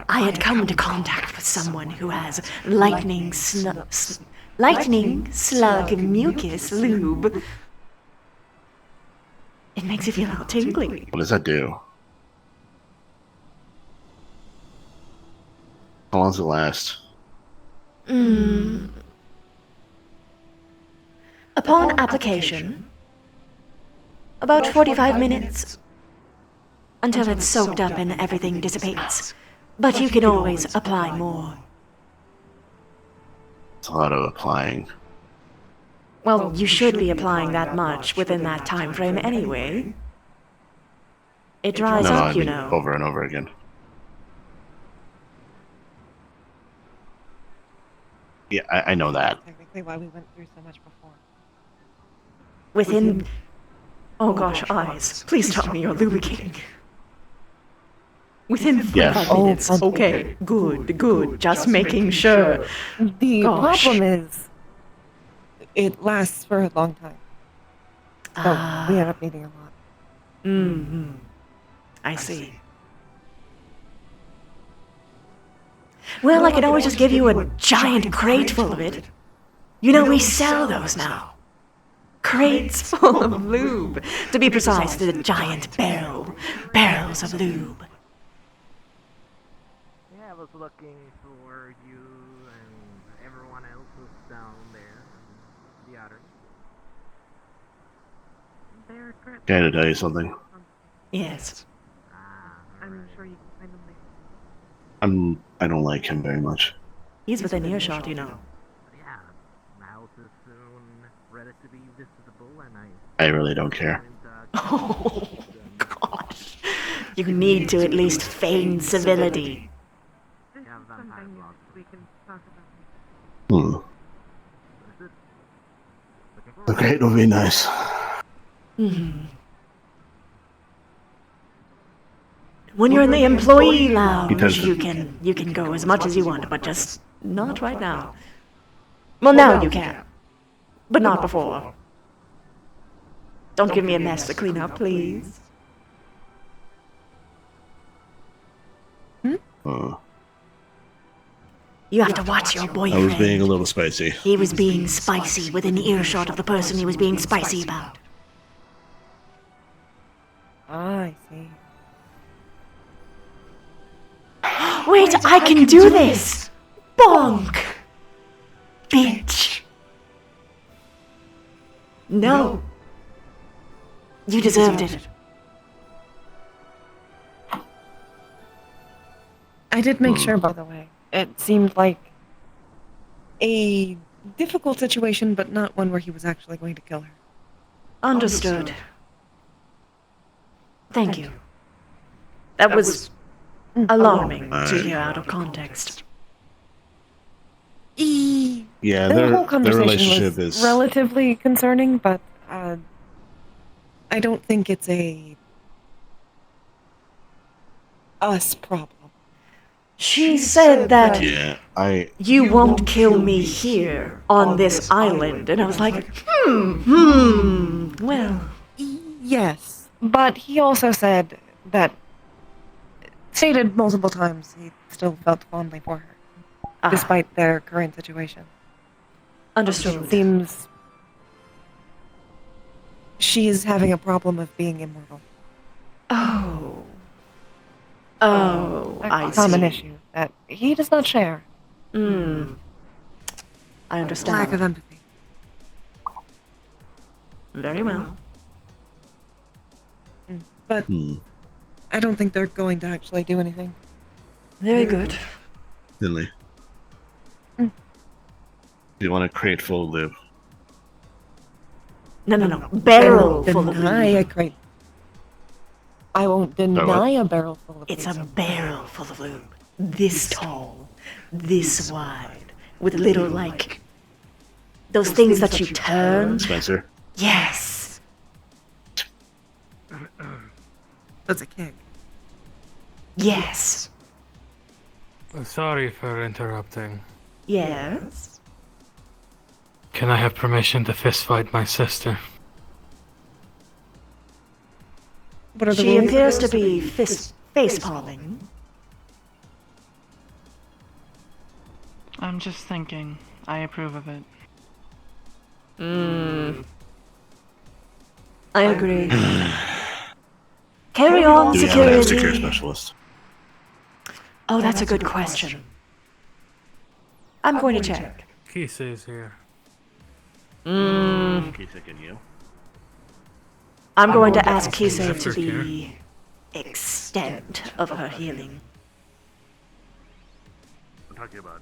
had come into contact with someone who has lightning slug mucus lube. It makes you feel all tingly. What does that do? How long does it last? Upon application, about 45 minutes. Until it's soaked up and everything dissipates. But you can always apply more. It's a lot of applying. Well, you should be applying that much within that time frame anyway. It dries No, up, I you mean know. over and over again. Yeah, I know that. Technically, why we went through so much before. Within... Oh gosh, eyes. Please tell me you're lubricating. Within 45 minutes. Okay, good. Just making sure. The problem is, it lasts for a long time. So we end up needing a lot. I see. Well, I could always just give you a giant crate full of it. You know, we sell those now. Crates full of lube. To be precise, the giant barrels of lube. Yeah, I was looking for you and everyone else was down there. The others. They're correct. Can I tell you something? Yes. I'm sure you can find them later. I don't like him very much. He's within earshot, you know. Yeah, my house is soon ready to be visitable and I really don't care. Oh, gosh. You need to at least feign civility. We can talk about The crate would be nice. When you're in the employee lounge, Because- you can go as much as you want, but just not right now. Well, now you can, but not before. Don't give me a mess to clean up, please. You have to watch your I was boyfriend. being a little spicy. He was being spicy within earshot of the person he was being spicy about. I see. Wait, I can do this! Bonk! Bitch! No. You deserved it. I did make sure, by the way. It seemed like a difficult situation, but not one where he was actually going to kill her. Understood. Thank you. That was alarming to hear out of context. Yeah, The whole their conversation relationship was is relatively concerning, but I don't think it's a us problem. She said that yeah. you won't kill me here on this island, and I was like, well. Yes, but he also said that, stated multiple times, he still felt fondly for her, despite their current situation. Understood. It seems she is having a problem of being immortal. Oh. Oh, I see. A common issue that he does not share. I understand. Lack of empathy. Very well. But I don't think they're going to actually do anything. Very good. Finley. You want to create full lube? No. Barrel full of deny lube. a crate. I won't deny a barrel full of It's a barrel full of lube. This tall, this wide, with little, like, those things that you turn. Spencer. Yes. That's a kick. Yes. Sorry for interrupting. Yes. Can I have permission to fistfight my sister? What are the She rules? appears to be face-palming. I'm just thinking. I approve of it. I agree. Carry on, Do we have a security security. specialist? Oh, that's a good question. I'm going to check. Kisei's here. Kisei, can you? I'm going to ask Kisei to the extent of her healing. I'm talking about.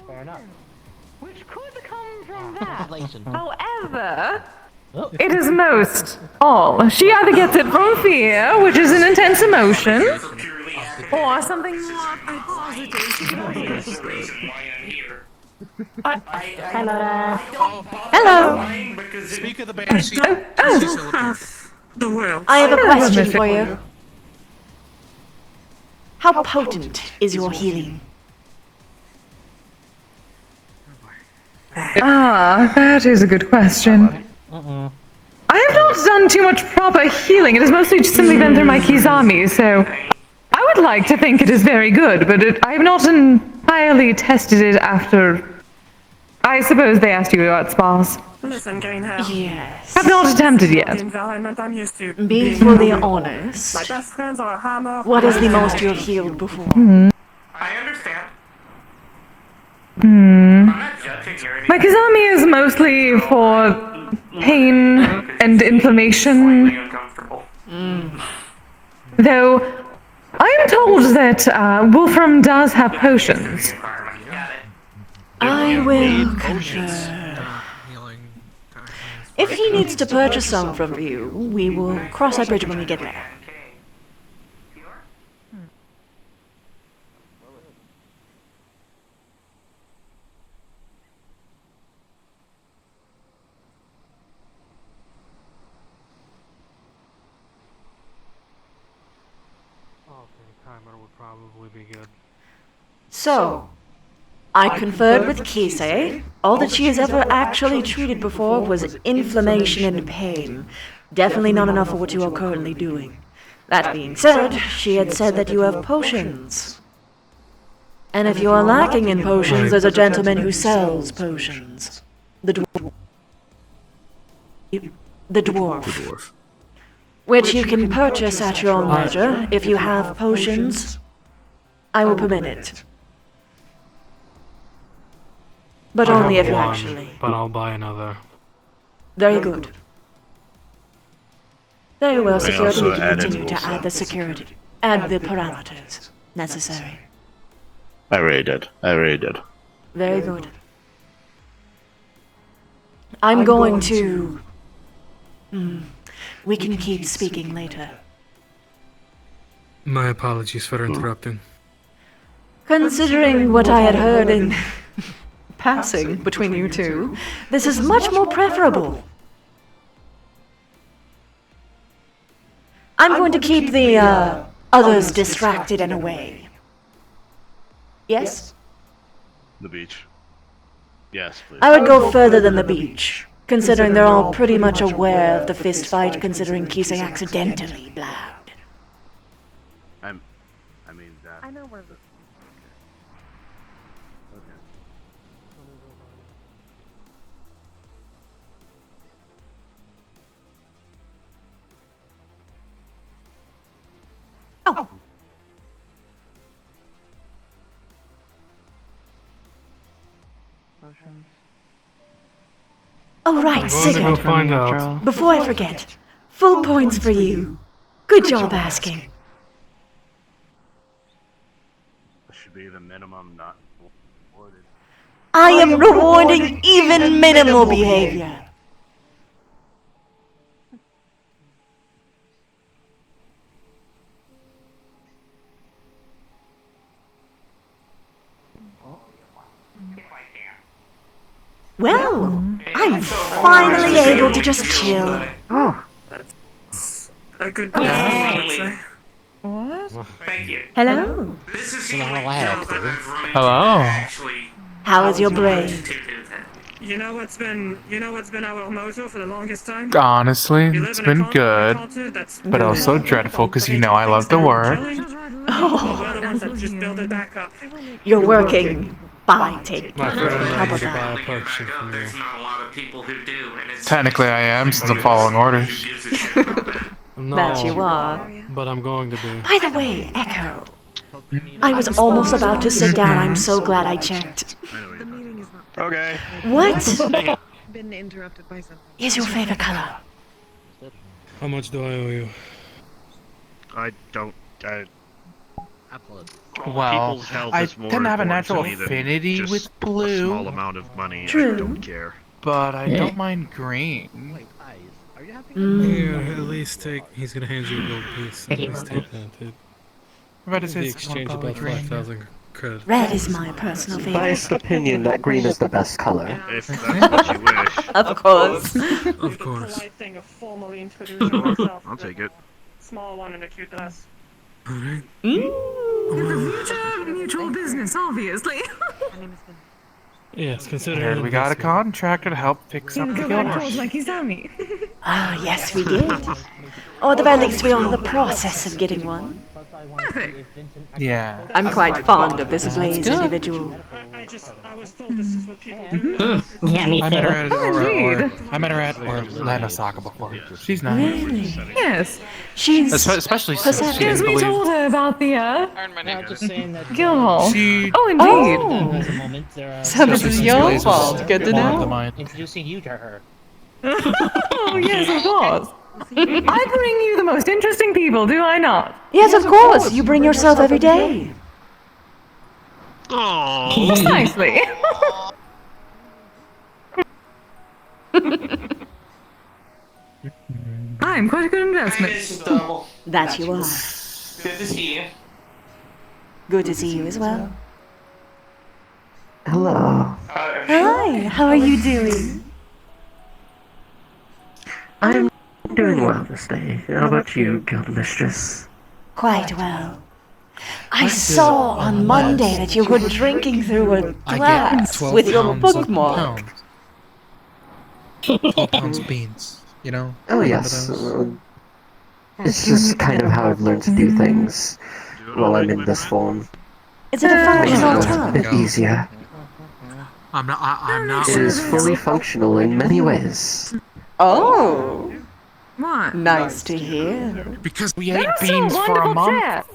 Fair enough. Which could come from that. Congratulations. However, it is most all. She either gets it from fear, which is an intense emotion, or something more positive. Hello. Speak of the banshee. The world. I have a question for you. How potent is your healing? That is a good question. I have not done too much proper healing. It has mostly just simply been through my Kizami, so I would like to think it is very good, but I have not entirely tested it after. I suppose they asked you about spas. Listen, Greenhill. Yes. Have not attempted yet. Environment I'm used to. Be fully honest. My best friends are a hammer. What is the most you have healed before? I understand. My Kizami is mostly for pain and inflammation. Though, I am told that Wolfram does have potions. I will confer. If he needs to purchase some from you, we will cross that bridge when we get there. Timer would probably be good. So, I conferred with Kisei. All that she has ever actually treated before was inflammation and pain. Definitely not enough for what you are currently doing. That being said, she had said that you have potions. And if you are lacking in potions, there's a gentleman who sells potions. The dwarf. The dwarf. Which you can purchase at your own leisure. If you have potions, I will permit it. But only if you actually. But I'll buy another. Very good. Very well, I security. also We can added continue to also. add the security. Add the parameters necessary. I already did. Very good. I'm going to... we can keep speaking later. My apologies for interrupting. Considering what I had heard in passing between you two, this is much more preferable. I'm going to keep the others distracted and away. Yes? The beach. Yes, please. I would go further than the beach, considering they're all pretty much aware of the fist fight, considering Kisei accidentally blabbed. I mean that. I know where. Oh. Oh right, Sigurd. Find out. Before I forget, full points for you. Good job asking. That should be the minimum, not rewarded. I am rewarding even minimal behavior. Well, I'm finally able to just chill. Oh, that's a good point, I would say. What? Thank you. Hello. This is the Hello. Hello. How is your brain? You know what's been our motto for the longest time? Honestly, You live it's in a been culture good, that's but also dreadful because you know I love to work. Oh, we're the ones that just build it back up. you're working by taking. My friend How about needs to buy that? a potion from me. There's not a lot of people who do, and it's Technically, I am since I'm following orders. No, That you are. but I'm going to be. By the way, Echo. I was almost about to sit down. I'm so glad I checked. Okay. What Been interrupted by something. is your favorite color? How much do I owe you? I don't. Well, People's health I is more tend to have a important natural me than affinity just with a blue, small amount of money. True. I don't care. but I don't mind green. Here, at least take. He's gonna hand you a gold piece. At least take that, dude. I'm about to say The it's exchange probably about green. 5,000 credits. Red is my personal favorite. Biased opinion that green is the best color. If that's what you wish. Of course. Of course. Polite thing of formally introducing myself. I'll take it. Small one in a cute dress. Alright. Mutual business, obviously. Yes, consider Heard it we got a investment. contractor to help fix up the Go back guild. calls like you saw me. Ah, yes, we did. Or at the very least, we are in the process of getting one. Yeah. I'm quite fond of this blazed individual. I was told this is what people do. Yeah, me I met her at indeed. I met her at Orlando Soccer before. She's nice. Really? Yes. She's Especially since she perceptive. Yes, didn't we believe. told her about the Earn my No, nigger. just saying that. guild hall. She Oh, indeed. Oh. At the moment, there are So this is your Blazers fault. Good to one of the know. mine. introducing you to her. Oh, yes, of course. I bring you the most interesting people, do I not? Yes, of course. You bring yourself every day. Oh. Precisely. I'm quite a good investment. That you are. Good to see you. Good to see you as well. Hello. Hi, how are you doing? I'm doing well this day. How about you, Guild Mistress? Quite well. I saw on Monday that you were drinking through a glass with your bookmark. 12 pounds of beans, you know? Oh Remember yes. those? It's just kind of how I've learned to do things while I'm in this form. Is it a functional It's a tongue? bit easier. I'm not. It is fully functional in many ways. Oh. What? Nice to hear. Because we ate beans for a month.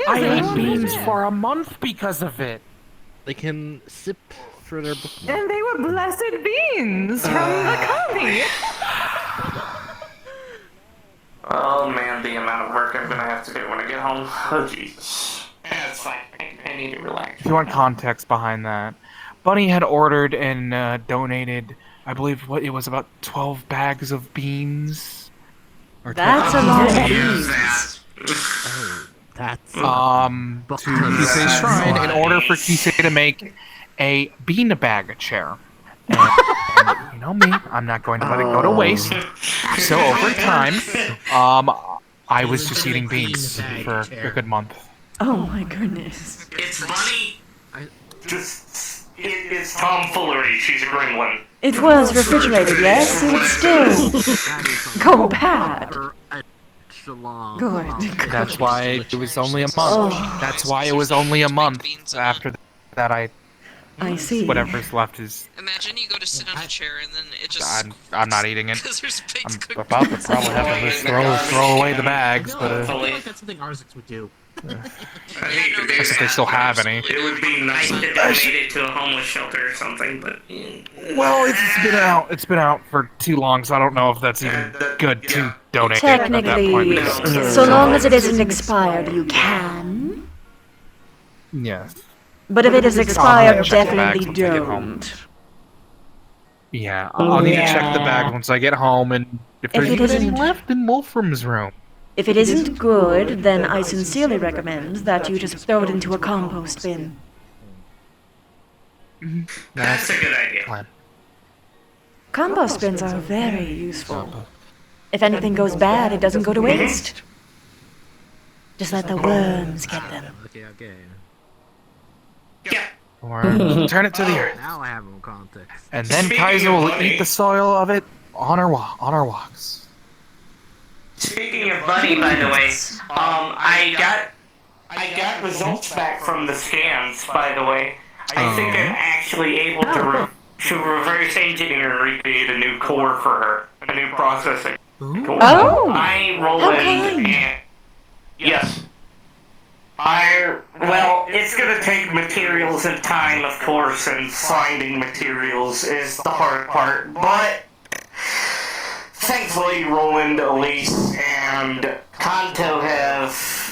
I ate beans for a month because of it. They can sip for their. And they were blessed beans from the coffee. Oh man, the amount of work I'm gonna have to do when I get home. Oh Jesus. That's fine. I need to relax. If you want context behind that, Bunny had ordered and donated, I believe, what it was about 12 bags of beans. Or That's a lot of beans. That's to Kisei's shrine in order for Kisei to make a beanbag chair. And you know me, I'm not going to let it go to waste. So over time, I was just eating beans for a good month. Oh my goodness. It's Bunny. It's tomfoolery. She's a gremlin. It was refrigerated, yes? It would still go bad. Good. That's why it was only a month. Oh. That's why it was only a month after that. I see. Whatever's left is. Imagine you go to sit on a chair and then it just. I'm not eating it. Because there's baked I'm about to probably have to just throw away the bags, but. I feel like that's something Arzix would do. I guess if they still have any. It would be nice to donate it to a homeless shelter or something, but. Well, it's been out. It's been out for too long, so I don't know if that's even good to donate at that point. Technically, so long as it isn't expired, you can. Yes. But if it is I'll expired, check the bags definitely once I get home. don't. Yeah, I'll need to check the bag once I get home, and if there's it even any isn't- left in Wolfram's room. If it isn't good, then I sincerely recommend that you just throw it into a compost bin. That's a good idea. Plan. Compost bins are very useful. If anything goes bad, it doesn't go to waste. Just let the worms get them. Okay. Or turn it to the earth. Now I have more context. And then Kaiser will eat the soil of it on our walks. Speaking of Bunny, by the way, I got results back from the scans. By the way, I think I'm actually able to reverse engineer and recreate a new core for her, a new processing core. Oh! I roll How in. kind. And, yes. Well, it's gonna take materials and time, of course, and finding materials is the hard part, but thankfully Roland, Elise, and Kanto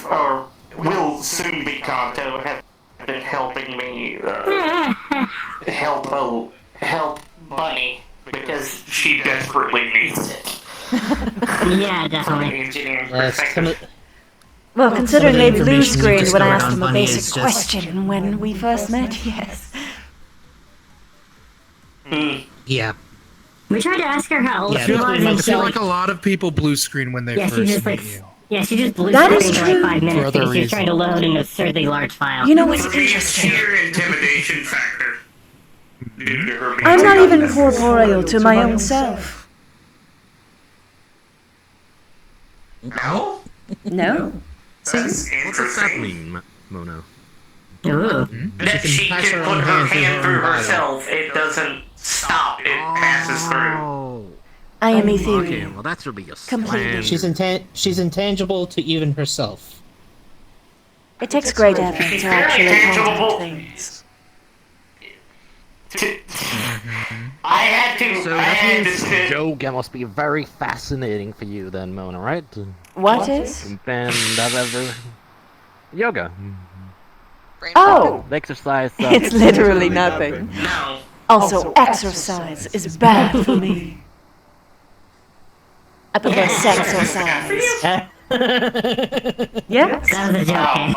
or will soon be Kanto, have been helping me, help Bunny, because she desperately needs it. Yeah, definitely. Engineering Yes, perspective. Well, considering they blue information you screened when I discovered asked on them a Bunny is basic just- question when we first met, yes. Yeah. We tried to ask her how old Yeah, she was, I and she feel like, like a lot of people blue screen when they yeah, she first just meet like, you. yeah, she just blew That screen is for like true. 5 minutes For other because she was trying to reasons. load an absurdly large file. You know what's The interesting? sheer intimidation factor. Due to her being I'm not so even corporeal to my own self. No? No. That's What does that interesting. mean, Mono? Ooh. That she pass can her put own her hand through hand her through own body. herself. It doesn't stop. It passes through. Oh. I am Okay, ethereal. well that's really a Completely. She's intangible to even herself. It takes great effort She's to very actually tangible. contact things. I had to. So I that had to means sit. yoga must be very fascinating for you then, Mona, right? What is? And yoga. Oh! Exercise. It's literally nothing. No. Also, exercise is bad for me. I prefer sexercise. Yes? That was a joke.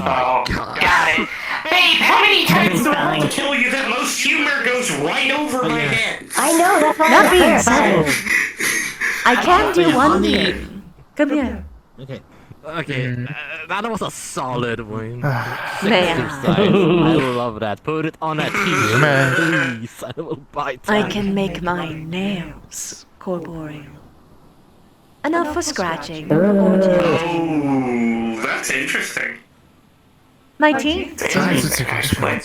Oh, got it. Babe, how many times do I have to tell you that most humor goes right over my head? I know, that's why That I'm being terrified. said, I can do one thing. Come here. Okay. Okay, that was a solid win. May I? Exercise. I love that. Put it on a t-shirt, please. I will buy I time. can make my nails corporeal. Enough for scratching. Oh, that's interesting. My teeth? That's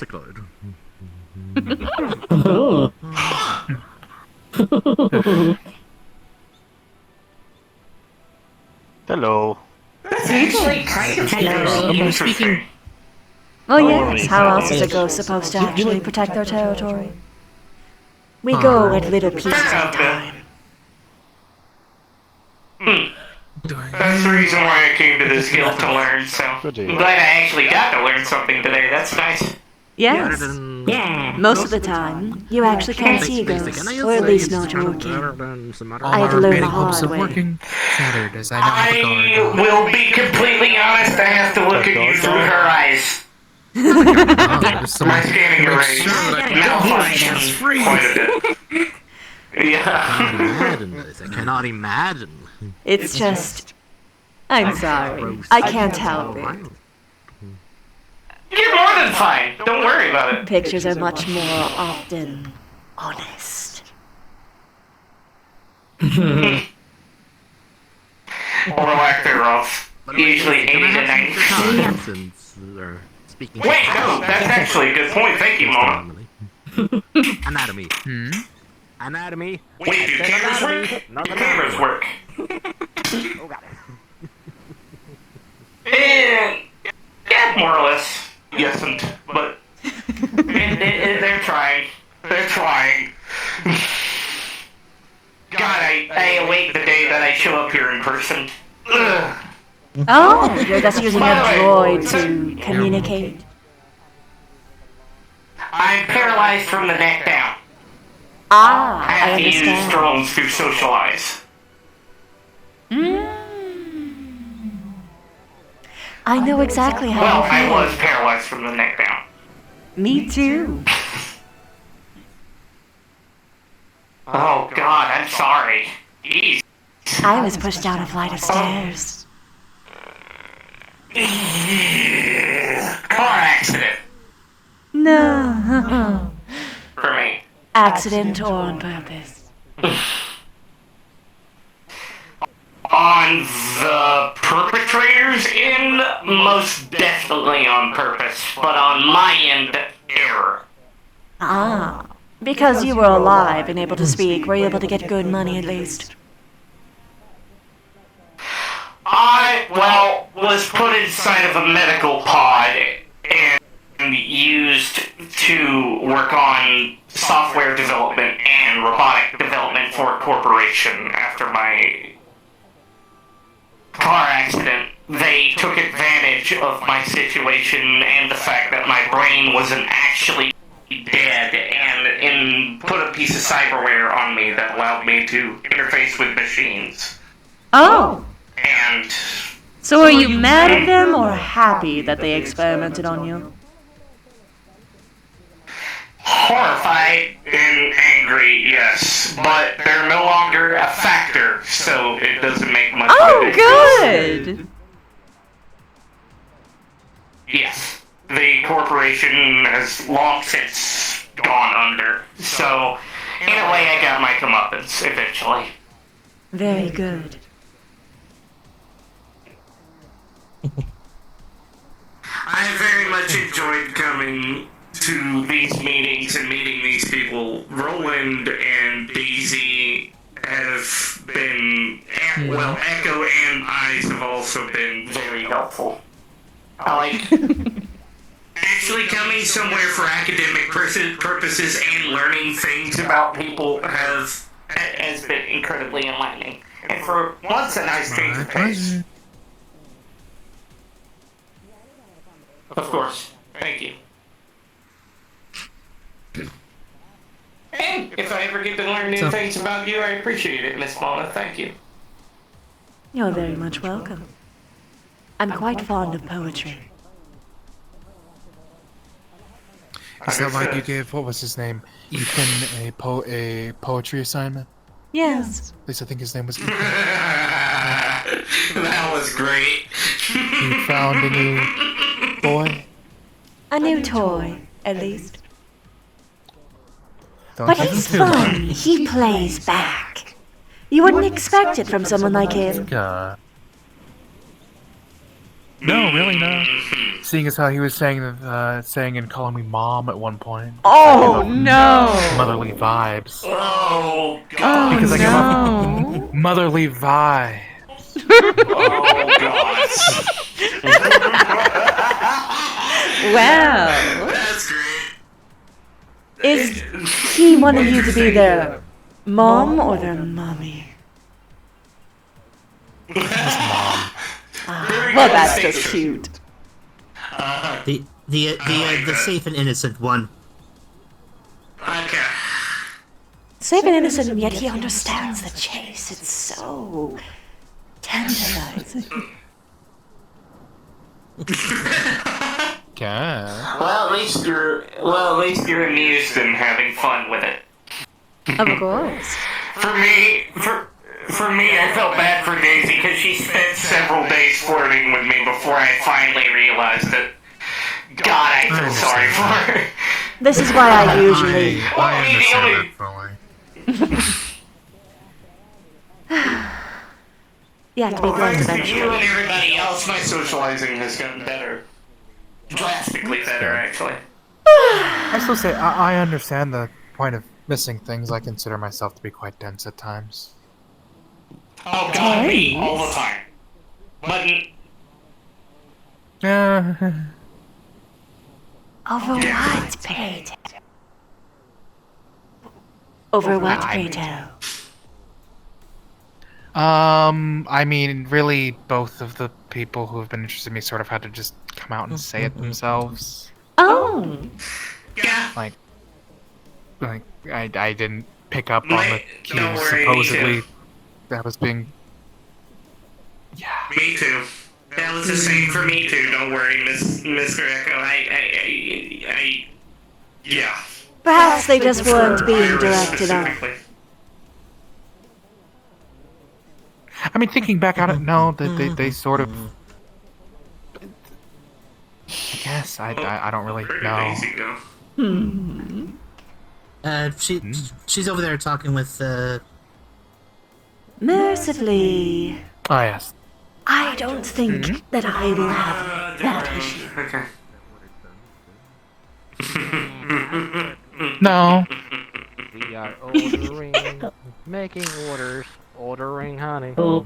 good. Hello. That's actually kind of interesting. Oh yes, how else is a ghost supposed to actually protect their territory? We go at little pieces at a time. That's the reason why I came to this guild to learn, so I'm glad I actually got to learn something today. That's nice. Yes. Yeah. Most of the time, you actually can't see ghosts, or at least not working. I had to learn the hard way. Shattered as I now I will be completely honest, I have to look at you through her eyes. My scanning array malfunctions quite a bit. Yeah. I cannot imagine. It's just... I'm sorry. I can't help it. You're more than fine. Don't worry about it. Pictures are much more often honest. Or lack thereof. Usually 80 to 90. Wait, no, that's actually a good point. Thank you, Mama. Anatomy. Anatomy. Wait, do cameras work? Do cameras work? Yeah, more or less. Yes, but they're trying. They're trying. God, I await the day that I show up here in person. Ugh. Oh, you're just using a droid to communicate? I'm paralyzed from the neck down. Ah, I have I to use understand. drones to socialize. I know exactly how Well, you feel. I was paralyzed from the neck down. Me too. Oh God, I'm sorry. Jeez. I was pushed down a flight of stairs. Car accident No. for me. Accident or on purpose? On the perpetrator's end, most definitely on purpose, but on my end, error. Ah. Because you were alive and able to speak, were you able to get good money at least? I, well, was put inside of a medical pod and used to work on software development and robotic development for a corporation after my car accident. They took advantage of my situation and the fact that my brain wasn't actually dead and put a piece of cyberware on me that allowed me to interface with machines. Oh. And So are you mad at them or happy that they experimented on you? horrified and angry, yes, but they're no longer a factor, so it doesn't make much of a difference. Good. Yes, the corporation has long since gone under, so in a way I got my comeuppance eventually. Very good. I very much enjoyed coming to these meetings and meeting these people. Roland and Daisy have been, well, Echo and Eyes have also been very helpful. I like actually coming somewhere for academic purposes and learning things about people has been incredibly enlightening. And for once, a nice change of pace. Of course. Thank you. And if I ever get to learn new things about you, I appreciate it, Miss Mona. Thank you. You're very much welcome. I'm quite fond of poetry. Is that why you gave, what was his name, Ethan a poetry assignment? Yes. At least I think his name was Ethan. That was great. You found a new boy? A new toy, at least. Don't But give him he's too long. fun. He plays back. You wouldn't expect it from someone like him. No, really not. Seeing as how he was saying and calling me mom at one point. Oh no! Motherly vibes. Oh god. Because I get my motherly vibe. Oh god. Well, That's great. Is he wanting you to be their mom or their mommy? Well, that's just cute. The safe and innocent one. Okay. Safe and innocent, and yet he understands the chase. It's so tantalizing. Well, at least you're amused and having fun with it. Of course. For me, I felt bad for Daisy because she spent several days flirting with me before I finally realized that. God, I feel sorry for her. This is why I usually. I understand You have to be blunt You eventually. and everybody else, my socializing has gotten better. Drastically better, actually. I still say I understand the point of missing things. I consider myself to be quite dense at times. Oh god, me, all the time. But Over what, pray tell? Over what, pray tell? I mean, really, both of the people who have been interested in me sort of had to just come out and say it themselves. Oh. Yeah. Like I didn't pick up on the cues supposedly that was being. Yeah. Me too. That was the same for me too. Don't worry, Miss Greco. Yeah. Perhaps they just weren't being directed on. I mean, thinking back on it, no, they sort of. I guess I don't really know. She's over there talking with Mercifully, Oh yes. I don't think that I will have that issue. No. We are ordering, making orders, ordering honey. Oh.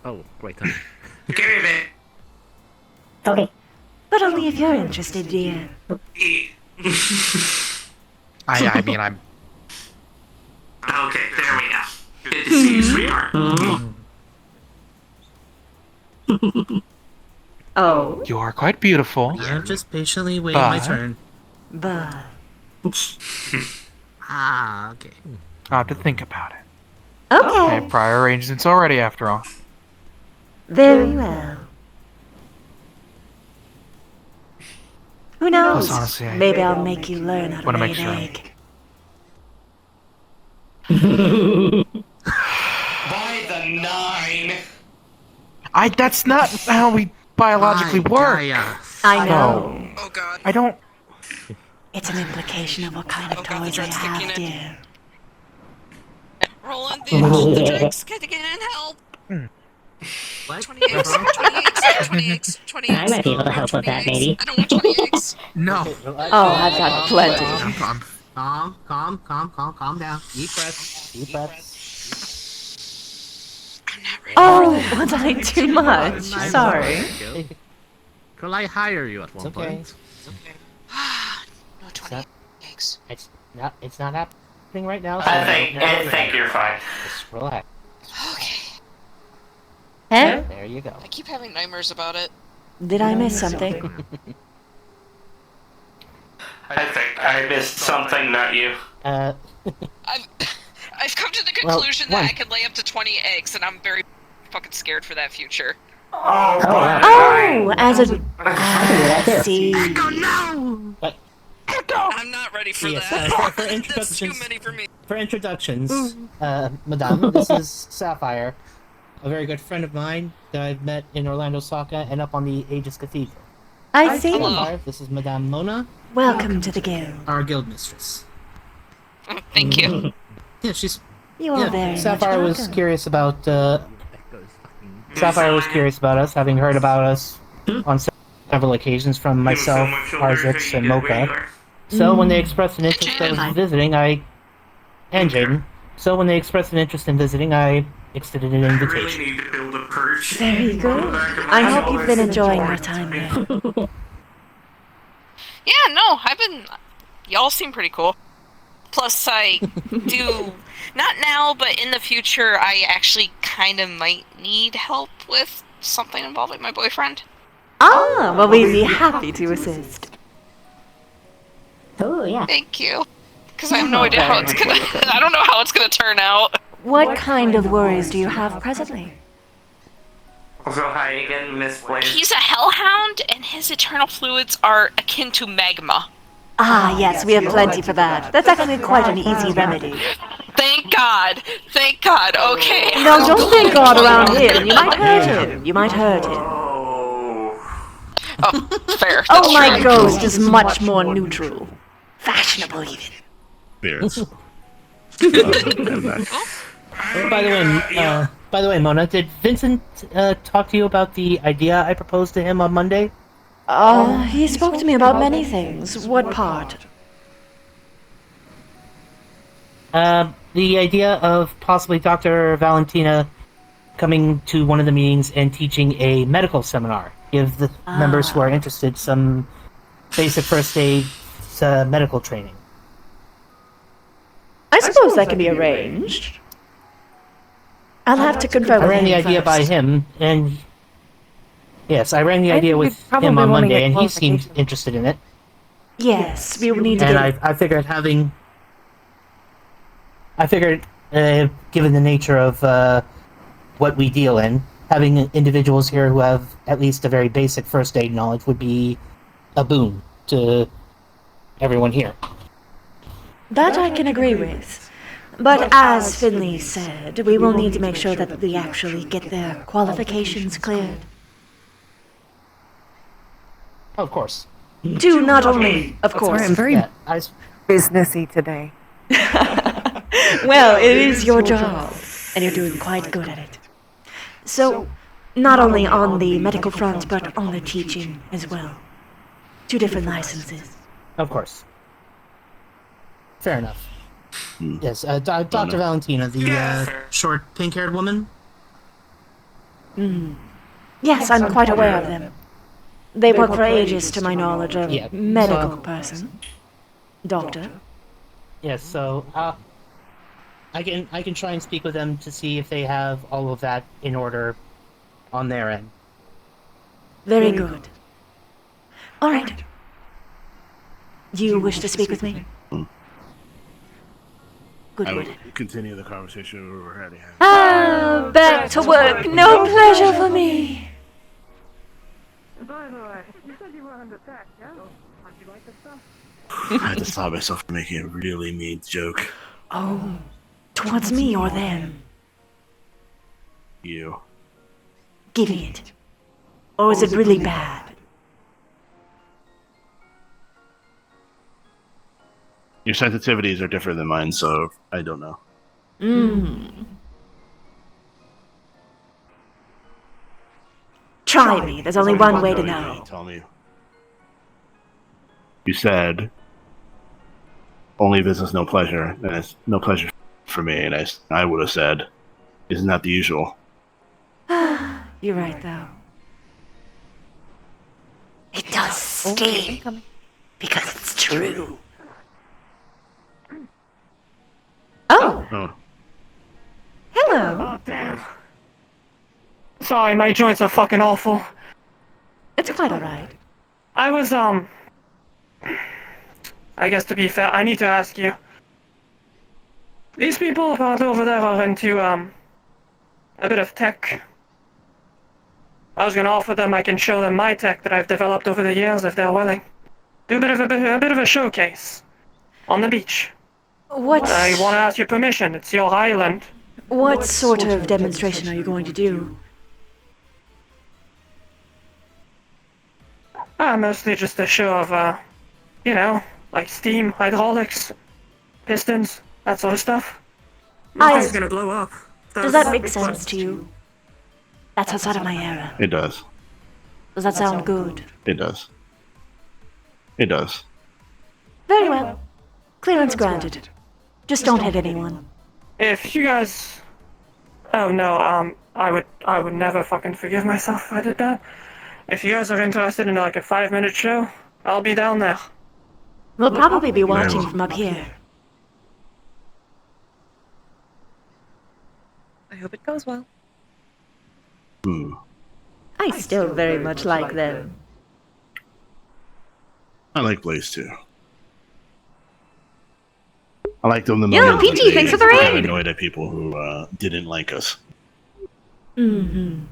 Oh, wait, honey. Give me a bit. Okay. But only if you're interested, dear. I mean, I'm. Okay, there we go. Good to see you, sweetheart. Oh. You are quite beautiful. I'm just patiently waiting my turn. But. Okay. I'll have to think about it. Okay. I have prior arrangements already, after all. Very well. Who knows? Plus, honestly, Maybe I'll make you learn how to wanna lay make an sure. egg. By the 9. That's not how we biologically work. I know. Oh god. I don't. It's an implication of what kind of toys I have, dear. Roland, the drinks, get in, help! 20 eggs, 20 eggs, 20 eggs, 20 eggs. I might be able to help with that, maybe. I don't want 20 eggs. No. Oh, I've got plenty. Calm down. Deep breaths. Deep breaths. Oh, was I too much? Sorry. Could I hire you at one point? It's okay. No 20 eggs. It's not happening right now. So I think you're fine. Just relax. Okay. Huh? There you go. I keep having nightmares about it. Did I miss something? I think I missed something, not you. I've come to the conclusion Well, that I can lay up to 20 eggs, and I'm very fucking scared for that future. Oh, as a. See. I'm not ready for Yes, that. for That's too introductions. many for me. For introductions, Madame, this is Sapphire, a very good friend of mine that I've met in Orlando Soccer and up on the Aegis Cathedral. I see. Sapphire, this is Madame Mona, Welcome to the guild. our guild mistress. Thank you. Yeah, she's You are very Sapphire much was welcome. curious about. Sapphire was curious about us, having heard about us on several occasions from myself, Arzix, and Mocha. So when they expressed an interest in visiting, and Jaden. So when they expressed an interest in visiting, I extended an invitation. Need to build a perch. Very good. I hope you've been enjoying your time here. Yeah, no, y'all seem pretty cool. Plus, I do, not now, but in the future, I actually kind of might need help with something involving my boyfriend. Ah, well, we'd be happy to assist. Oh, yeah. Thank you. Because I have no idea how it's gonna, I don't know how it's gonna turn out. What kind of worries do you have presently? Also, hi again, Miss Blaine. He's a hellhound, and his eternal fluids are akin to magma. Ah, yes, we have plenty for that. That's actually quite an easy remedy. Thank God. Thank God. Okay. No, don't thank God around here. You might hurt him. You might hurt him. Oh, fair. Oh, my ghost is much more neutral. Fashionable, even. Spirits. By the way, Mona, did Vincent talk to you about the idea I proposed to him on Monday? He spoke to me about many things. What part? The idea of possibly Dr. Valentina coming to one of the meetings and teaching a medical seminar. Give the members who are interested some basic first aid medical training. I suppose that can be arranged. I'll have to confirm I with ran him the idea by first. him, and yes, I ran the idea with him on Monday, and he seemed interested in it. Yes, we will need to And get... I figured given the nature of what we deal in, having individuals here who have at least a very basic first aid knowledge would be a boon to everyone here. That I can agree with. But as Finley said, we will need to make sure that we actually get their qualifications cleared. Of course. To not only, of course... I'm very businessy today. Well, it is your job, and you're doing quite good at it. So, not only on the medical front, but on the teaching as well. 2 different licenses. Of course. Fair enough. Yes, Dr. Valentina, the short, pink-haired woman? Yes, I'm quite aware of them. They work for ages, to my knowledge, a Yeah, medical person. Doctor. Yes, so I can try and speak with them to see if they have all of that in order on their end. Very good. All right. You wish to speak with me? I will continue the conversation we were having. Ah, back to work. No pleasure for me. By the way, you said you were under attack, yeah? How'd you like the stuff? I had to stop myself from making a really mean joke. Oh, towards me or them? You. Give me it. Or is it really bad? Your sensitivities are different than mine, so I don't know. Try me. There's only one way to know. Tell me. You said only business, no pleasure, and it's no pleasure for me. And I would have said, isn't that the usual? You're right, though. It does sting. Because it's true. Oh. Hello. Oh, damn. Sorry, my joints are fucking awful. It's quite alright. I was, I guess to be fair, I need to ask you. These people out over there are into, a bit of tech. I was gonna offer them, I can show them my tech that I've developed over the years if they're willing. Do a bit of a showcase. On the beach. What? I want to ask your permission. It's your island. What sort of demonstration are you going to do? Mostly just a show of, like steam, hydraulics, pistons, that sort of stuff. Nothing's gonna blow up. Does that make sense to you? That's outside of my era. It does. Does that sound good? It does. It does. Very well. Clearance granted. Just don't hit anyone. If you guys... Oh no, I would never fucking forgive myself if I did that. If you guys are interested in like a 5-minute show, I'll be down there. We'll probably be watching from up here. I hope it goes well. I still very much like them. I like Blaze too. I like them the Yo, moment Peachy, thanks for the got raid! annoyed at people who didn't like us. Mm-hmm.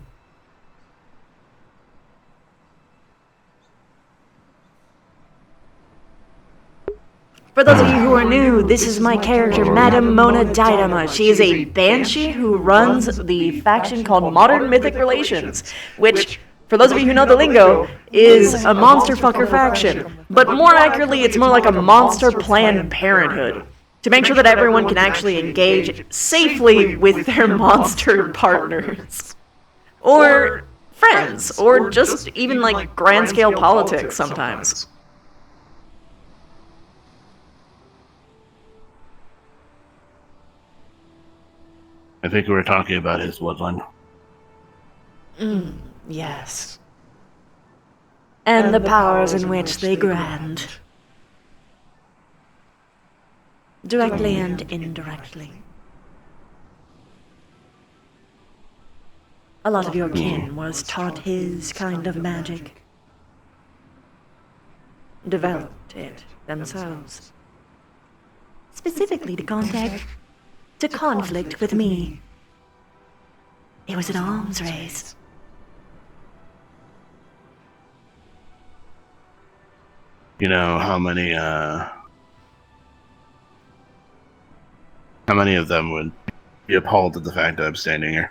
For those of you who are new, this is my character, Madame Mona Dynama. She is a banshee who runs the faction called Modern Mythic Relations, which, for those of you who know the lingo, is a monster fucker faction. But more accurately, it's more like a monster Planned Parenthood, to make sure that everyone can actually engage safely with their monster partners. Or friends, or just even like grand-scale politics sometimes. I think we were talking about his bloodline. Yes. And the powers in which they grant. Directly and indirectly. A lot of your kin was taught his kind of magic. Developed it themselves. Specifically to conflict with me. It was an arms race. You know how many of them would be appalled at the fact that I'm standing here?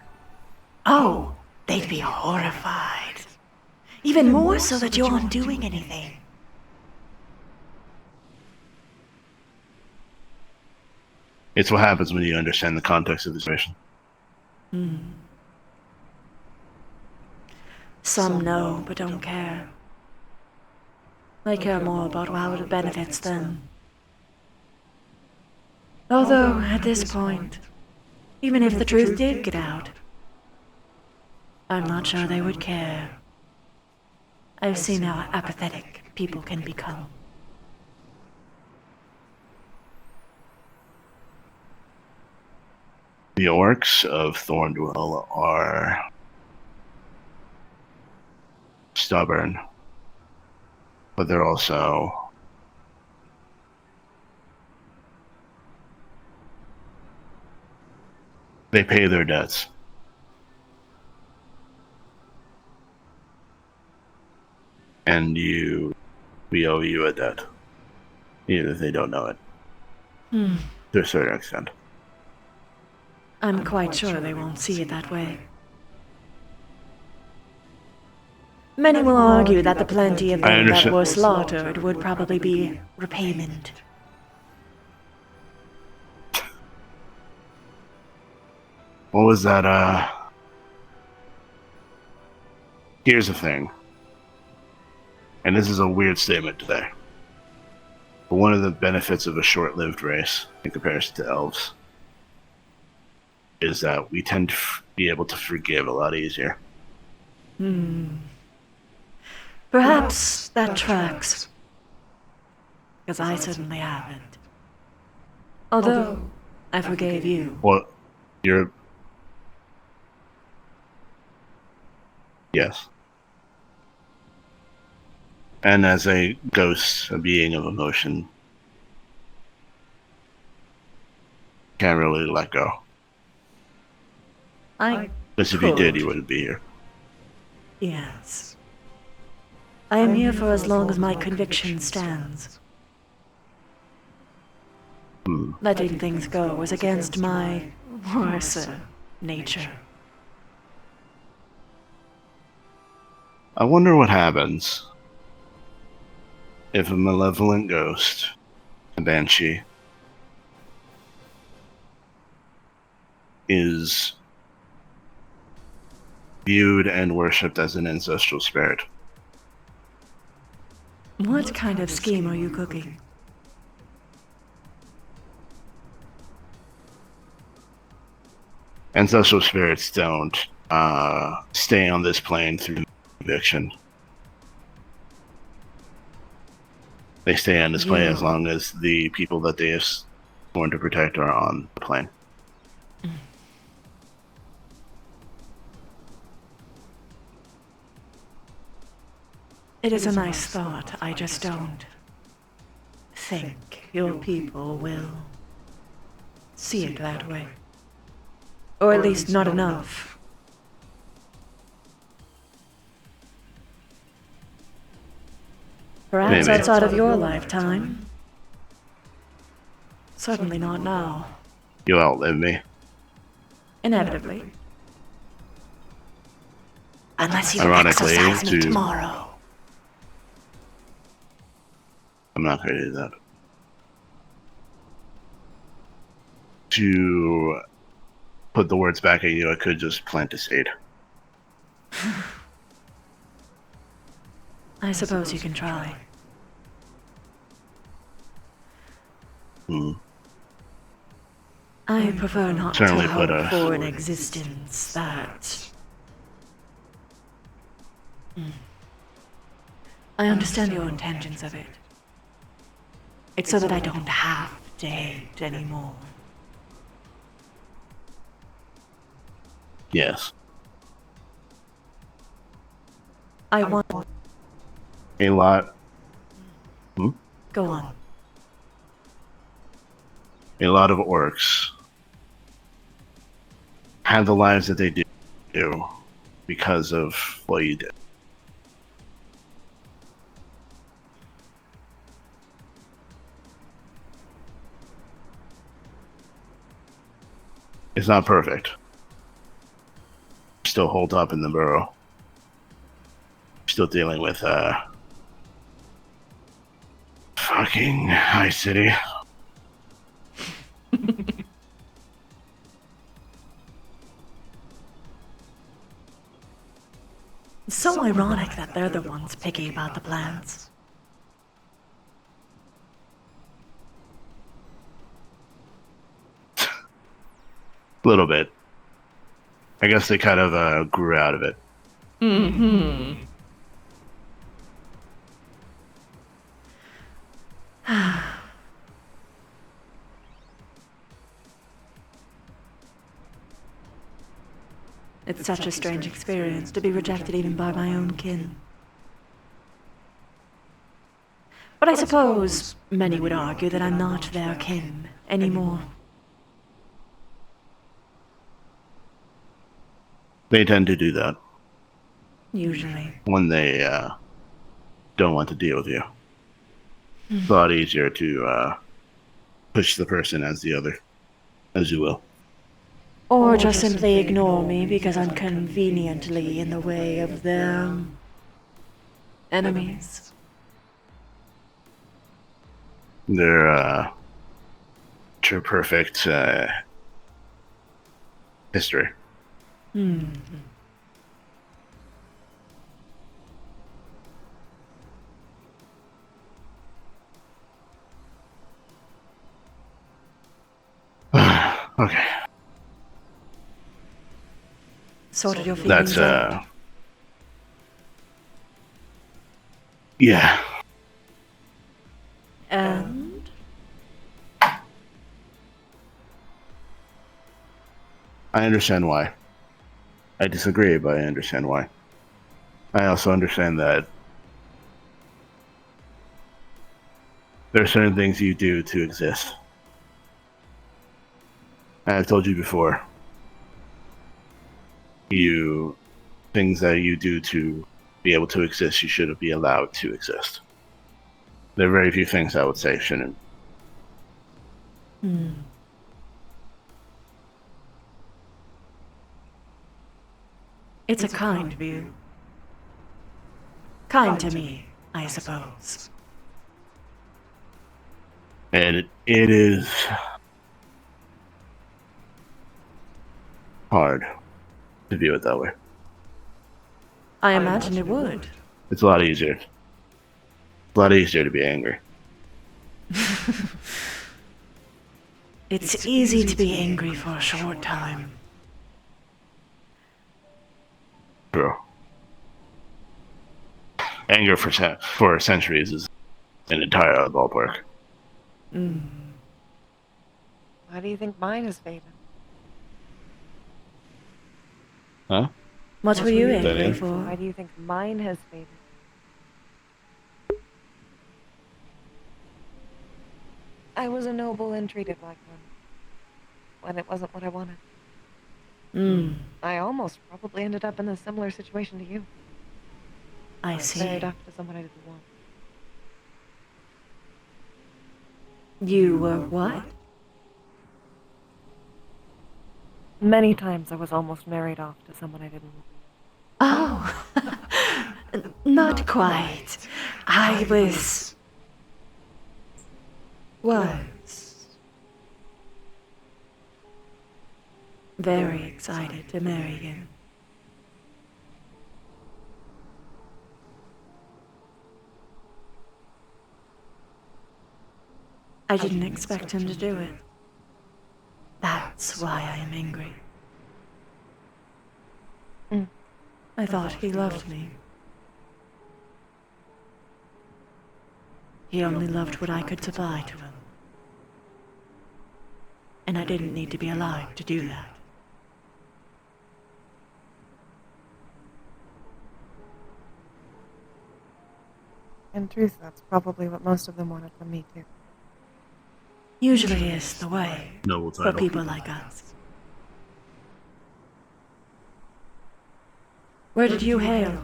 Oh, they'd be horrified. Even more so that you aren't doing anything. It's what happens when you understand the context of the situation. Some know, but don't care. They care more about how it benefits them. Although, at this point, even if the truth did get out, I'm not sure they would care. I've seen how apathetic people can become. The orcs of Thorndwell are stubborn, but they're also they pay their debts. And we owe you a debt, even if they don't know it, to a certain extent. I'm quite sure they won't see it that way. Many will argue that the plenty of them that were slaughtered would probably be repayment. What was that, Here's the thing. And this is a weird statement today. But one of the benefits of a short-lived race, in comparison to elves, is that we tend to be able to forgive a lot easier. Perhaps that tracks. Because I certainly haven't. Although, I forgave you. Well, you're... Yes. And as a ghost, a being of emotion, can't really let go. Because if you did, you wouldn't be here. Yes. I am here for as long as my conviction stands. Letting things go is against my worser nature. I wonder what happens if a malevolent ghost, a banshee, is viewed and worshipped as an ancestral spirit. What kind of scheme are you cooking? Ancestral spirits don't stay on this plane through conviction. They stay on this plane as long as the people that they have sworn to protect are on the plane. It is a nice thought, I just don't think your people will see it that way. Or at least not enough. Perhaps Maybe. outside of your lifetime. Certainly not now. You outlive me. Inevitably. Unless you Ironically, exercise me to- tomorrow. I'm not going to do that. To put the words back at you, I could just plant a seed. I suppose you can try. I prefer not Certainly to put hope a- for an existence that... I understand your intentions of it. It's so that I don't have to hate anymore. Yes. I want... A lot. Go on. A lot of orcs have the lives that they do because of what you did. It's not perfect. Still hold up in the burrow. Still dealing with fucking High City. It's so ironic that they're the ones picky about the plans. A little bit. I guess they kind of grew out of it. Mm-hmm. It's such a strange experience to be rejected even by my own kin. But I suppose many would argue that I'm not their kin anymore. They tend to do that Usually. when they don't want to deal with you. It's a lot easier to push the person as the other, as you will. Or just simply ignore me because I'm conveniently in the way of their enemies. Their true perfect history. Hmm. Okay. Sorted your feelings That's out. yeah. And? I understand why. I disagree, but I understand why. I also understand that there are certain things you do to exist. And I've told you before. Things that you do to be able to exist, you shouldn't be allowed to exist. There are very few things I would say shouldn't. Hmm. It's a kind view. Kind to me, I suppose. And it is hard to view it that way. I imagine it would. It's a lot easier. It's a lot easier to be angry. It's easy to be angry for a short time. True. Anger for centuries is an entire other ballpark. Why do you think mine has faded? Huh? What were you That angry it? for? Why do you think mine has faded? I was a noble and treated like one. When it wasn't what I wanted. I almost probably ended up in a similar situation to you. I see. Married off to someone I didn't want. You were what? Many times I was almost married off to someone I didn't want. Oh, not quite. I was very excited to marry him. I didn't expect him to do it. That's why I am angry. I thought he loved me. He only loved what I could supply to him. And I didn't need to be alive to do that. In truth, that's probably what most of them wanted from me, too. Usually is the way Noble for title. people like us. Where did you hail? To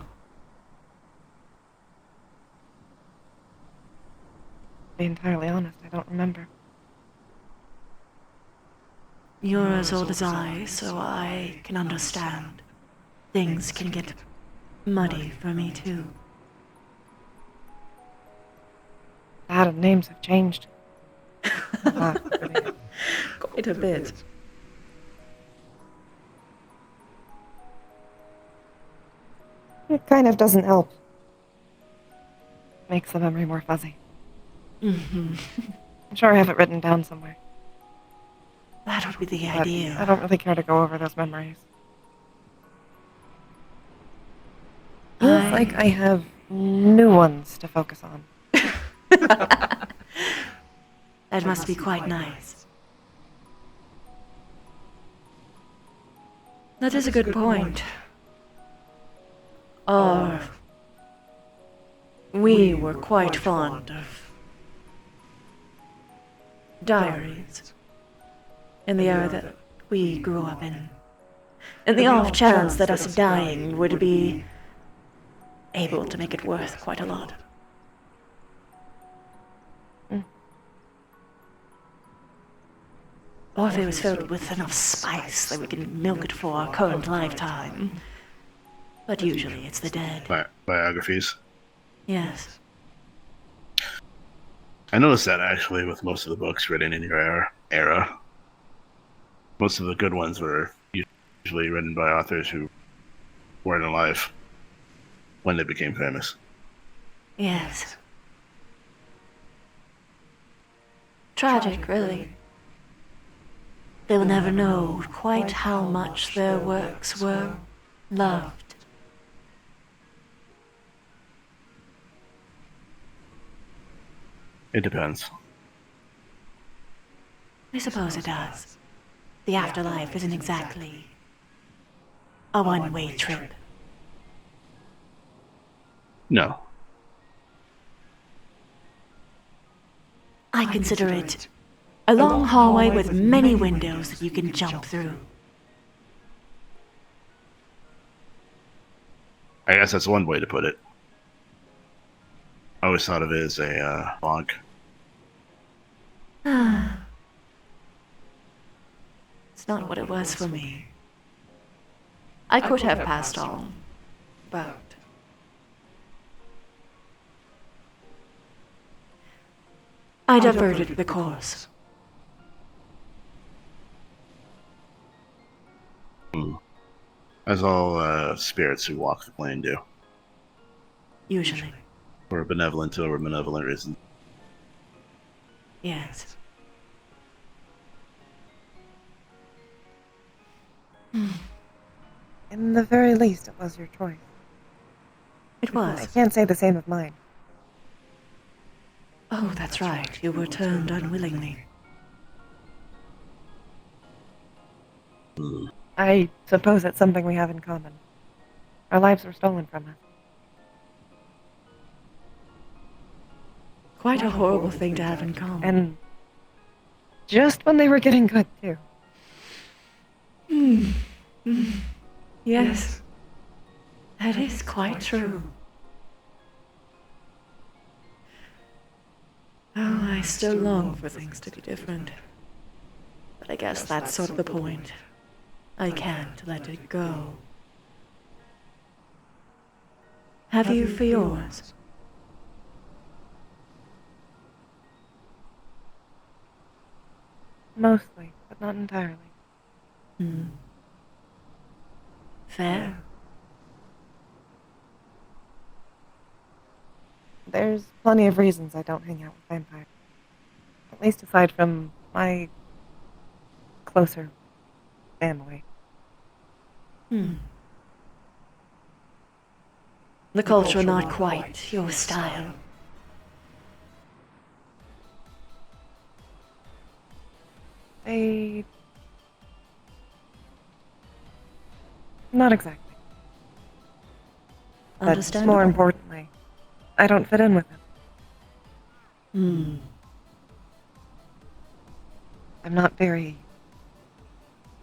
be entirely honest, I don't remember. You're as old as I, so I can understand. Things can get muddy for me too. Dad and names have changed. Quite a bit. It kind of doesn't help. Makes the memory more fuzzy. Mm-hmm. I'm sure I have it written down somewhere. That would be the But idea. I don't really care to go over those memories. Feels like I have new ones to focus on. That must be quite nice. That is a good point. We were quite fond of diaries in the era that we grew up in. And the off chance that us dying would be able to make it worth quite a lot. Or if it was filled with enough spice that we can milk it for our current lifetime. But usually it's the dead. Biographies. Yes. I noticed that actually with most of the books written in your era. Most of the good ones were usually written by authors who weren't alive when they became famous. Yes. Tragic, really. They will never know quite how much their works were loved. It depends. I suppose it does. The afterlife isn't exactly a one-way trip. No. I consider it a long hallway with many windows that you can jump through. I guess that's one way to put it. I always thought of it as a log. It's not what it was for me. I could have passed on, but I diverted the course. As all spirits who walk the plane do. Usually. For a benevolent or a malevolent reason. Yes. In the very least, it was your choice. It was. I can't say the same of mine. Oh, that's right. You were turned unwillingly. I suppose it's something we have in common. Our lives were stolen from us. Quite a horrible thing to have in common. And just when they were getting good, too. Yes. That is quite true. Oh, I still long for things to be different. But I guess that's sort of the point. I can't let it go. Have you for yours? Mostly, but not entirely. Fair. There's plenty of reasons I don't hang out with vampires. At least aside from my closer family. The culture not quite your style. Not exactly. But Understandable. more importantly, I don't fit in with them. I'm not very...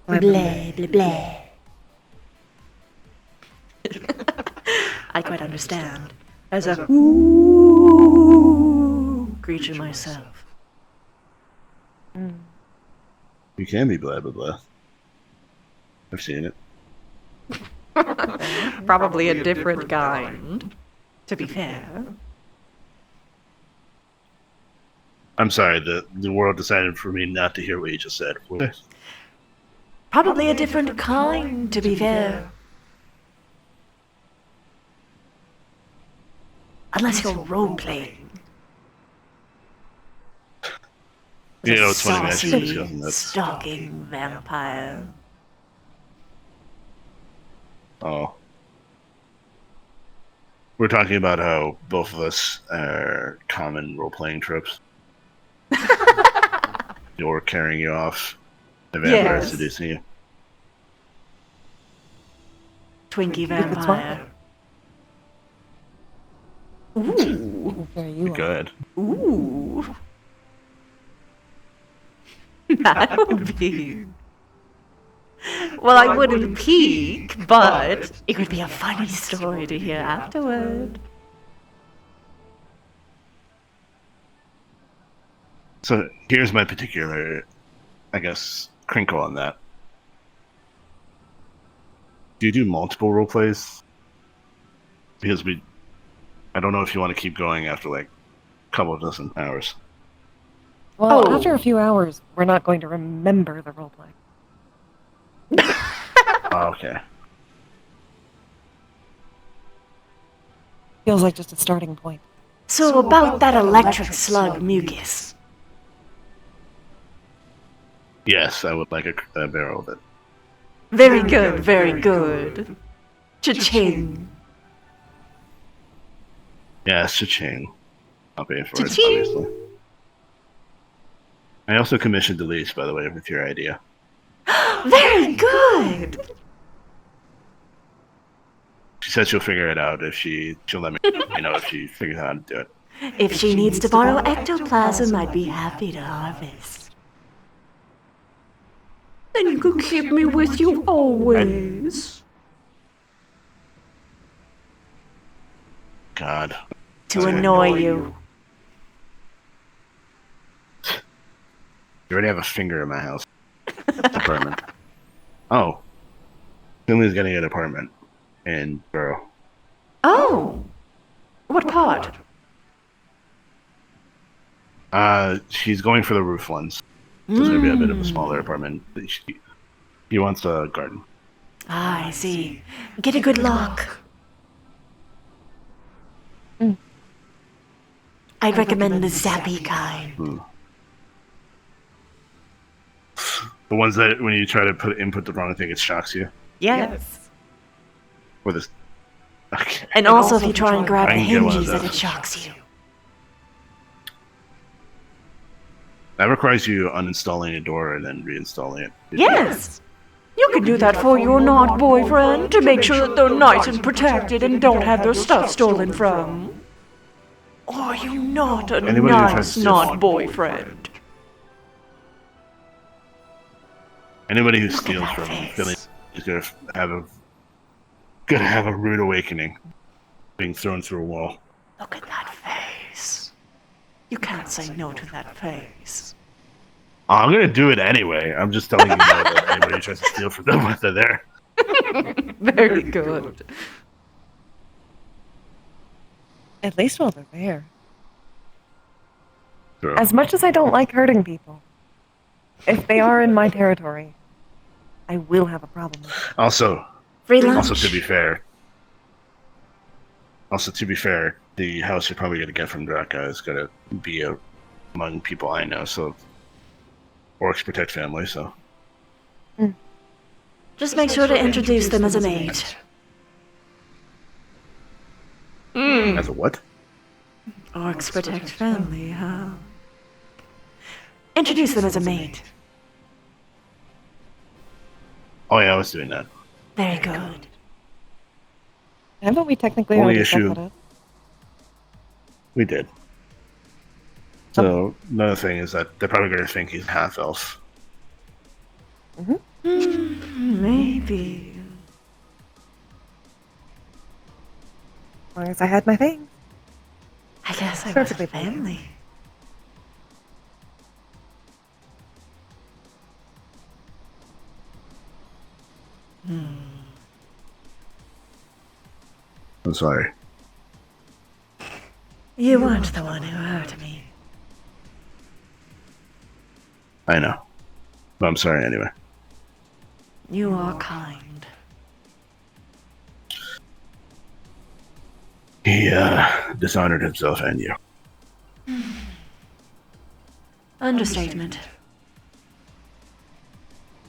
Blah, blah, blah. I quite understand. As a creature myself. You can be blah blah blah. I've seen it. Probably a different kind, to be fair. I'm sorry, the world decided for me not to hear what you just said. Probably a different kind, to be fair. Unless you're role-playing. You know, it's funny, Saucy, actually, discussing that. stalking vampire. Oh. We're talking about how both of us are common role-playing tropes. You're carrying you off. The vampire is seducing you. Twinkie vampire. Ooh. Good. Ooh. That would be... Well, I wouldn't peek, but it would be a funny story to hear afterward. So here's my particular, I guess, crinkle on that. Do you do multiple role plays? Because I don't know if you want to keep going after like a couple of dozen hours. Well, after a few hours, we're not going to remember the roleplay. Oh, okay. Feels like just a starting point. So about that electric slug mucus. Yes, I would like a barrel of it. Very good, very good. Cha-ching. Yes, cha-ching. I'll pay for it, Cha-ching. obviously. I also commissioned Elise, by the way, with your idea. Very good. She said she'll figure it out if she'll let me know if she figures out how to do it. If she needs to borrow ectoplasm, I'd be happy to harvest. Then you could keep me with you always. God. To annoy you. You already have a finger in my house. Apartment. Oh. Finley's getting an apartment in Borough. Oh. What part? She's going for the roof ones. So it's going to be a bit of a smaller apartment. He wants a garden. I see. Get a good lock. I'd recommend the zappy kind. The ones that when you try to input the wrong thing, it shocks you. Yes. Or this. Okay. And also if you try and grab I the can get one of hinges, that those. it shocks you. That requires you uninstalling a door and then reinstalling it. Yes. You can do that for your not boyfriend to make sure that they're nice and protected and don't have their stuff stolen from. Are you not a Anybody who tries nice to not boyfriend? Anybody who steals from Philly is gonna have a rude awakening, being thrown through a wall. Look at that face. You can't say no to that face. I'm gonna do it anyway. I'm just telling you now that anybody who tries to steal from them once they're there. Very good. At least while they're there. True. As much as I don't like hurting people, if they are in my territory, I will have a problem with it. Also, Free lunch. also to be fair, the house you're probably gonna get from Draka is gonna be among people I know. So, orcs protect family. So, Just make sure to introduce them as a mate. as a what? Orcs protect family, huh? Introduce them as a mate. Oh yeah, I was doing that. Very good. Haven't we technically Only already issue- set that up? We did. So another thing is that they're probably gonna think he's half elf. Maybe. As long as I had my thing. I guess I was Perfectly a family. I'm sorry. You weren't the one who hurt me. I know. But I'm sorry anyway. You are kind. He dishonored himself and you. Understatement.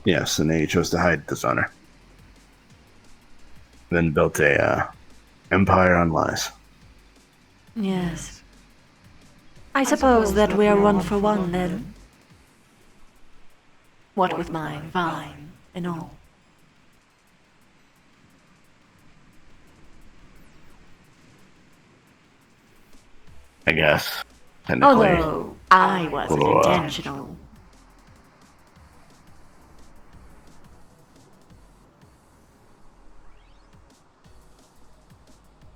Yes, and then he chose to hide dishonor. Then built a empire on lies. Yes. I suppose that we're one for one then. What with my vine and all. I guess. Technically. Although I wasn't Whoa. intentional.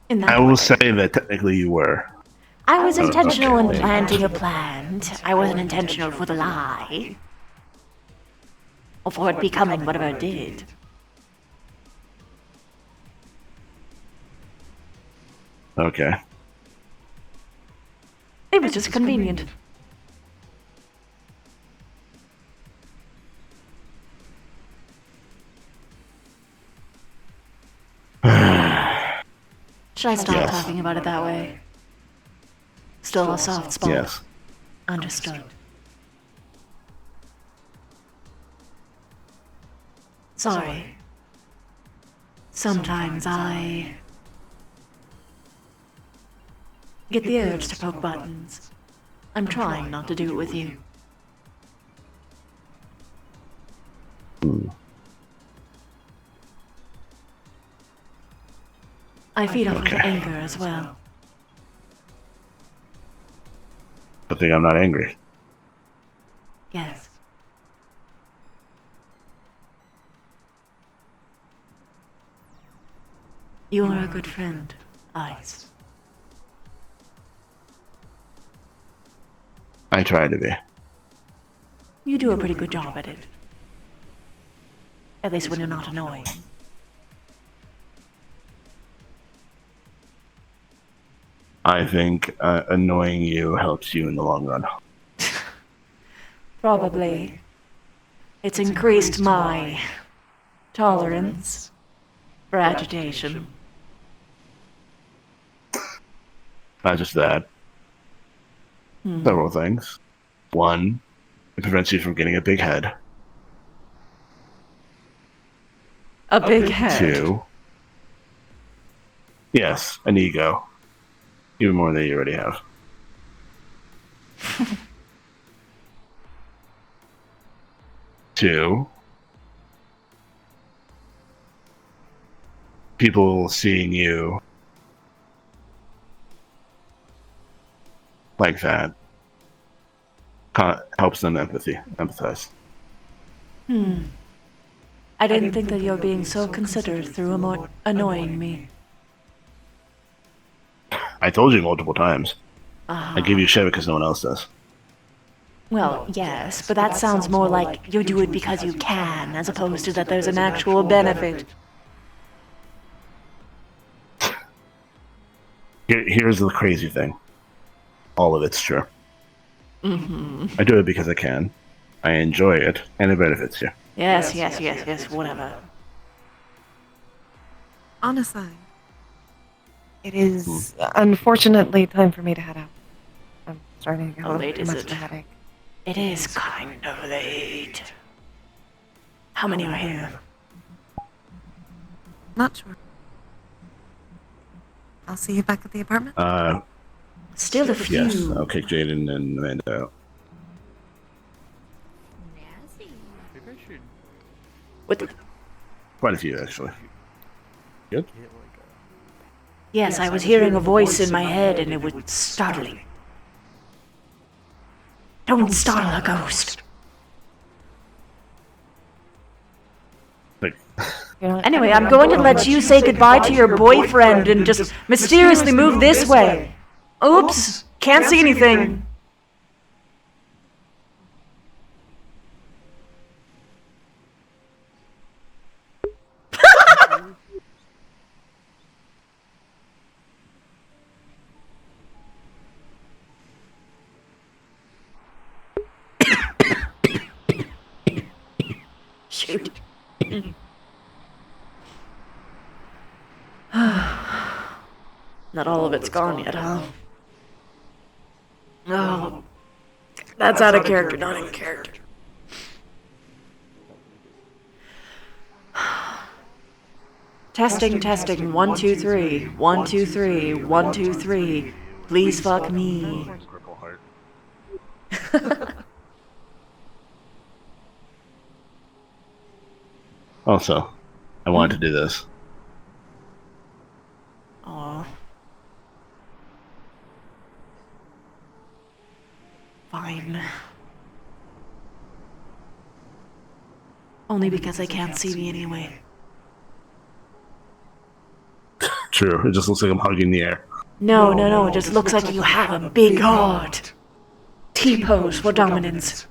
In that I will way. say that technically you were. I was Oh, intentional okay. in planting a plant. I wasn't intentional for the lie. Or for it becoming whatever it did. Okay. It was just convenient. Should I stop Yes. talking about it that way? Still a soft spot. Yes. Understood. Sorry. Sometimes I get the urge to poke buttons. I'm trying not to do it with you. I feed off of Okay. anger as well. But think I'm not angry. Yes. You are a good friend, Ice. I try to be. You do a pretty good job at it. At least when you're not annoying. I think annoying you helps you in the long run. Probably. It's increased my Tolerance. For agitation. Not just that. Hmm. Several things. One, it prevents you from getting a big head. A big head? 2, yes, an ego. Even more than you already have. 2, people seeing you like that helps them empathize. I didn't think that you're being so considerate through annoying me. I told you multiple times. Ah. I give you shit because no one else does. Well, yes, but that sounds more like you do it because you can, as opposed to that there's an actual benefit. Here's the crazy thing. All of it's true. Mm-hmm. I do it because I can. I enjoy it, and it benefits you. Yes, whatever. On a side, it is unfortunately time for me to head out. I'm starting to get How late is much it? of a headache. It is kind of late. How many are here? Not sure. I'll see you back at the apartment. Still a few. Yes, I'll kick Jaden and Amanda out. What? Quite a few, actually. Good? Yes, I was hearing a voice in my head and it was startling. Don't startle a ghost. Anyway, I'm going to let you say goodbye to your boyfriend and just mysteriously move this way. Oops, can't see anything. Shoot. Not all of it's gone yet, huh? No. That's out of character, not in character. Testing, testing. 1, 2, 3. 1, 2, 3. 1, 2, 3. Please fuck me. Also, I wanted to do this. Aw. Fine. Only because they can't see me anyway. True, it just looks like I'm hugging the air. No, it just looks like you have a big heart. T-pose for dominance.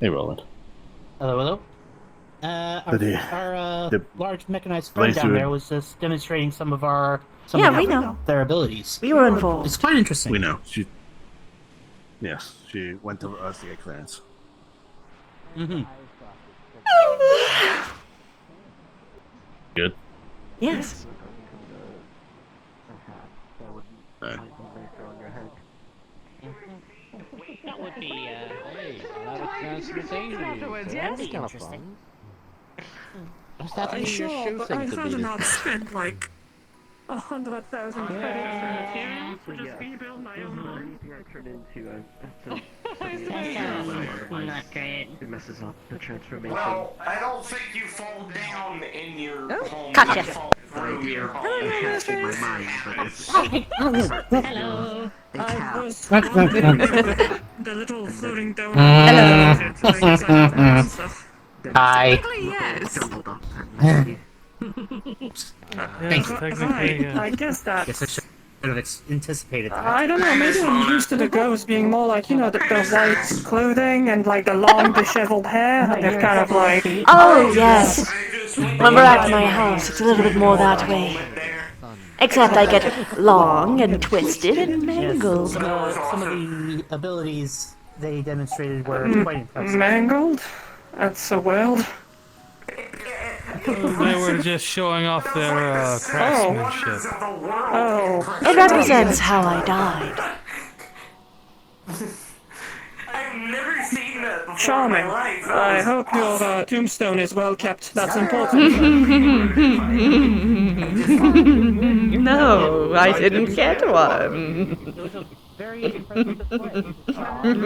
Hey, Roland. Hello. Our The large mechanized friend down there was just demonstrating some of we know. their abilities. We were involved. It's quite interesting. We know. She went to us to get clearance. Mm-hmm. Good? Yes. Alright. That would be, a lot of transportation. Afterwards, That's yes? kind of fun. What's that in your Sure, shoe but seem I'd to rather be? not spend like 100,000 credits for materials to just rebuild my own home. Not great. It messes up the transformation. Well, I don't think you fall down in your home. Gotcha. You fall through your home. Enhancing my mind, but it's Hello. I was wondering the little floating donut. Hi. Technically, yes. Thank you. I guess that. Guess I should have anticipated that. I don't know, maybe I'm used to the ghosts being more like, the white clothing and like the long disheveled hair, and they're kind of like... Oh, yes. When we're at my house, it's a little bit more that way. Except I get long and twisted and mangled. Some of the abilities they demonstrated were quite impressive. Mangled? That's a word. They were just showing off their craftsmanship. Oh. It represents how I died. I've never seen that before. Charming. I hope your tombstone is well kept. That's important. No, I didn't get one. Very impressive display.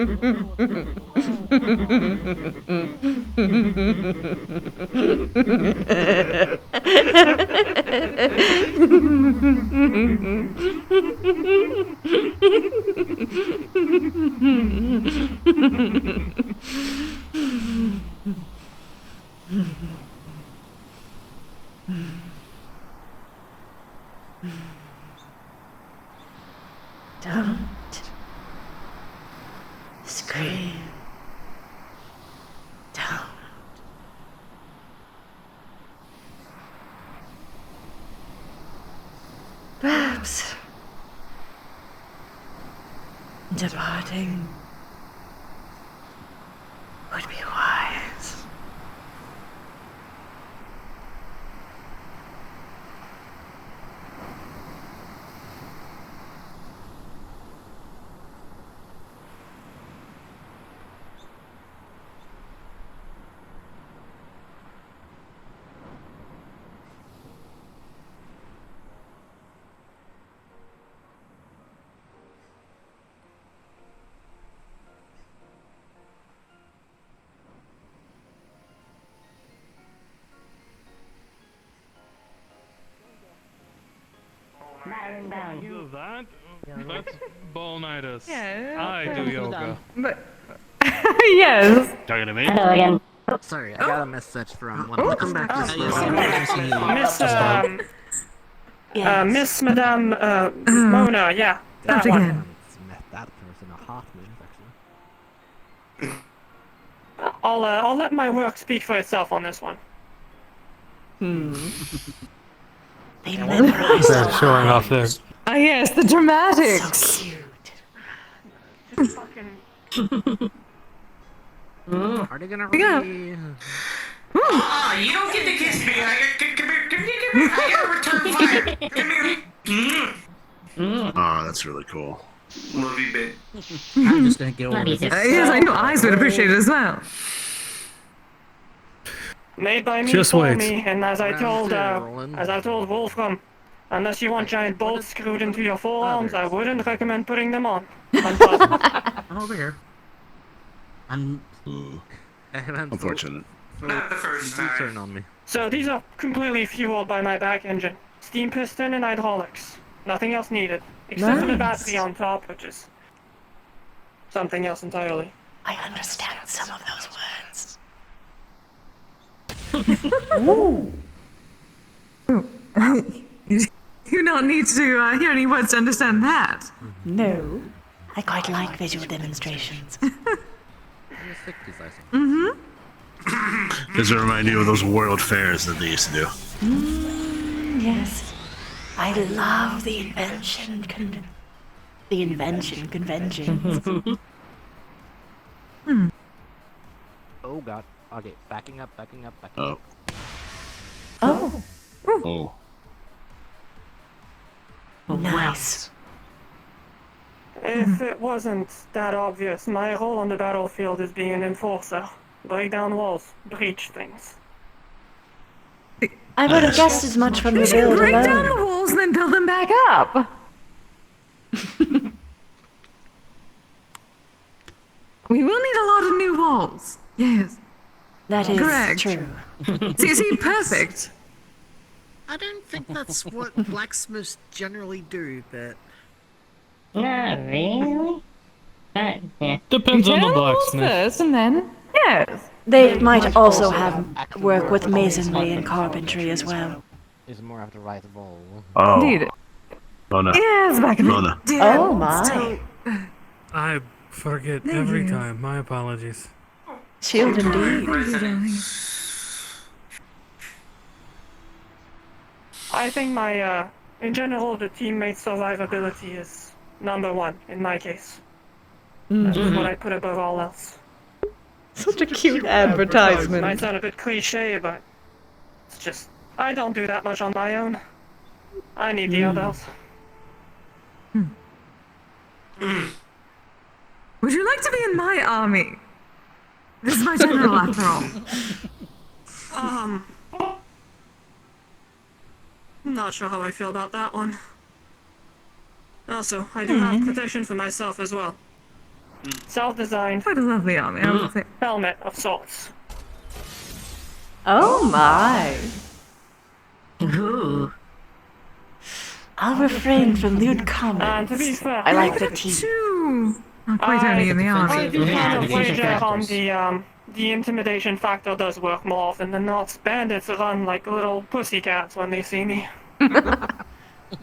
Don't scream. Don't. Perhaps departing would be wise. Do that? That's ball-nitis. Yeah. I do yoga. But yes. Talking to me? Hello again. Sorry, I got a message from one of Welcome the back to staff. Miss Madame Mona, yeah. That one. Met that person a hot minute, actually. I'll let my work speak for itself on this one. They memorized They're showing off their... Ah, yes, the dramatics. Are they gonna Yeah. really... Ah, you don't get to kiss me. Come here. I gotta return fire. Come here. Oh, that's really cool. Love you, babe. I'm just gonna get over this. Yes, I know eyes would appreciate it as well. Made by me Just for wait. me, and as I told Roland. Wolfram, unless you want giant bolts screwed into your forearms, I wouldn't recommend putting them on. Unpleasant. I'm over here. I'm. Unfortunate. Not the first time. Turn on me. So these are completely fueled by my back engine. Steam piston and hydraulics. Nothing else needed. Except for the battery on top, which is something else entirely. I understand some of those words. You don't need to hear any words to understand that. No, I quite like visual demonstrations. Mm-hmm. Does it remind you of those world fairs that they used to do? Yes, I love the invention conventions. Oh god. Okay, backing up. Oh. Oh, Oh. nice. If it wasn't that obvious, my role on the battlefield is being an enforcer. Break down walls, breach things. I would have guessed as much from the You should build break down the alone. walls and then build them back up. We will need a lot of new walls. Yes. That is Correct. true. See, perfect. I don't think that's what blacksmiths generally do, but... Not really. But, yeah. Depends on the blacksmith. First and then, yes. They might also have work with masonry and carpentry as well. Is more of the right wall. Oh. Indeed. Mona. Yes, back in Mona. the day. Oh my. I forget Thank every you. time. My apologies. Shield indeed. I think my, in general, the teammate survivability is number one in my case. That's what I put above all else. Such a cute advertisement. Might sound a bit cliche, but it's just I don't do that much on my own. I need the others. Would you like to be in my army? This is my general after all. I'm not sure how I feel about that one. Also, I do have protection for myself as well. Self-designed. Quite a lovely army, I would say. Helmet of sorts. Oh my. Ooh. I'll refrain from lewd And comments. to be fair, I like the tea. Not quite only in the I army. do kind of wager on the intimidation factor does work more often than not. Bandits run like little pussycats when they see me.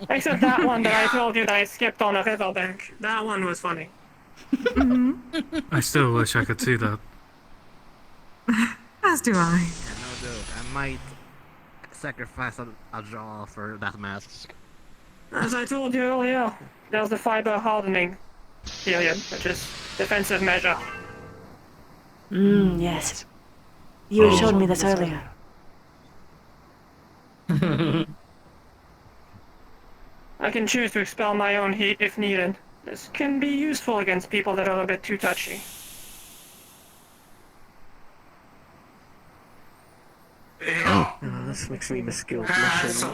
Except that one that I told you that I skipped on a riverbank. That one was funny. I still wish I could see that. As do I. No joke, I might sacrifice a jaw for that mask. As I told you earlier, there's the fiber hardening period, which is defensive measure. Yes. You had showed me this earlier. I can choose to expel my own heat if needed. This can be useful against people that are a bit too touchy. Oh, this makes me miss guild mission.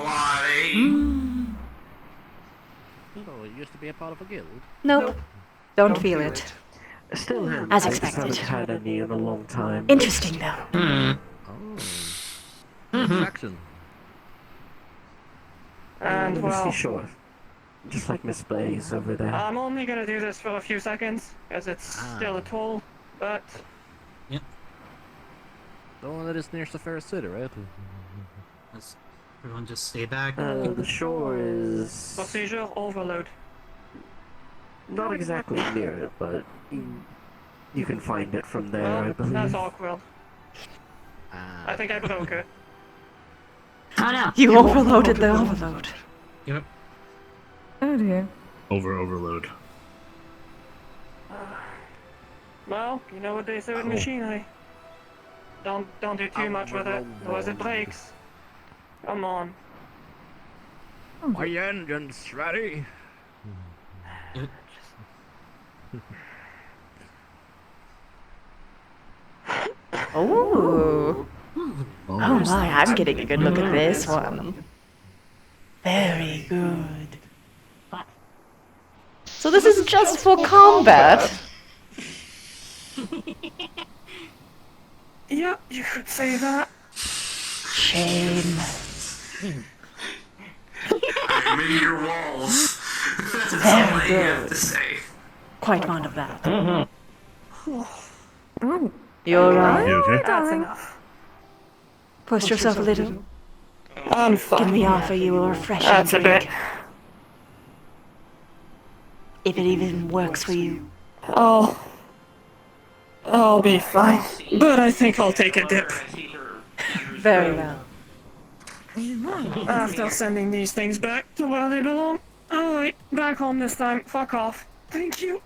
Oh, it used to be a part of a guild. Nope. Don't feel it. Still haven't. As I just expected. haven't had any in a long time. Interesting, though. Action. And well, Sure. Just like Miss Blaze over there. I'm only gonna do this for a few seconds, because it's still a toll, but... The one that is near Safari City, right? Let's everyone just stay back. The shore is Procedure overload. not exactly near it, but you can find it from there, I Well, believe. that's awkward. I think I broke it. Oh no. You overloaded the overload. Yep. Oh dear. Overload. Well, you know what they say with machinery. Don't do too much with it, otherwise it breaks. Come on. My engine's ready. Oh. Oh my, I'm getting a good look at this one. Very good. So this is just for combat. Yeah, you could say that. Shame. I'm in your walls. That's all I Very have to good. say. Quite fond of that. You're right. You okay? That's enough. Push yourself a little. I'm fine. Can we offer you a refreshing That's a drink? bit. If it even works for you. I'll be fine. But I think I'll take a dip. Very well. After sending these things back to where they belong. Alright, back home this time. Fuck off. Thank you.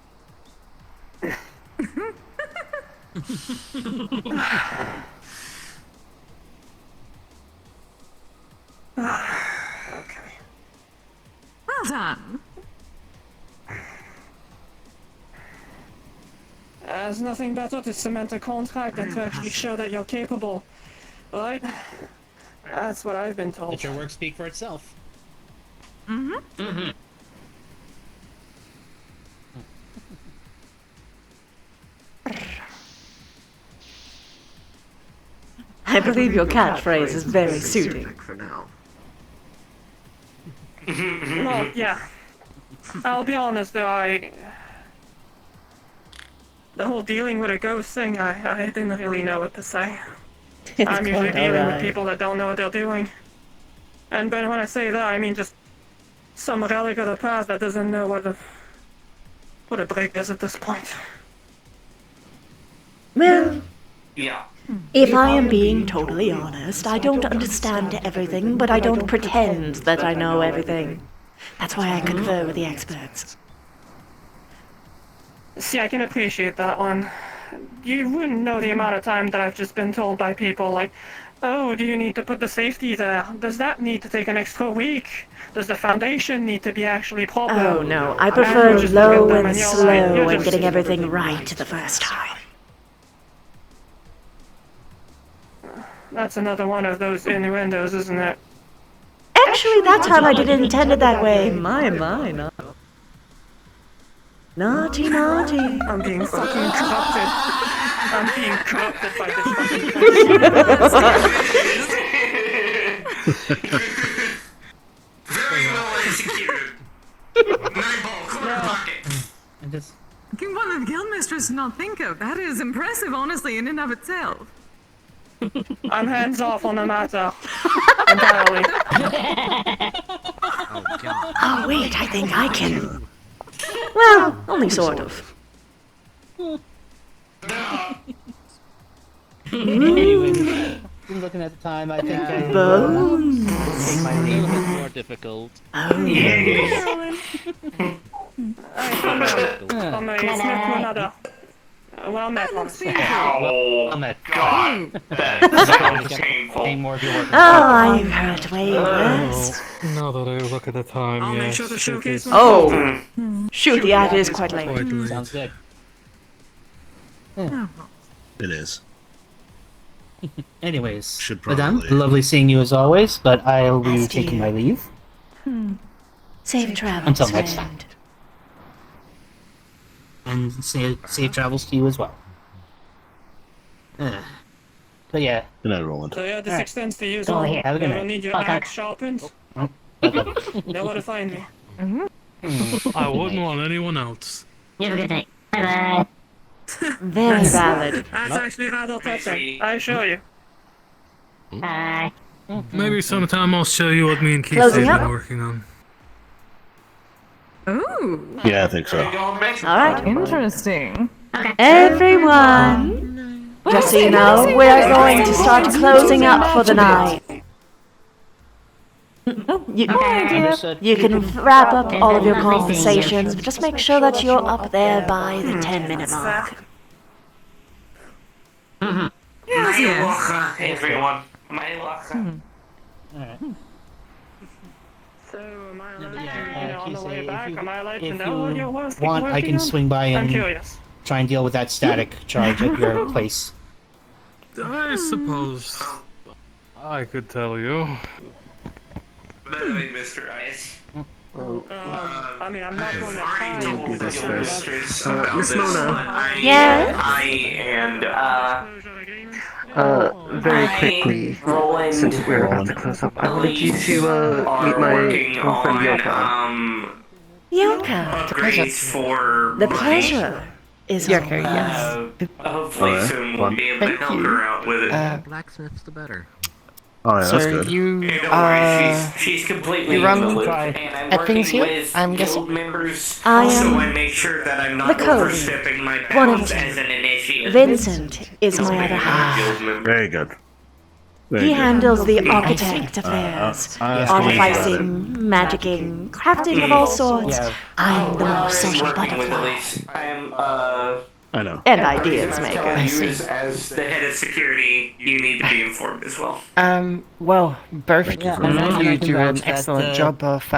Okay. Well done. There's nothing better to cement a contract than to actually show that you're capable. Right? That's what I've been told. Let your work speak for itself. I believe your catchphrase is very suiting. For now. Well, yeah. I'll be honest though, the whole dealing with a ghost thing, I didn't really know what to say. It's I'm usually quite dealing with alright. people that don't know what they're doing. And but when I say that, I mean just some relic of the past that doesn't know what a break is at this point. Well, Yeah. if I am being totally honest, I don't understand everything, but I don't pretend that I know everything. That's why I confer with the experts. See, I can appreciate that one. You wouldn't know the amount of time that I've just been told by people like, oh, do you need to put the safety there? Does that need to take an extra week? Does the foundation need to be actually proper? Oh no, I And prefer you just look at low them and and you're like, slow you're and just- getting everything right the first time. That's another one of those innuendos, isn't it? Actually, that time I didn't intend it that way. My, no. Naughty, naughty. I'm being fucking corrupted. I'm being corrupted by this fucking Very well executed. Nightball, corner pocket. And just What did the Guildmistress not think of? That is impressive, honestly, in and of itself. I'm hands off on the matter. Entirely. Oh wait, I think I can. Well, only sort of. Anyways, looking at the time, I think I Bones. take my A leave. little bit more difficult. Oh yes. Come on, it's met another. Well met, honestly. Oh, I'm at God. That sounds painful. more if you're working. Oh, I've heard way worse. Now that I look at the time, I'll yes. make sure the showcase. Oh, shoot, yeah, it is quite late. Quite late. Sounds good. It is. Anyways, Should Madame, probably- lovely seeing you as always, but I'll be As do taking you. my leave. Safe travels, Until next time. friend. And safe travels to you as well. But yeah. Good night, Roland. So yeah, this Alright. extends to you. Go So ahead. Have a good you'll night. need your Bye. axe sharpened. Okay. Know where to find me. I wouldn't want anyone else. You have a good night. Bye-bye. Very valid. That's actually rather touching. I assure you. Bye. Maybe sometime I'll show you what me and Keith Closing have up? been working on. Ooh, Yeah, I think so. Alright. interesting. Everyone, just so you know, we're going to start closing up for the night. Understood. You can wrap up all of your conversations, but just make sure that you're up there by the 10-minute mark. Yes, yes. Mailacha, everyone. Mailacha. Alright. So am I allowed to, Yeah, on the Keith, way if back, you- am I allowed to if know what you you're working want, I can on? swing by I'm and curious. try and deal with that static charge at your place. I suppose I could tell you. By the way, Mr. Ice. I mean, I'm not going to I try. told the this first. mistress about Miss this Mona. one. Yes? I and, Very quickly, Roland, since we're about to close up, I wanted you to meet my girlfriend Yoka. Yoka, upgrades for the my, pleasure is all Yoka, yes. hopefully Alright, soon fun. we'll be able to help her out with it. Blacksmith's the better. Oh, yeah, that's So good. you, Don't worry, she's completely you run in the loop, try and I'm at working things here? with I'm guild guessing. members, I so am I make sure that I'm the not code. overstepping my One of bounds them. as an initiate. Vincent is my other half. Guild member. Very good. Very He good. handles the architect affairs, artificing, magicking, crafting of all sorts. Yeah. I'm the We're more already social working with butterfly. Elise. I am, I know. And ideas telling maker. you as the head of security, you need to be informed as well. Well, both of Yeah, you, I you can do an vouch that, excellent job of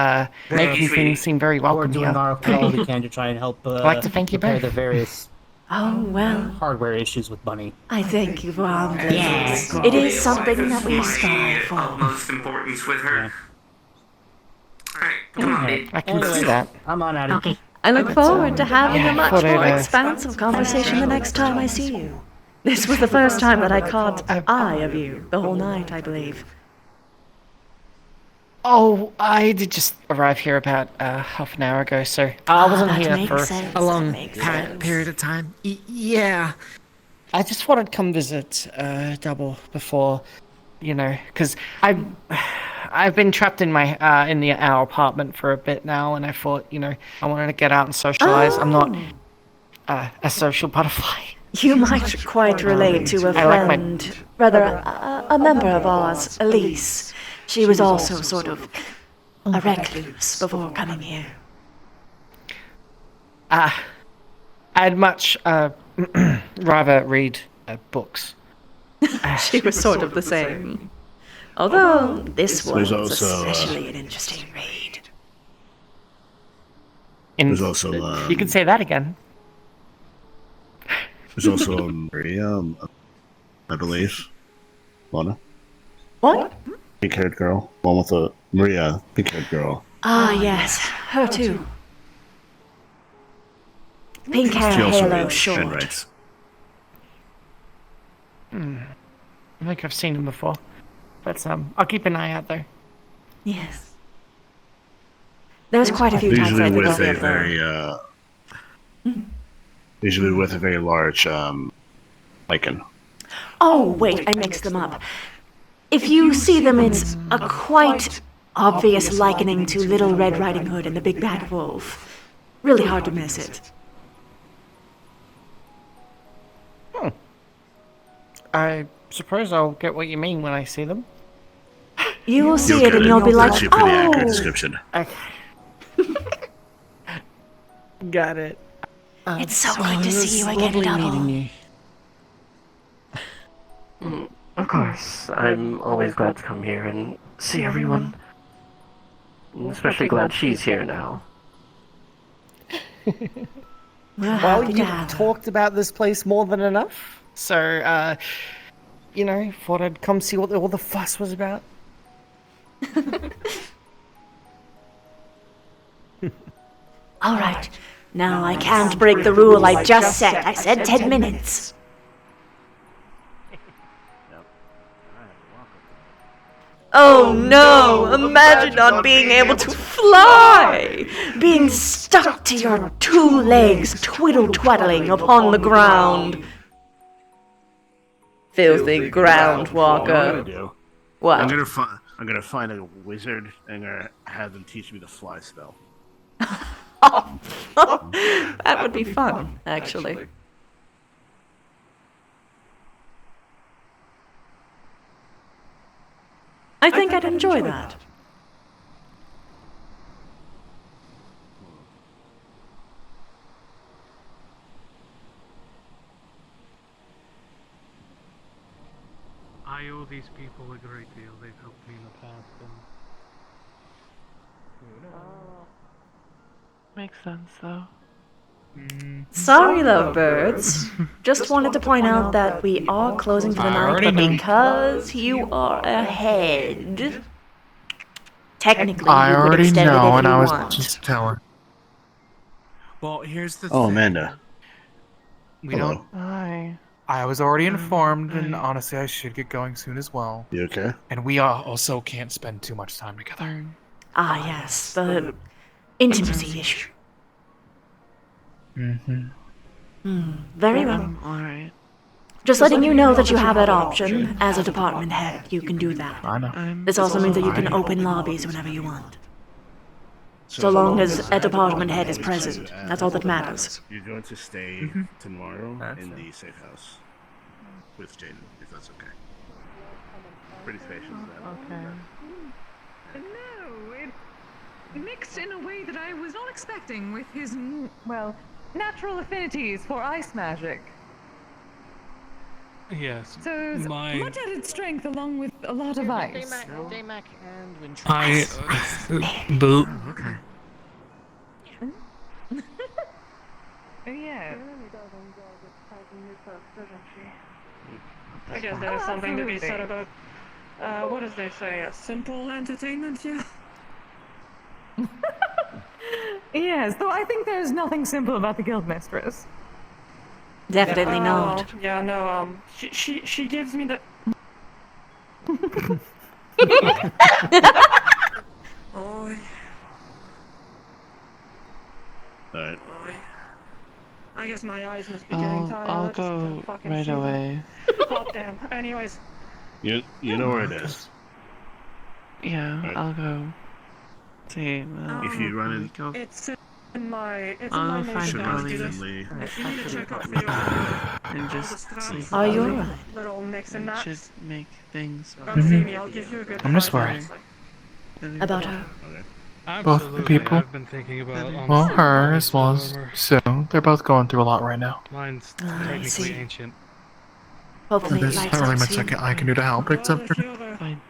making things seem very We're welcome doing here. all we can to try and help I'd like to thank you repair both. the various Oh, well, hardware issues with Bunny. I thank you for humbly. Yes. It is something that we my strive for. utmost importance with her. Alright, come on, babe. I can Anyway, see that. I'm on out of Okay. I look forward to having Yeah, a much thought I'd, more expansive conversation the next time I see you. This was the first time that I caught eye of you the whole night, I believe. Oh, I did just arrive here about half an hour ago, so I wasn't that here makes for sense. a long Makes time. sense. Period of time. Yeah. I just thought I'd come visit Double before, because I've been trapped in my our apartment for a bit now, and I thought, I wanted to get out and socialize. I'm not a social butterfly. You might quite relate to a I like my- friend, rather a member of ours, Elise. She was also sort of a recluse before coming here. I'd much rather read books. She was sort of the same. Although this There's one's also, especially an interesting read. There's also you can say that again. there's also Maria, I believe. Lana, What? pink-haired girl, one with a Maria, pink-haired girl. Ah, yes, her too. Pink hair, She also halo, reads and short. writes. I think I've seen him before, but I'll keep an eye out there. Yes. There's quite a few times I Usually think with I'll be a up there. very usually with a very large lichen. Oh, wait, I mixed them up. If you see them, it's a quite obvious likening to Little Red Riding Hood and the Big Bad Wolf. Really hard to miss it. I suppose I'll get what you mean when I see them. You will see it and you'll be like, That's a pretty accurate oh! description. Okay. Got it. It's so good to see you again, lovely Double. meeting you. Of course, I'm always glad to come here and see everyone. I'm especially glad she's here now. Well, you've talked about this place more than enough, so, thought I'd come see what all the fuss was about. All right. Now I can't break the rule I just set. I said 10 minutes. Oh no! Imagine not being able to fly! Being stuck to your two legs, twiddle-twaddling upon the ground. Filthy ground walker. What? I'm gonna find a wizard and I'm gonna have them teach me the fly spell. That would be fun, actually. I think I'd enjoy that. I owe these people a great deal. They've helped me in the past, Makes sense, though. Sorry, lovebirds. Just wanted to point out that we are closing for the night, but because you are ahead, technically you could extend it if you want. just telling. Well, here's the Oh, thing. Amanda. We Hello. don't. Hi. I was already informed, and honestly, I should get going soon as well. You okay? And we also can't spend too much time together. Ah, yes, the intimacy issue. Very well. Alright. Just letting you know that you have that option. As a department head, you can do that. I know. This also means that you can open lobbies whenever you want. So long as a department head is present. That's all that matters. You're going to stay tomorrow in the safe house with Jaden, if that's okay. Pretty spacious. Okay. No, it mixed in a way that I was not expecting with his, natural affinities for ice magic. Yes. So it's much added strength along with a lot of ice. Daymac and Winchester. Okay. Yeah. I guess there is something to be said about, what does they say, a simple entertainment, yeah? Yes, though I think there's nothing simple about the Guildmistress. Definitely not. Yeah, no, she gives me the... Oh. Alright. I guess my eyes must be getting tired. I'll Let's go fucking right see. away. God damn. Anyways. You know where it is. Yeah, Right. I'll go. See, If you run in... go. It's in my... It's I'll in my find nation. Ellie. If you need to check up for you, And just see. Are you alright? little mix and It should match. make things. Come see me. I'll give you a good I'm just five worried. minutes. About her? Okay. both the people. I've been thinking about Well, her as well as Sue. They're both going through a lot right now. Mine's I technically see. ancient. Hopefully, There's lights not really up much soon. I can do to help, except for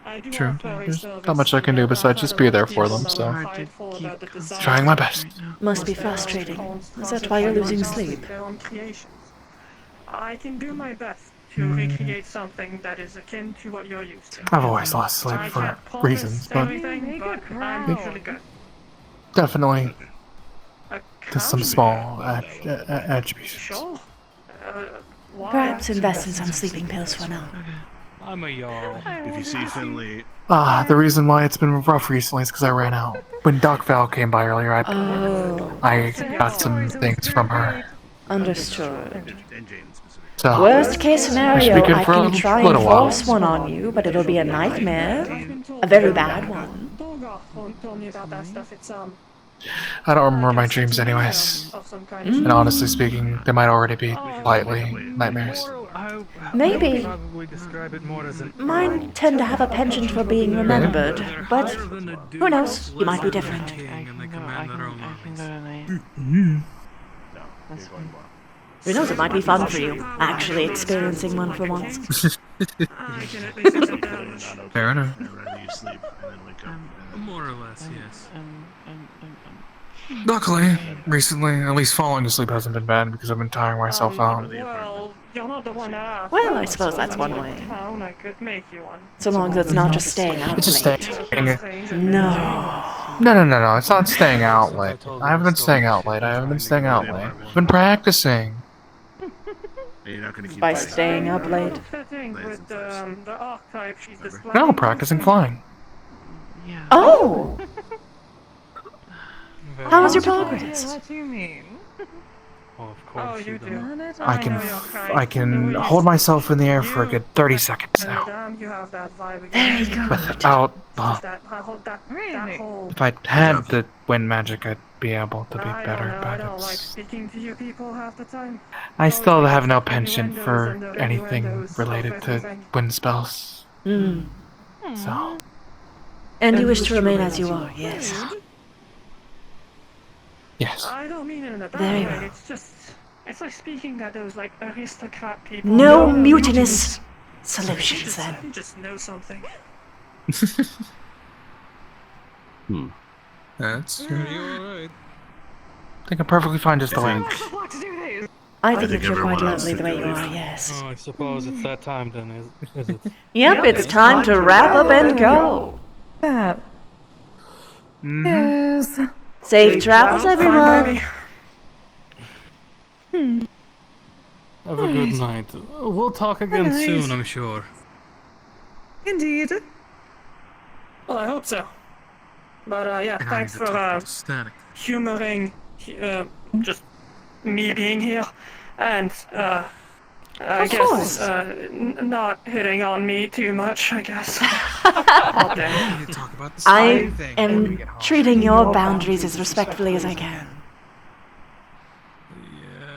I do true. offer a There's service not much I can do besides just be there for them. that So, are prideful about the design trying my best. Must be frustrating. Is that why you're losing sleep? their own creations. I can do my best to recreate something that is akin to what you're used to. I've always lost sleep I for can't promise reasons, but everything, but I'm usually good. definitely to some small attributes. Sure. Perhaps invest in some sleeping pills for now. I'm a Jarl. If you see Finley, The reason why it's been rough recently is because I ran out. When Doc Val came by earlier, I got some things from her. Understood. So, Worst case I should scenario, be good I for can a try and little while. force one on you, but it'll be a nightmare. A very bad one. Won't tell me about that stuff. It's I don't remember my dreams anyways. of some kind. And honestly speaking, they might already be lightly nightmares. Maybe. Probably describe it more as an Mine tend to have a penchant for being remembered, but who knows? You might be different. Who knows? It might be fun for you, actually experiencing one for once. Fair enough. more or less, yes. Luckily, recently, at least falling asleep hasn't been bad because I've been tiring myself out. Well, you're not the one to ask. Well, I suppose that's one way. Town, I could make you one. So long as it's not just staying out It's just late. staying. No. No. It's not staying out late. I haven't been staying out late. I've been practicing. you're not gonna keep By staying up late. With the archetype she's displaying. No, practicing flying. Oh! How was your progress? What do you mean? Well, of course you do. I can hold myself in the air for a good 30 seconds now. Damn, you have that vibe Very again. good. Without, That whole... if I had the wind magic, I'd be able to be I better, don't know, I but don't like it's... speaking to you people half the time. I still have no penchant for anything related to wind spells. So, And you wish to remain as you are, yes. yes. I don't mean it in a bad Very way. well. It's just... It's like speaking to those, like, aristocrat people. No mutinous solutions, then. You just know something. That's... Are you alright? I think I'm perfectly fine just the way. I think you're quite lovely the way you are, yes. Oh, I suppose it's that time then, is it? Yep, it's time to wrap up and go. That. Yes. Safe travels, everyone. Have a good night. We'll talk again Night. soon, I'm sure. Indeed. Well, I hope so. But, yeah, thanks for, humoring, just me being here. And, I Of guess, course. not hitting on me too much, I guess. I am treating your boundaries as respectfully as I can.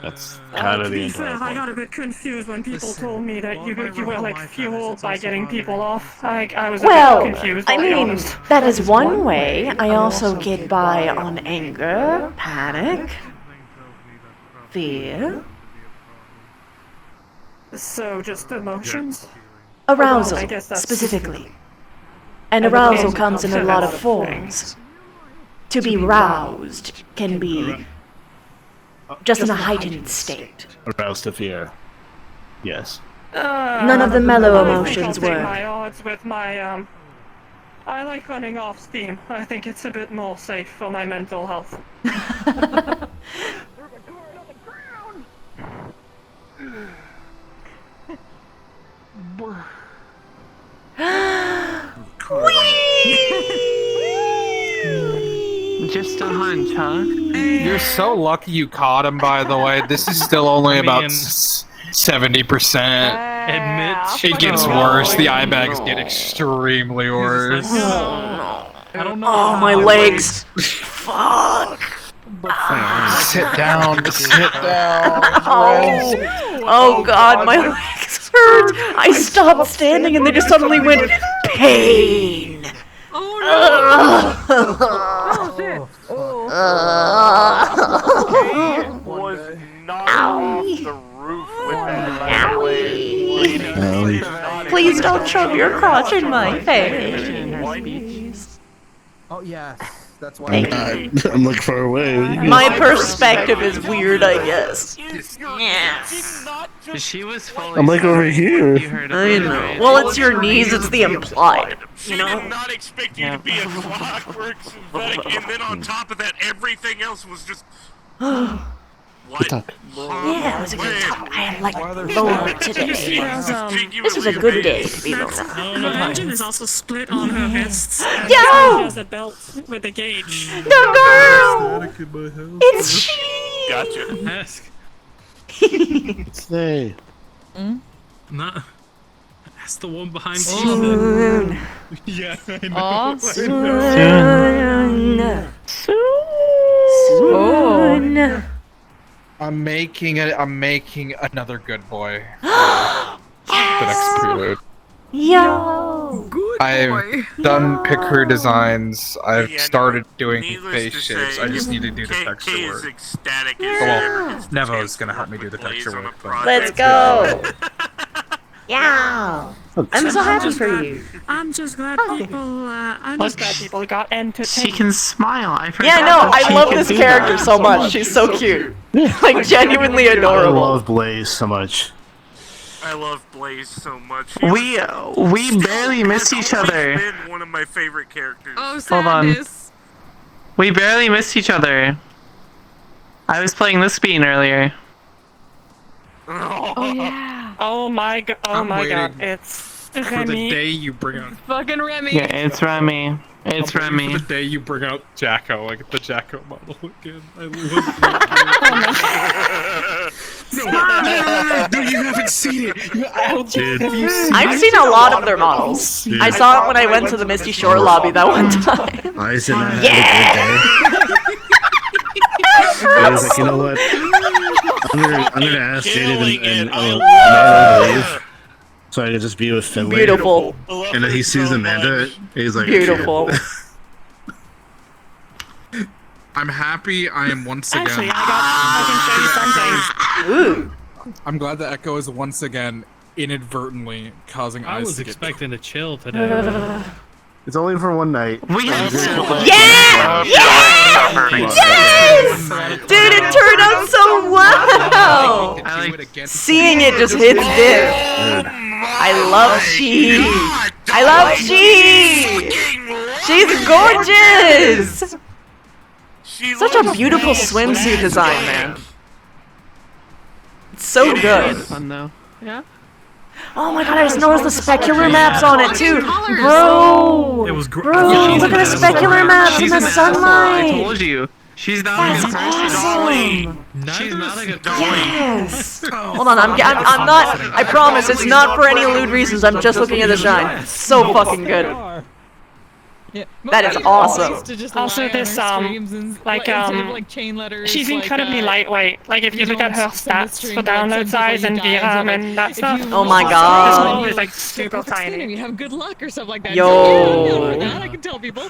That's kind of To the be fair, entire I point. got a bit confused when people told me that you were, like, fueled by getting people off. I was a Well, bit confused, I I'll be mean, honest. that is one way. I also get by on anger, panic, fear, So, just emotions? arousal, I guess that's- specifically. And arousal comes in a lot of forms. To be roused can be just in a heightened state. Aroused to fear. Yes. None of the mellow I think I'll emotions take work. my odds with my, I like running off steam. I think it's a bit more safe for my mental health. Just a hunch, huh? You're so lucky you caught him, by the way. This is still only about 70%. It gets worse. The eye bags get extremely worse. Oh, my legs. Fuck. Sit down. Sit down. Oh god, my legs hurt. I stopped standing and they just suddenly went pain. Oh shit! Oh. Was knocked off the roof with that, by the way. Please don't shove your crotch in my face. Oh yes, that's why. I'm like far away. My perspective is weird, I guess. Yes. She was fully. I'm like over here. I know. Well, it's your knees, it's the implied. She did not expect you to be a clockwork synthetic, and then on top of that, everything else was just. What? Yeah, it was a good talk. I had like lower today. This was a good day to be lower. The engine is also split on her wrists. Yo! She has a belt with a gauge. The girl! It's she! Gotcha. Ask. It's they. Not. That's the one behind Soon. you. Yeah, I know. Soon. I'm making another good boy. The next prelude. Yo! I've done picker designs. I've started doing face shapes. I just need to do the texture work. Well, Nevo's gonna help me do the texture work. Let's go! Yeah! I'm so happy for you. I'm just glad people got entertained. She can smile. I forgot. Yeah, no, that I she love could this do character that. so much. She's so cute. Like, genuinely I adorable. love Blaze so much. I love Blaze so much. We barely missed each other. He's been one of my favorite characters. Oh, hold on. We barely missed each other. I was playing this bean earlier. Oh yeah. Oh my god. Oh I'm my god. waiting It's For the Remy. day you bring out. Fucking Remy. Yeah, it's Remy. It's I'm waiting Remy. For the day you bring out Jacko, like the Jacko model again. I love No, you haven't seen it. I don't think have you seen I've it? seen a lot of their models. Dude. I saw it when I went to the Misty Shore lobby that one time. I said I had a good day. I was like, you know what? I'm gonna ask Jaden and Amanda to leave, so I can just be with Finley. Beautiful. And then he sees Amanda. He's like, Beautiful. I'm happy. I am once again. Actually, I can show you something. Ooh. I'm glad that Echo is once again inadvertently causing I eyes was to get expecting to chill today. It's only for one night. Yeah! Yes! Dude, it turned out so well! Seeing it just hits diff. I love she. I love she. She's gorgeous. Such a beautiful swimsuit design, man. It's so good. Fun though. Yeah. Oh my god, I just noticed the specular maps on it too. Bro! It was Bro, look at the specular maps in the sunlight. I told you. She's not That's a good person. awesome. She's not a good Yes. Hold on, I'm not. I promise, it's not for any lewd reasons. I'm just looking at the shine. So fucking good. That is awesome. Also, this chain letters, she's incredibly lightweight. Like if you look at her stats for download size and VRAM and that stuff. Oh my god. This one is like super tiny. You have good luck or something like that. Yo. Yeah, I can tell people.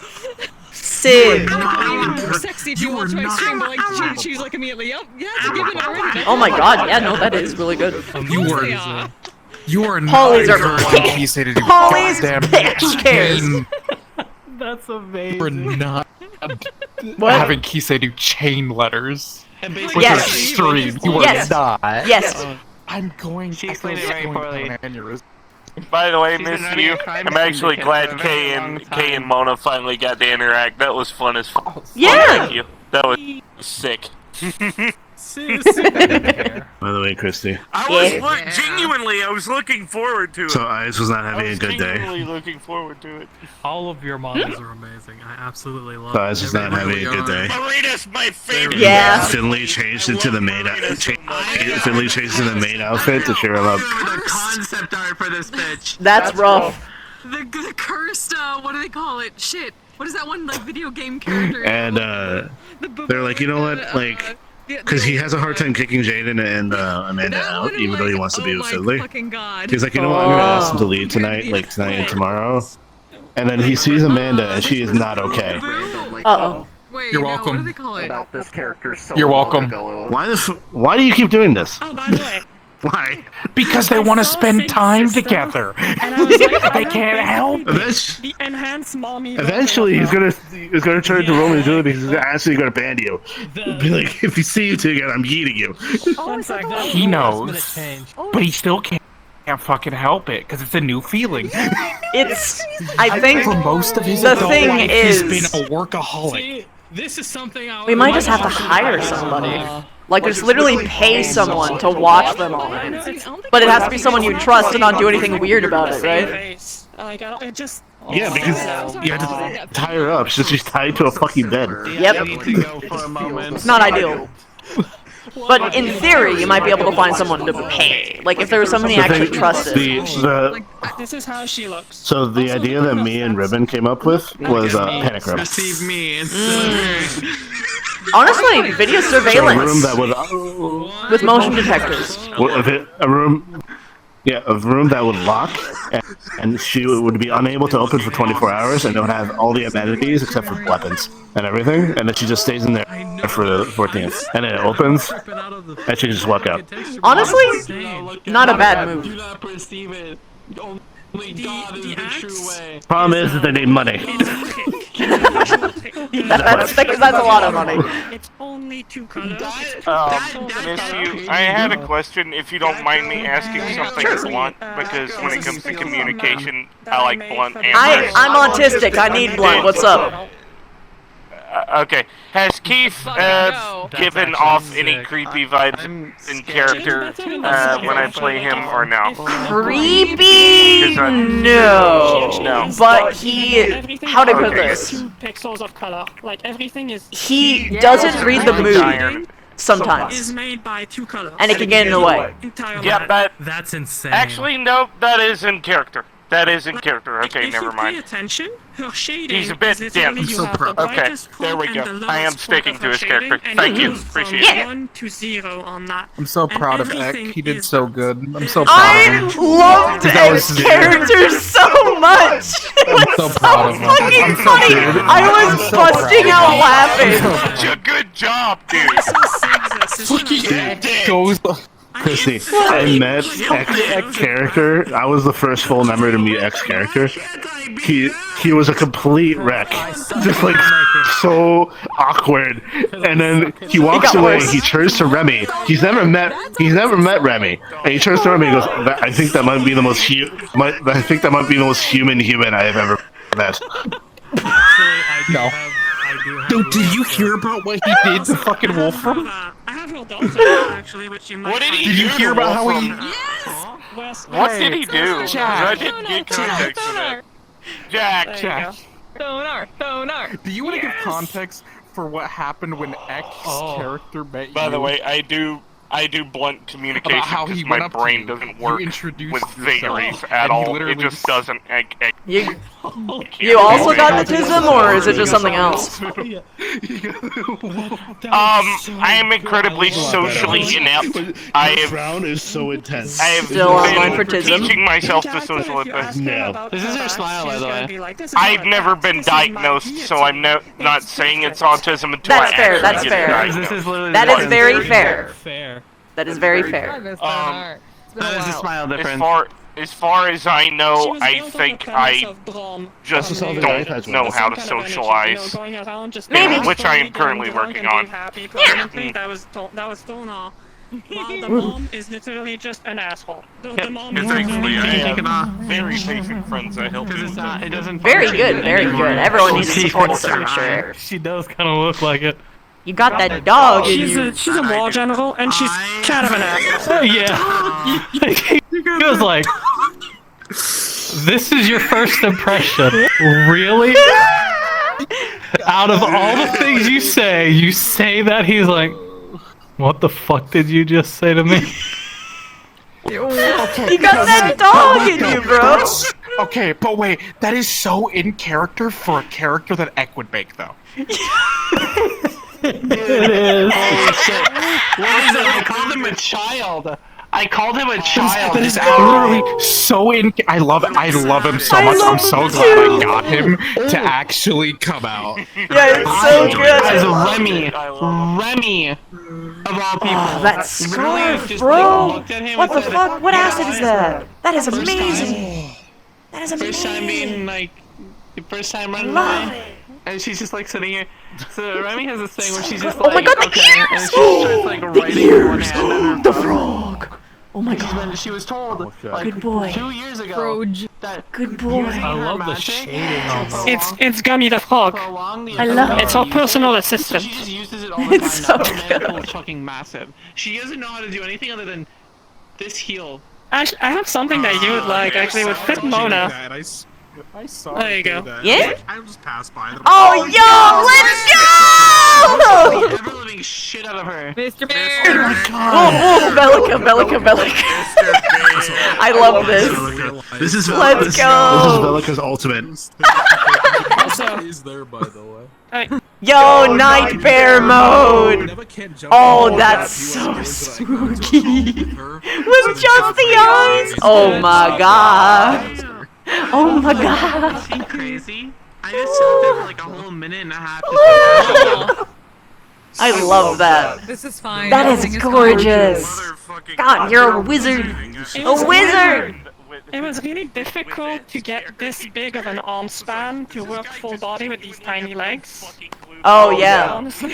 Sid. More sexy if you watch my stream, but like she's like immediately, yep, yeah, it's a given already. Oh my god, yeah, no, that is really good. You are not Polly's are encouraging Kisei to do Polly's goddamn bitch cares. That's amazing. We're not What? having Kisei do chain letters. With Yes. her stream. You are Yes. not. Yes. I'm going. She explained it very poorly. By the way, She's been Miss running You, a crime I'm actually syndicate glad for a very long Kay and Mona finally got to interact. That was fun as fuck. Yeah. Thank you. That was sick. By the way, Christy. Genuinely, I was looking forward to it. So Eyes was not having a good day. Genuinely looking forward to it. All of your models are amazing. I absolutely love So Eyes was not having a good day. Marina's my favorite. Yeah. Finley changed into the maid. Finley changed into the maid outfit to cheer him up. The concept art for this bitch. That's rough. The cursed, what do they call it? Shit. What is that one, like, video game character? And they're like, you know what, like, because he has a hard time kicking Jaden and Amanda out, even though he wants to be with Finley. He's like, you know what, I'm gonna ask him to leave tonight, like tonight and tomorrow. And then he sees Amanda, and she is not okay. Uh-oh. Wait, You're no, welcome. What do they call it? About this character so You're long welcome. ago. Why do you keep doing this? Oh, by the way. Why? Because they want to spend time together. And I was like, They can't help it. the enhanced mommy. Eventually, he's gonna turn to Romeo and Juliet because he's actually gonna ban you. Be like, if you see you two again, I'm yeeting you. He knows, but he still can't fucking help it because it's a new feeling. It's. I think for most of his the adult thing life, is, he's been a workaholic. See, this is something I we might just have to hire somebody. Like, just literally pay someone to watch them all. But it has to be someone you trust and not do anything weird about it, right? Like, it just. Yeah, because you have to tie her up. She's tied to a fucking bed. Yep. It's not ideal. But in theory, you might be able to find someone to pay. Like, if there was somebody you actually trusted. This is how she looks. So the idea that me and Ribbon came up with was Panic Room. Receive me. Honestly, video surveillance. So a room that would with motion detectors. A room. Yeah, a room that would lock, and she would be unable to open for 24 hours, and it would have all the amenities except for weapons and everything, and then she just stays in there for the 14th. And then it opens, and she can just walk out. Honestly, not a bad move. Do not perceive it. Only God is the true way. Problem is that they need money. That's a lot of money. It's only 2 colors. Miss you, I had a question, if you don't mind me asking something blunt, because when it comes to communication, I like blunt answers. I'm autistic. I need blunt. What's up? Okay. Has Keith given off any creepy vibes in character when I play him, or no? Creepy? No. But he... How to put this? 2 pixels of color. Like, everything is... He doesn't read the mood. Sometimes. Is made by 2 colors. And it can get in the way. Yeah, that's insane. Actually, no, that is in character. That is in character. Okay, never If you pay mind. attention, her shading He's a bit is dense. literally you have the Okay, brightest there we point go. and the I am lowest sticking point to of his her character. shading, and Thank it you. goes Appreciate from it. 1 to 0 on that. I'm so And proud of Ek. everything He did is so good. I'm so proud of him. Loved Ek's character so much. It I'm was so so proud of him. fucking I'm so funny. proud. I was busting out laughing. Good job, dude. Goes. Christy, I met X character. I was the first full member to meet X character. He was a complete wreck, just like so awkward. And then he walks away. He turns to Remy. He's never met Remy. And he turns to Remy and goes, "I think that might be the most human I have ever met." No. Dude, did you hear about what he did to fucking Wolfram? I have her daughter, actually, which you might... What did he Did you hear about how he... What did he do? Jack. I didn't get context for that. Jack. Sonar. Do you want to give context for what happened when X's character met you? By the way, I do blunt communication About how he because went my up to brain you. doesn't You work introduced with yourself, vagaries and at he all. It literally just doesn't. You also got autism, or is it just something else? I am incredibly socially inept. Frown is so intense. I have Still online for been autism? teaching myself to social impact. No. This is her smile, by the way. I've never been diagnosed, so I'm not saying it's autism until That's I fair, actually that's get fair. diagnosed. That is very fair. Fair. That is very fair. There's a smile difference. As far as I know, I think I just don't know how to socialize. Maybe. Which I am currently working on. That was Tonar. While the mom is literally just an asshole. The mom is Thankfully, I have very patient friends I help you. It doesn't Very good, very good. Everyone needs a support system, I'm sure. She does kind of look like it. You got that dog in you. She's a war general, and she's kind of an asshole. Yeah. He was like, "This is your first impression, really?" Out of all the things you say that. He's like, "What the fuck did you just say to me?" You got that dog in you, bro. Okay, but wait, that is so in character for a character that Ek would make, though. It is. Oh shit! What is it? I called him a child. I called him a child. But it's this hour. literally so I love him so much. I'm so glad I got him to actually come out. Yeah, it's so good. As Remy, of all people. Oh, that literally scarf, just, bro! like, looked at him What and the said, fuck? What "Yeah, acid is that? That is First amazing! That is First time being amazing! like, the first time running Love away. And she's just like sitting here. So Remy has this thing where she's just Oh like, my god, the okay, ears! and she starts like The writing with one ears! hand on her The phone. frog! Oh my She's god. been- she was told like Good boy. 2 years ago Froge. that Good boy. using I her love the magic shading on them. It's Gummy the Frog. prolong the I love effect it. It's our of personal using it. assistant. She just uses it all the It's time. so Now her mandible is fucking massive. She doesn't know how to do anything other than this heal. Actually, I have something that you would like, actually, would fit Mona. I saw There you go. Yeah? I just passed by them. Oh, yo! Let's go! Ever living shit out of her. Mr. Bear! Oh, Bellica, Bellica, Bellica. I love this. This is Let's this, go. This is Velica's ultimate. Also, He's there, by the way. Yo, Night Bear mode! Oh, that's so spooky. With just the eyes! Oh my god. Oh my god. Is she crazy? I just sat there for like a whole minute and a half. Just I love that. This is fine. That is Everything is gorgeous. God, you're a wizard. A wizard! it was really difficult to get this big of an arm span to work full body with these tiny legs. Oh, yeah. Honestly.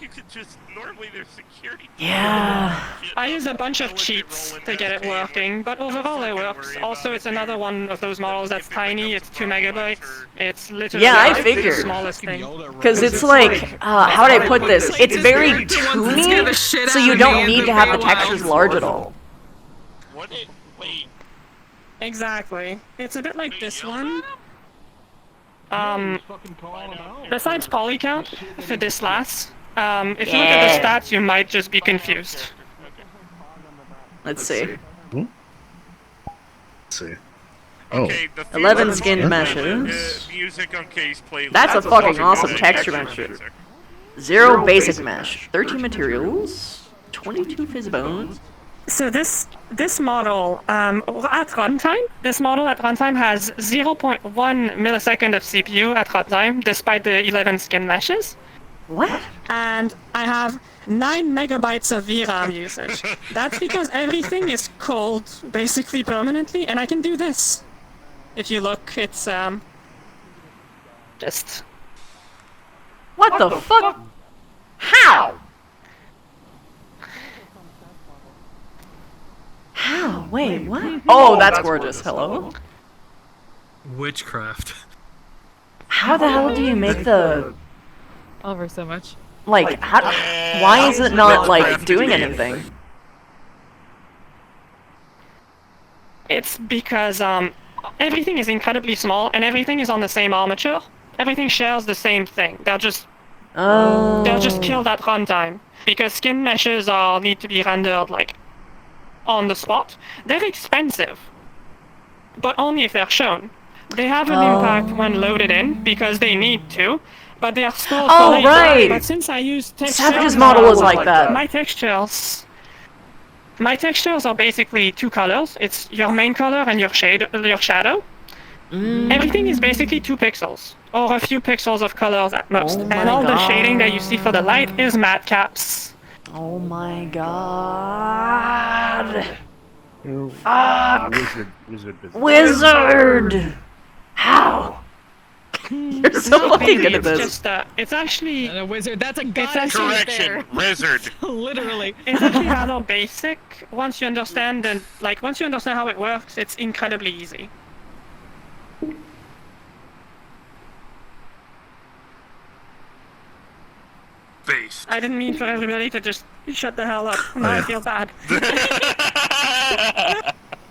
You could just normally there's security. Yeah. I used a bunch of cheats to get it working, but overall it works. Also, it's another one of those models that's tiny. It's 2 megabytes. It's literally Yeah, I like figured. the smallest thing. Because it's like, how would I put this? It's very toony, so you don't need to have the textures large at all. What? Wait. Exactly. It's a bit like this one. Besides poly count for this last, if you look at the stats, you might just be confused. Let's see. Let's see. Oh. Okay, the 11 theme skin song, meshes. music on case playlist. That's a fucking awesome music, texture texture mesh. music. 0 basic mesh. 13 materials. 22 fizz bones. So this model at runtime has 0.1 millisecond of CPU at runtime, despite the 11 skin meshes. What? And I have 9 megabytes of VRAM usage. That's because everything is cold basically permanently, and I can do this. If you look, it's just. What the fuck? How? How? Wait, what? Oh, that's gorgeous. Hello? Witchcraft. How the hell do you make the... Over so much. Like, how... Why is it not, like, doing anything? It's because everything is incredibly small and everything is on the same armature. Everything shares the same thing. They'll just killed at runtime because skin meshes need to be rendered like on the spot. They're expensive, but only if they're shown. They have an impact when loaded in because they need to, but they are still. Oh, right. But since I use textures, Savage's model was like that. My textures are basically 2 colors. It's your main color and your shadow. Everything is basically 2 pixels, or a few pixels of colors at most. Oh and all the shading that you see for the light is matte caps. Oh my god. Fuck. Wizard! How? You're so fucking good at this. Just, it's actually... a wizard, that's a It's goddess actually right there. Wizard. Literally. It's actually rather basic. Once you understand how it works, it's incredibly easy. Face. I didn't mean for everybody to just shut the hell up. Now I feel bad.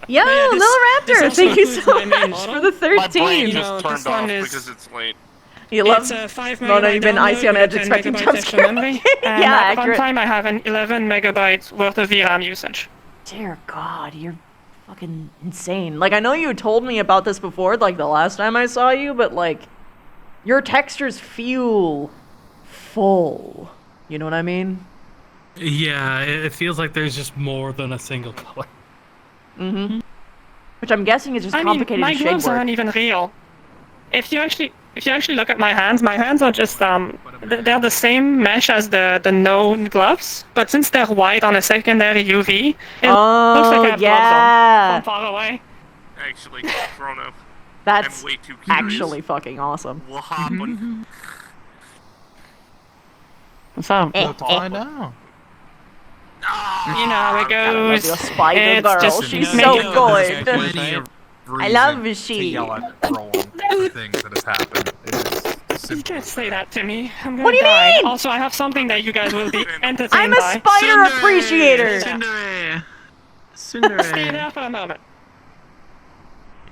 Yo, Yeah, Little Raptor, this thank you also so includes my main much model. for the 13. My brain You just know, turned this one off is- because it's late. You love It's a 5 Mona, megabyte you've been download icy on with edge 10 expecting megabytes jump extra scare. memory, and Yeah, at accurate. runtime I have an 11 megabytes worth of VRAM usage. Dear God, you're fucking insane. Like, I know you told me about this before, like the last time I saw you, but like, your textures feel full. You know what I mean? Yeah, it feels like there's just more than a single color. Mm-hmm. Which I'm guessing is just I mean, complicated my shade gloves work. aren't even real. If you actually look at my hands are just they're the same mesh as the known gloves, but since they're white on a secondary UV, it looks like I have gloves on from far away. Actually, Chrono. That's I'm way too curious. actually fucking awesome. What happened? What's up? Let's find out. You know how it goes. The spider It's girl, just she's making- so good. I love she. yell at Roland for things that has happened. You can't say that to me. I'm gonna What do you die. mean? Also, I have something that you guys will be entertained I'm a by. spider appreciator. Stay there for a moment.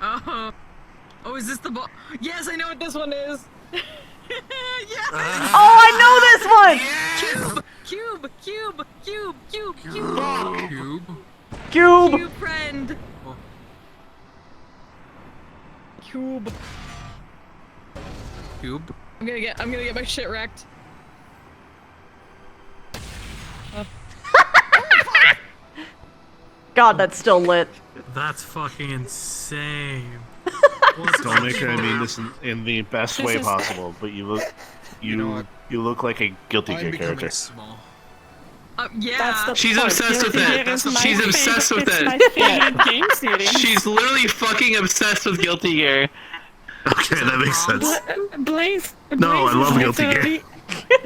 Oh. Oh, is this the ball? Yes, I know what this one is. Yes. Oh, I know this one. Cube, cube, cube, cube, cube, Cube. Cube. Cube friend. Cube. Cube. I'm gonna get my shit wrecked. God, that's still lit. That's fucking insane. Stormmaker, I mean this in the best way possible, but you look like a Guilty Gear character. Yeah. She's obsessed with it. She's obsessed with It's my it. favorite game series. She's literally fucking obsessed with Guilty Gear. Okay, that makes sense. Blaze. No, I love Guilty Gear. literally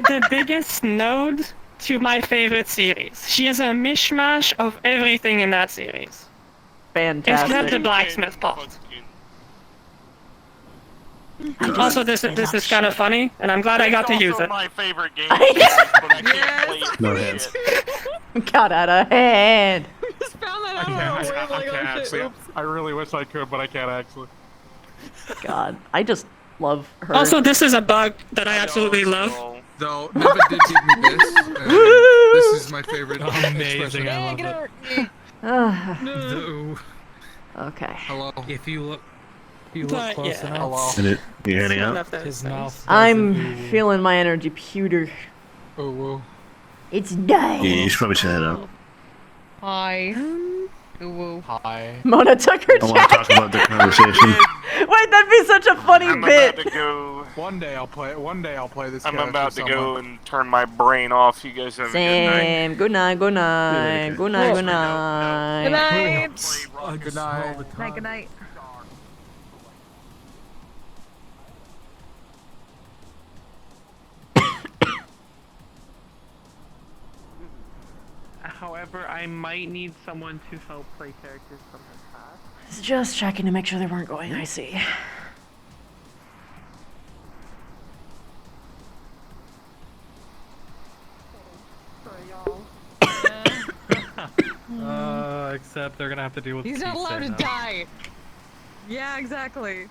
the biggest node to my favorite series. She is a mishmash of everything in that series. Fantastic. Except the blacksmith part. Also, this is kind of funny, and I'm glad I got to use it. My favorite game. But I can't play it. No hands. Got out of hand. I really wish I could, but I can't actually. God, I just love her. Also, this is a bug that I absolutely love. Though Neva did give me this. This is my favorite. Amazing, I love it. No. Okay. Hello. If you look But, close yeah. enough, And you heading One out? of those his things. mouth. I'm feeling my energy pewter. Oh, whoa. It's dying. Yeah, you should probably head out. Hi. Ooh. Hi. Mona took her I want to talk jacket. about the conversation. Wait, that'd be such a funny I'm bit. about to go. One day I'll play this. I'm character about to somewhere. go and turn my brain off. You guys have a good night. Sam, good night, good night, good night, good night. Good night. Good night. Night, good night. However, I might need someone to help play characters from the past. Just checking to make sure they weren't going icy. Except they're gonna have to deal with. He's not allowed to now. die. Yeah, exactly.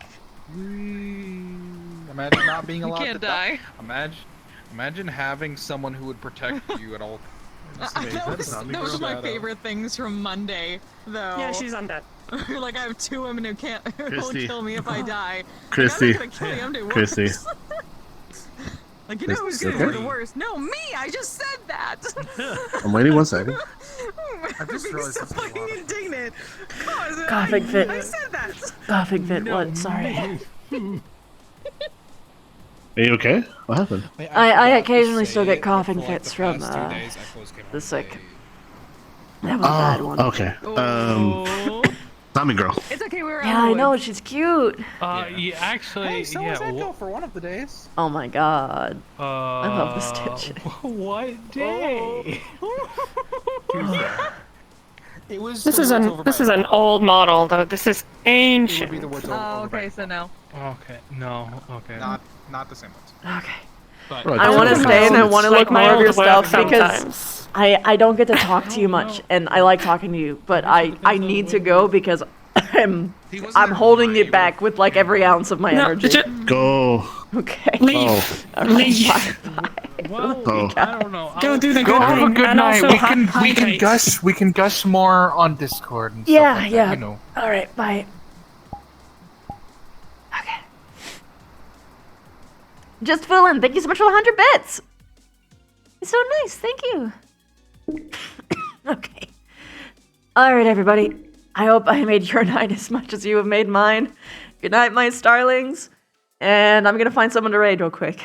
Imagine not being You allowed can't to die. Imagine having someone who would protect you at all. That was my favorite things from Monday, though. Yeah, she's undead. Like, I have two women who can't who will Christy. kill me if I die. Christy. Like, I'm not gonna kill you, I'm doing Christy. worse. Like, you know who's Christy, gonna do okay? the worst? No, me! I just said that! I'm waiting 1 second. I just Being realized so something fucking indignant. God, Coughing fit. I said that! Coughing fit, what? Sorry. Are you okay? What happened? I occasionally still get coughing fits from the sick. That was a bad one. Okay. Tommy girl. It's okay, we're Yeah, I know, she's cute. Yeah, actually, Hey, so was yeah. Echo for one of the days. Oh my god. I love the stitches. What day? It was. This is an old model though. This is ancient. Oh, okay, so no. Okay, no, okay. Not the same ones. Okay. But Right, I want to that's stay and I nice. want to Like look my more of your old work stuff because sometimes. I don't get to talk to you much and I like talking to you, but I need to go because I'm holding it back with like every ounce of my No, energy. Go. Okay. Leave. Oh. Leave. Well, Oh. I don't know. Go do the Go good have a thing, good and night. also We can hydrate. we can gush more on Discord and Yeah, stuff like yeah. that, you know. All right, bye. Okay. Just fill in. Thank you so much for the 100 bits. It's so nice. Thank you. Okay. Alright, everybody. I hope I made your night as much as you have made mine. Good night, my starlings. And I'm gonna find someone to raid real quick.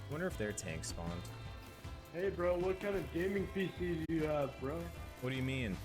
I wonder if their tank spawned. Hey bro, what kind of gaming PC do you have, bro? What do you mean?